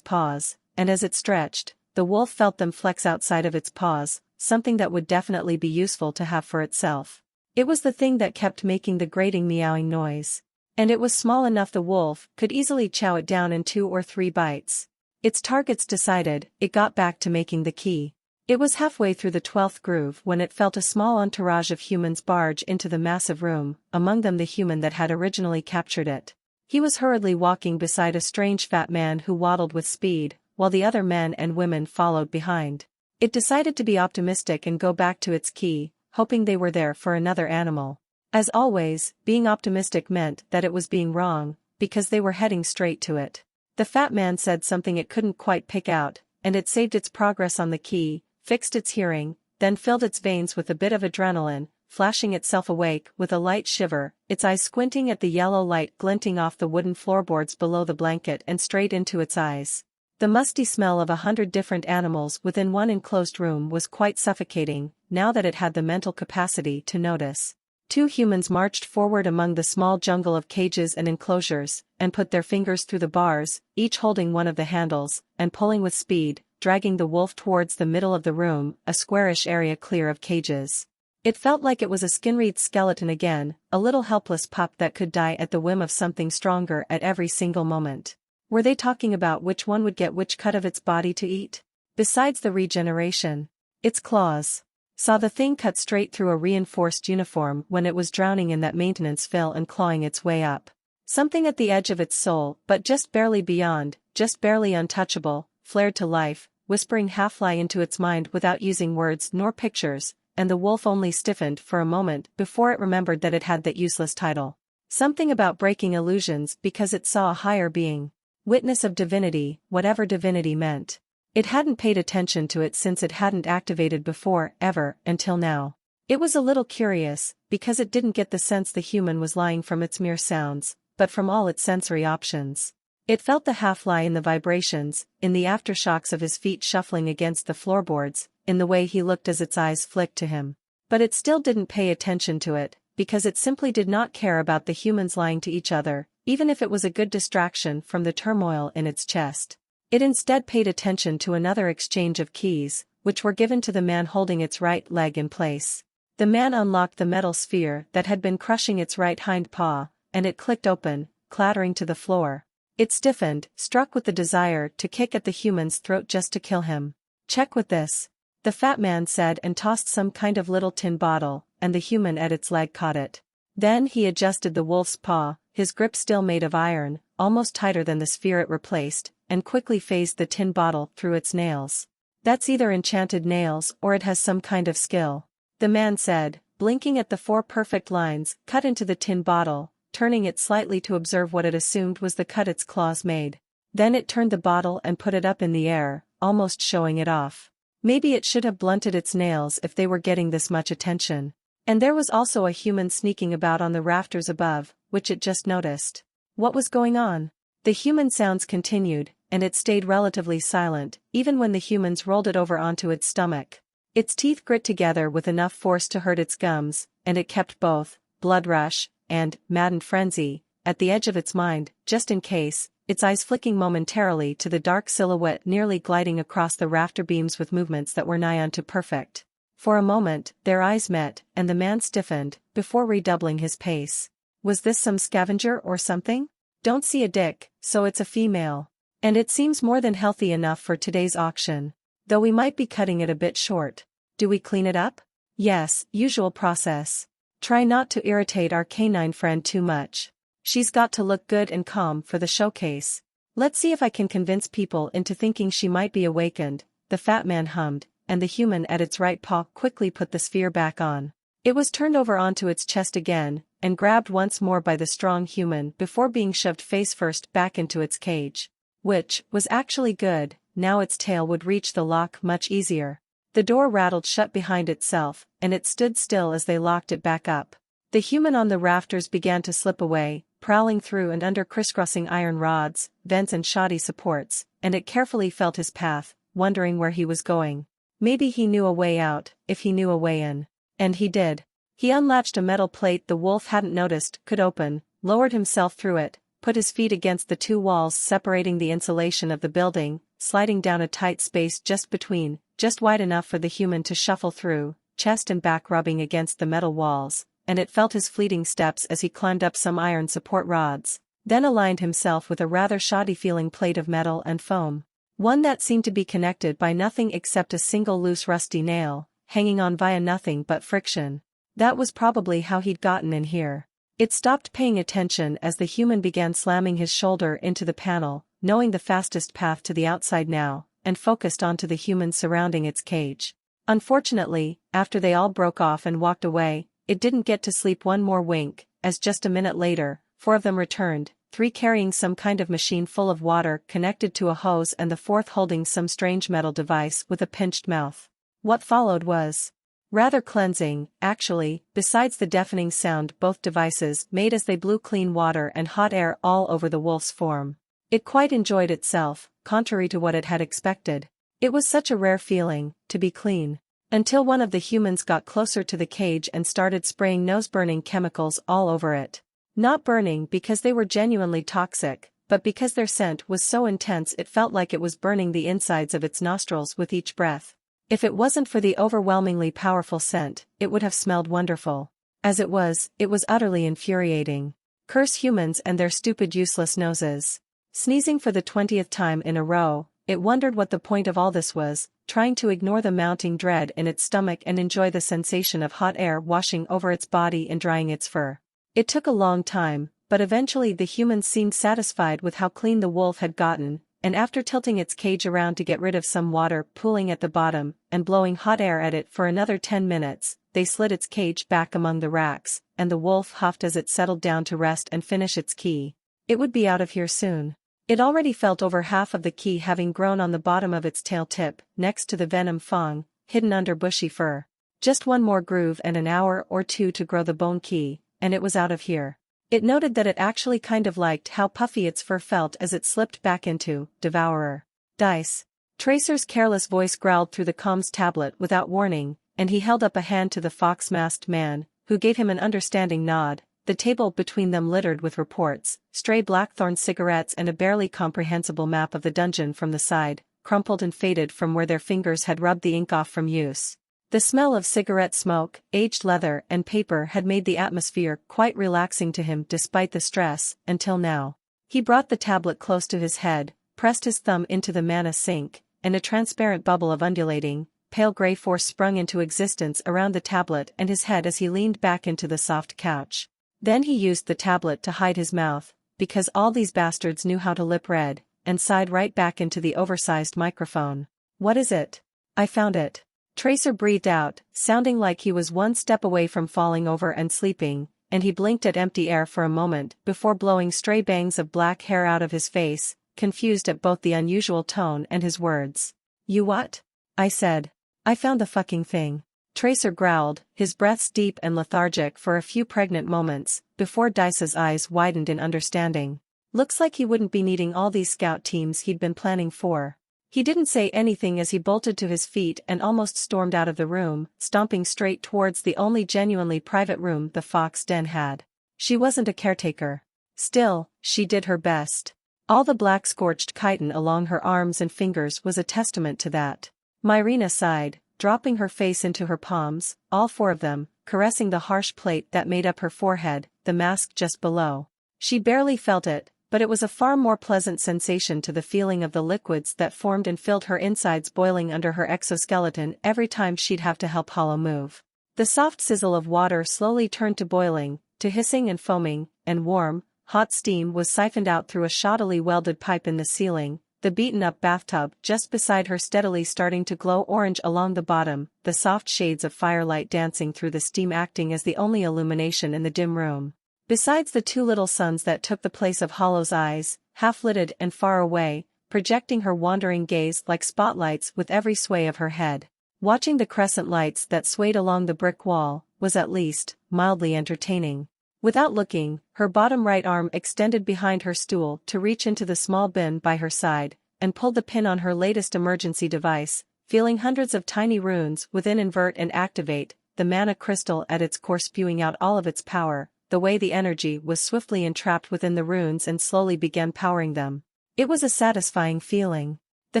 paws, and as it stretched, the wolf felt them flex outside of its paws, something that would definitely be useful to have for itself. It was the thing that kept making the grating meowing noise. And it was small enough the wolf could easily chow it down in 2 or 3 bites. Its targets decided, it got back to making the key. It was halfway through the 12th groove when it felt a small entourage of humans barge into the massive room, among them the human that had originally captured it. He was hurriedly walking beside a strange fat man who waddled with speed, while the other men and women followed behind. It decided to be optimistic and go back to its key, hoping they were there for another animal. As always, being optimistic meant that it was being wrong, because they were heading straight to it. The fat man said something it couldn't quite pick out, and it saved its progress on the key, fixed its hearing, then filled its veins with a bit of adrenaline, flashing itself awake with a light shiver, its eyes squinting at the yellow light glinting off the wooden floorboards below the blanket and straight into its eyes. The musty smell of 100 different animals within one enclosed room was quite suffocating, now that it had the mental capacity to notice. 2 humans marched forward among the small jungle of cages and enclosures, and put their fingers through the bars, each holding one of the handles, and pulling with speed, dragging the wolf towards the middle of the room, a squarish area clear of cages. It felt like it was a skin-wreathed skeleton again, a little helpless pup that could die at the whim of something stronger at every single moment. Were they talking about which one would get which cut of its body to eat? Besides the regeneration. Its claws. Saw the thing cut straight through a reinforced uniform when it was drowning in that maintenance fill and clawing its way up. Something at the edge of its soul, but just barely beyond, just barely untouchable, flared to life, whispering half-lie into its mind without using words nor pictures, and the wolf only stiffened for a moment before it remembered that it had that useless title. Something about breaking illusions because it saw a higher being. Witness of divinity, whatever divinity meant. It hadn't paid attention to it since it hadn't activated before, ever, until now. It was a little curious, because it didn't get the sense the human was lying from its mere sounds, but from all its sensory options. It felt the half-lie in the vibrations, in the aftershocks of his feet shuffling against the floorboards, in the way he looked as its eyes flicked to him. But it still didn't pay attention to it, because it simply did not care about the humans lying to each other, even if it was a good distraction from the turmoil in its chest. It instead paid attention to another exchange of keys, which were given to the man holding its right leg in place. The man unlocked the metal sphere that had been crushing its right hind paw, and it clicked open, clattering to the floor. It stiffened, struck with the desire to kick at the human's throat just to kill him. "Check with this," the fat man said and tossed some kind of little tin bottle, and the human at its leg caught it. Then he adjusted the wolf's paw, his grip still made of iron, almost tighter than the sphere it replaced, and quickly phased the tin bottle through its nails. "That's either enchanted nails or it has some kind of skill," the man said, blinking at the 4 perfect lines cut into the tin bottle, turning it slightly to observe what it assumed was the cut its claws made. Then it turned the bottle and put it up in the air, almost showing it off. Maybe it should have blunted its nails if they were getting this much attention. And there was also a human sneaking about on the rafters above, which it just noticed. What was going on? The human sounds continued, and it stayed relatively silent, even when the humans rolled it over onto its stomach. Its teeth grit together with enough force to hurt its gums, and it kept both blood rush and maddened frenzy at the edge of its mind, just in case, its eyes flicking momentarily to the dark silhouette nearly gliding across the rafter beams with movements that were nigh unto perfect. For a moment, their eyes met, and the man stiffened, before redoubling his pace. Was this some scavenger or something? Don't see a dick, so it's a female. And it seems more than healthy enough for today's auction. Though we might be cutting it a bit short. Do we clean it up? Yes, usual process. Try not to irritate our canine friend too much. She's got to look good and calm for the showcase. Let's see if I can convince people into thinking she might be awakened, the fat man hummed, and the human at its right paw quickly put the sphere back on. It was turned over onto its chest again, and grabbed once more by the strong human before being shoved face first back into its cage. which was actually good. Now its tail would reach the lock much easier. The door rattled shut behind itself, and it stood still as they locked it back up. The human on the rafters began to slip away, prowling through and under crisscrossing iron rods, vents and shoddy supports, and it carefully felt his path, wondering where he was going. Maybe he knew a way out, if he knew a way in. And he did. He unlatched a metal plate the wolf hadn't noticed could open, lowered himself through it, put his feet against the two walls separating the insulation of the building, sliding down a tight space just between, just wide enough for the human to shuffle through, chest and back rubbing against the metal walls, and it felt his fleeting steps as he climbed up some iron support rods, then aligned himself with a rather shoddy-feeling plate of metal and foam. One that seemed to be connected by nothing except a single loose rusty nail, hanging on via nothing but friction. That was probably how he'd gotten in here. It stopped paying attention as the human began slamming his shoulder into the panel, knowing the fastest path to the outside now, and focused onto the humans surrounding its cage. Unfortunately, after they all broke off and walked away, it didn't get to sleep one more wink, as just a minute later, 4 of them returned, 3 carrying some kind of machine full of water connected to a hose and the 4th holding some strange metal device with a pinched mouth. What followed was rather cleansing, actually, besides the deafening sound both devices made as they blew clean water and hot air all over the wolf's form. It quite enjoyed itself, contrary to what it had expected. It was such a rare feeling, to be clean. Until one of the humans got closer to the cage and started spraying nose-burning chemicals all over it. Not burning because they were genuinely toxic, but because their scent was so intense it felt like it was burning the insides of its nostrils with each breath. If it wasn't for the overwhelmingly powerful scent, it would have smelled wonderful. As it was utterly infuriating. Curse humans and their stupid useless noses. Sneezing for the 20th time in a row, it wondered what the point of all this was, trying to ignore the mounting dread in its stomach and enjoy the sensation of hot air washing over its body and drying its fur. It took a long time, but eventually the humans seemed satisfied with how clean the wolf had gotten, and after tilting its cage around to get rid of some water pooling at the bottom, and blowing hot air at it for another 10 minutes, they slid its cage back among the racks, and the wolf huffed as it settled down to rest and finish its key. It would be out of here soon. It already felt over half of the key having grown on the bottom of its tail tip, next to the venom fang, hidden under bushy fur. Just one more groove and an hour or 2 to grow the bone key, and it was out of here. It noted that it actually kind of liked how puffy its fur felt as it slipped back into Devourer. Dice. Tracer's careless voice growled through the comms tablet without warning, and he held up a hand to the fox-masked man, who gave him an understanding nod, the table between them littered with reports, stray blackthorn cigarettes and a barely comprehensible map of the dungeon from the side, crumpled and faded from where their fingers had rubbed the ink off from use. The smell of cigarette smoke, aged leather and paper had made the atmosphere quite relaxing to him despite the stress, until now. He brought the tablet close to his head, pressed his thumb into the mana sink, and a transparent bubble of undulating, pale gray force sprung into existence around the tablet and his head as he leaned back into the soft couch. Then he used the tablet to hide his mouth, because all these bastards knew how to lip read, and sighed right back into the oversized microphone. "What is it?" "I found it." Tracer breathed out, sounding like he was one step away from falling over and sleeping, and he blinked at empty air for a moment before blowing stray bangs of black hair out of his face, confused at both the unusual tone and his words. "You what?" I said. "I found the fucking thing." Tracer growled, his breaths deep and lethargic for a few pregnant moments, before Dice's eyes widened in understanding. Looks like he wouldn't be needing all these scout teams he'd been planning for. He didn't say anything as he bolted to his feet and almost stormed out of the room, stomping straight towards the only genuinely private room the Fox Den had. She wasn't a caretaker. Still, she did her best. All the black scorched chitin along her arms and fingers was a testament to that. Myrina sighed, dropping her face into her palms, all 4 of them, caressing the harsh plate that made up her forehead, the mask just below. She barely felt it, but it was a far more pleasant sensation to the feeling of the liquids that formed and filled her insides boiling under her exoskeleton every time she'd have to help Hollow move. The soft sizzle of water slowly turned to boiling, to hissing and foaming, and warm, hot steam was siphoned out through a shoddily welded pipe in the ceiling, the beaten-up bathtub just beside her steadily starting to glow orange along the bottom, the soft shades of firelight dancing through the steam acting as the only illumination in the dim room. Besides the 2 little suns that took the place of Hollow's eyes, half-lidded and far away, projecting her wandering gaze like spotlights with every sway of her head. Watching the crescent lights that swayed along the brick wall was at least mildly entertaining. Without looking, her bottom right arm extended behind her stool to reach into the small bin by her side, and pulled the pin on her latest emergency device, feeling hundreds of tiny runes within invert and activate, the mana crystal at its core spewing out all of its power, the way the energy was swiftly entrapped within the runes and slowly began powering them. It was a satisfying feeling. The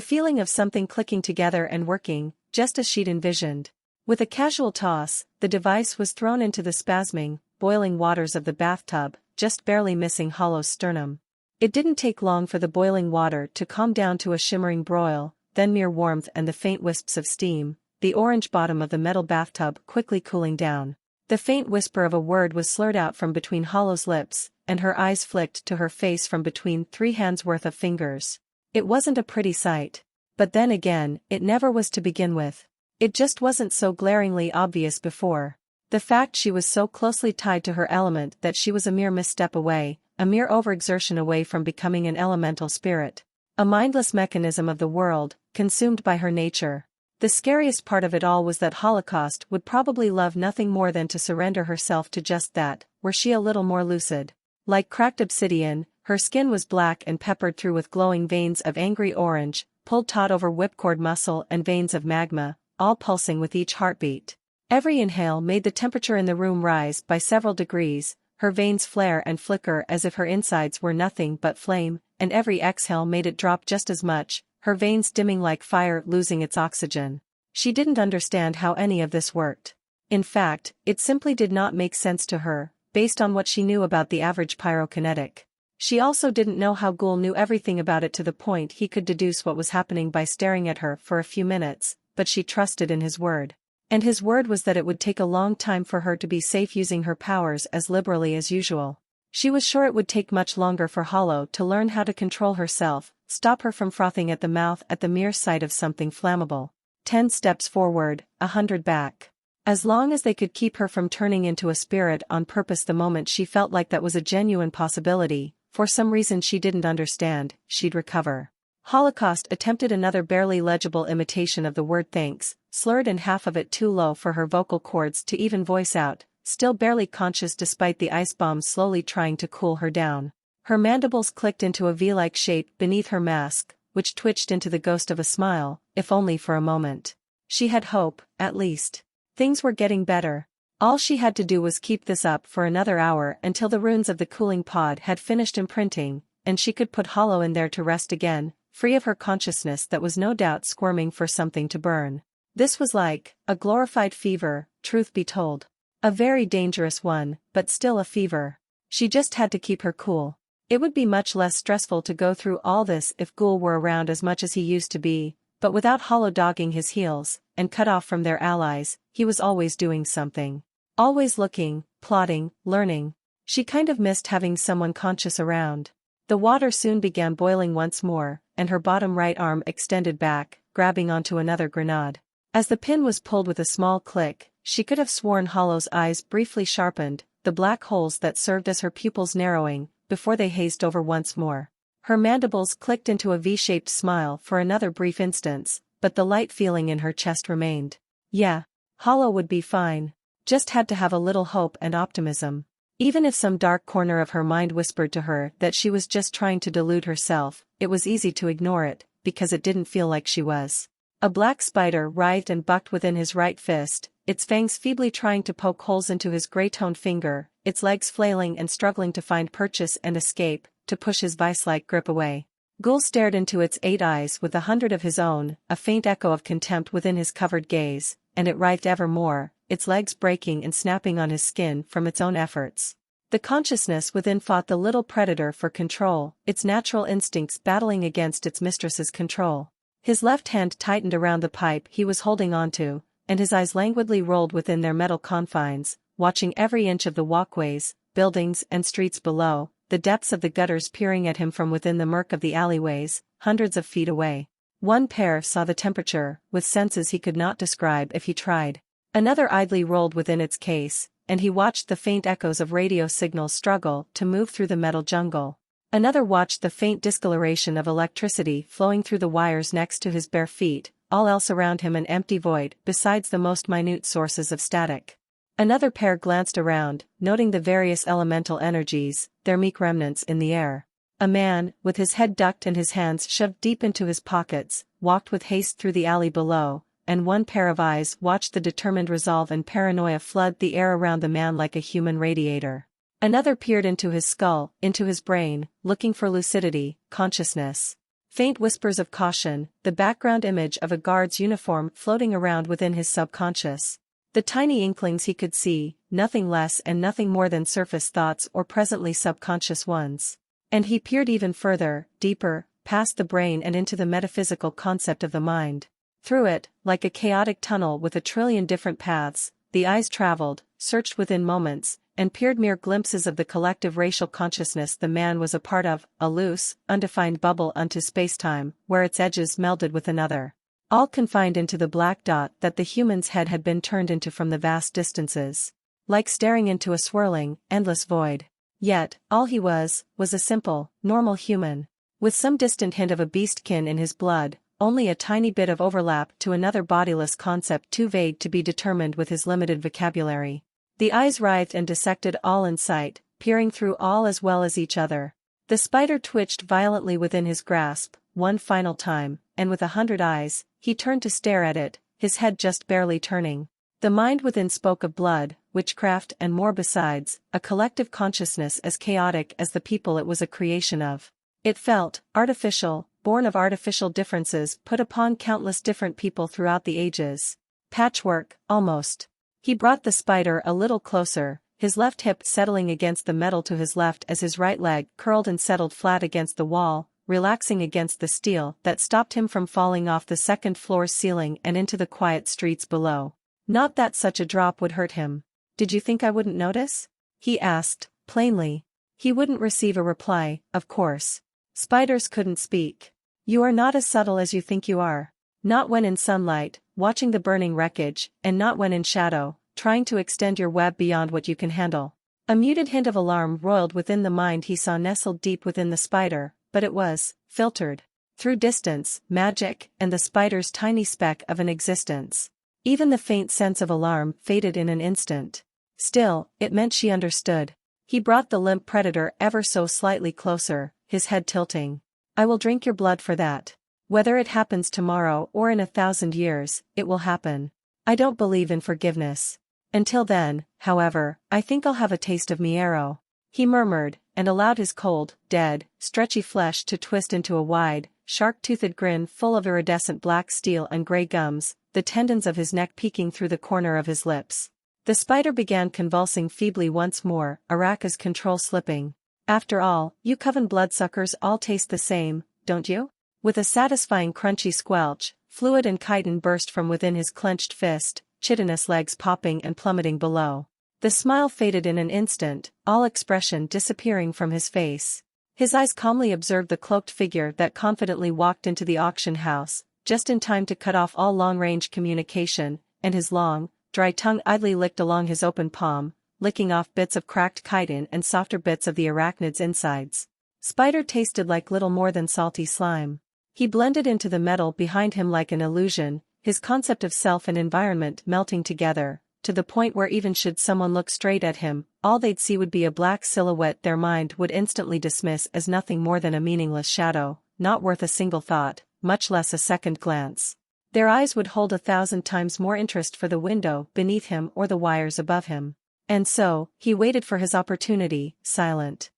feeling of something clicking together and working, just as she'd envisioned. With a casual toss, the device was thrown into the spasming, boiling waters of the bathtub, just barely missing Hollow's sternum. It didn't take long for the boiling water to calm down to a shimmering broil, then mere warmth and the faint wisps of steam, the orange bottom of the metal bathtub quickly cooling down. The faint whisper of a word was slurred out from between Hollow's lips, and her eyes flicked to her face from between 3 hands' worth of fingers. It wasn't a pretty sight. But then again, it never was to begin with. It just wasn't so glaringly obvious before. The fact she was so closely tied to her element that she was a mere misstep away, a mere overexertion away from becoming an elemental spirit. A mindless mechanism of the world, consumed by her nature. The scariest part of it all was that Holocaust would probably love nothing more than to surrender herself to just that, were she a little more lucid. Like cracked obsidian, her skin was black and peppered through with glowing veins of angry orange, pulled taut over whipcord muscle and veins of magma, all pulsing with each heartbeat. Every inhale made the temperature in the room rise by several degrees, her veins flare and flicker as if her insides were nothing but flame, and every exhale made it drop just as much, her veins dimming like fire losing its oxygen. She didn't understand how any of this worked. In fact, it simply did not make sense to her, based on what she knew about the average pyrokinetic. She also didn't know how Ghoul knew everything about it to the point he could deduce what was happening by staring at her for a few minutes, but she trusted in his word. And his word was that it would take a long time for her to be safe using her powers as liberally as usual. She was sure it would take much longer for Hollow to learn how to control herself, stop her from frothing at the mouth at the mere sight of something flammable. 10 steps forward, 100 back. As long as they could keep her from turning into a spirit on purpose the moment she felt like that was a genuine possibility, for some reason she didn't understand, she'd recover. Holocaust attempted another barely legible imitation of the word thanks, slurred and half of it too low for her vocal cords to even voice out, still barely conscious despite the ice bomb slowly trying to cool her down. Her mandibles clicked into a V-like shape beneath her mask, which twitched into the ghost of a smile, if only for a moment. She had hope, at least. Things were getting better. All she had to do was keep this up for another hour until the runes of the cooling pod had finished imprinting, and she could put Hollow in there to rest again, free of her consciousness that was no doubt squirming for something to burn. This was like a glorified fever, truth be told. A very dangerous one, but still a fever. She just had to keep her cool. It would be much less stressful to go through all this if Ghoul were around as much as he used to be, but without Hollow dogging his heels, and cut off from their allies, he was always doing something. Always looking, plotting, learning. She kind of missed having someone conscious around. The water soon began boiling once more, and her bottom right arm extended back, grabbing onto another grenade. As the pin was pulled with a small click, she could have sworn Hollow's eyes briefly sharpened, the black holes that served as her pupils narrowing, before they hazed over once more. Her mandibles clicked into a V-shaped smile for another brief instance, but the light feeling in her chest remained. Yeah, Hollow would be fine. Just had to have a little hope and optimism. Even if some dark corner of her mind whispered to her that she was just trying to delude herself, it was easy to ignore it, because it didn't feel like she was. A black spider writhed and bucked within his right fist, its fangs feebly trying to poke holes into his gray-toned finger, its legs flailing and struggling to find purchase and escape, to push his vice-like grip away. Ghoul stared into its 8 eyes with 100 of his own, a faint echo of contempt within his covered gaze, and it writhed ever more, its legs breaking and snapping on his skin from its own efforts. The consciousness within fought the little predator for control, its natural instincts battling against its mistress's control. His left hand tightened around the pipe he was holding onto, and his eyes languidly rolled within their metal confines, watching every inch of the walkways, buildings and streets below, the depths of the gutters peering at him from within the murk of the alleyways, hundreds of feet away. One pair saw the temperature, with senses he could not describe if he tried. Another idly rolled within its case, and he watched the faint echoes of radio signals struggle to move through the metal jungle. Another watched the faint discoloration of electricity flowing through the wires next to his bare feet, all else around him an empty void besides the most minute sources of static. Another pair glanced around, noting the various elemental energies, their meek remnants in the air. A man, with his head ducked and his hands shoved deep into his pockets, walked with haste through the alley below, and one pair of eyes watched the determined resolve and paranoia flood the air around the man like a human radiator. Another peered into his skull, into his brain, looking for lucidity, consciousness. Faint whispers of caution, the background image of a guard's uniform floating around within his subconscious. The tiny inklings he could see, nothing less and nothing more than surface thoughts or presently subconscious ones. And he peered even further, deeper, past the brain and into the metaphysical concept of the mind. Through it, like a chaotic tunnel with a trillion different paths, the eyes traveled, searched within moments, and peered mere glimpses of the collective racial consciousness the man was a part of, a loose, undefined bubble unto spacetime, where its edges melded with another. All confined into the black dot that the human's head had been turned into from the vast distances. Like staring into a swirling, endless void. Yet, all he was a simple, normal human. With some distant hint of a beastkin in his blood, only a tiny bit of overlap to another bodiless concept too vague to be determined with his limited vocabulary. The eyes writhed and dissected all in sight, peering through all as well as each other. The spider twitched violently within his grasp, one final time, and with 100 eyes, he turned to stare at it, his head just barely turning. The mind within spoke of blood, witchcraft and more besides, a collective consciousness as chaotic as the people it was a creation of. It felt artificial, born of artificial differences put upon countless different people throughout the ages. Patchwork, almost. He brought the spider a little closer, his left hip settling against the metal to his left as his right leg curled and settled flat against the wall, relaxing against the steel that stopped him from falling off the second floor's ceiling and into the quiet streets below. Not that such a drop would hurt him. Did you think I wouldn't notice? He asked, plainly. He wouldn't receive a reply, of course. Spiders couldn't speak. You are not as subtle as you think you are. Not when in sunlight, watching the burning wreckage, and not when in shadow, trying to extend your web beyond what you can handle. A muted hint of alarm roiled within the mind he saw nestled deep within the spider, but it was filtered through distance, magic, and the spider's tiny speck of an existence. Even the faint sense of alarm faded in an instant. Still, it meant she understood. He brought the limp predator ever so slightly closer, his head tilting. I will drink your blood for that. Whether it happens tomorrow or in 1,000 years, it will happen. I don't believe in forgiveness. Until then, however, I think I'll have a taste of me arrow. He murmured, and allowed his cold, dead, stretchy flesh to twist into a wide, shark-toothed grin full of iridescent black steel and gray gums, the tendons of his neck peeking through the corner of his lips. The spider began convulsing feebly once more, Araka's control slipping. After all, you coven bloodsuckers all taste the same, don't you? With a satisfying crunchy squelch, fluid and chitin burst from within his clenched fist, chitinous legs popping and plummeting below. The smile faded in an instant, all expression disappearing from his face. His eyes calmly observed the cloaked figure that confidently walked into the auction house, just in time to cut off all long-range communication, and his long, dry tongue idly licked along his open palm, licking off bits of cracked chitin and softer bits of the arachnid's insides. Spider tasted like little more than salty slime. He blended into the metal behind him like an illusion, his concept of self and environment melting together, to the point where even should someone look straight at him, all they'd see would be a black silhouette their mind would instantly dismiss as nothing more than a meaningless shadow, not worth a single thought, much less a second glance. Their eyes would hold 1,000 times more interest for the window beneath him or the wires above him. And so, he waited for his opportunity, silent.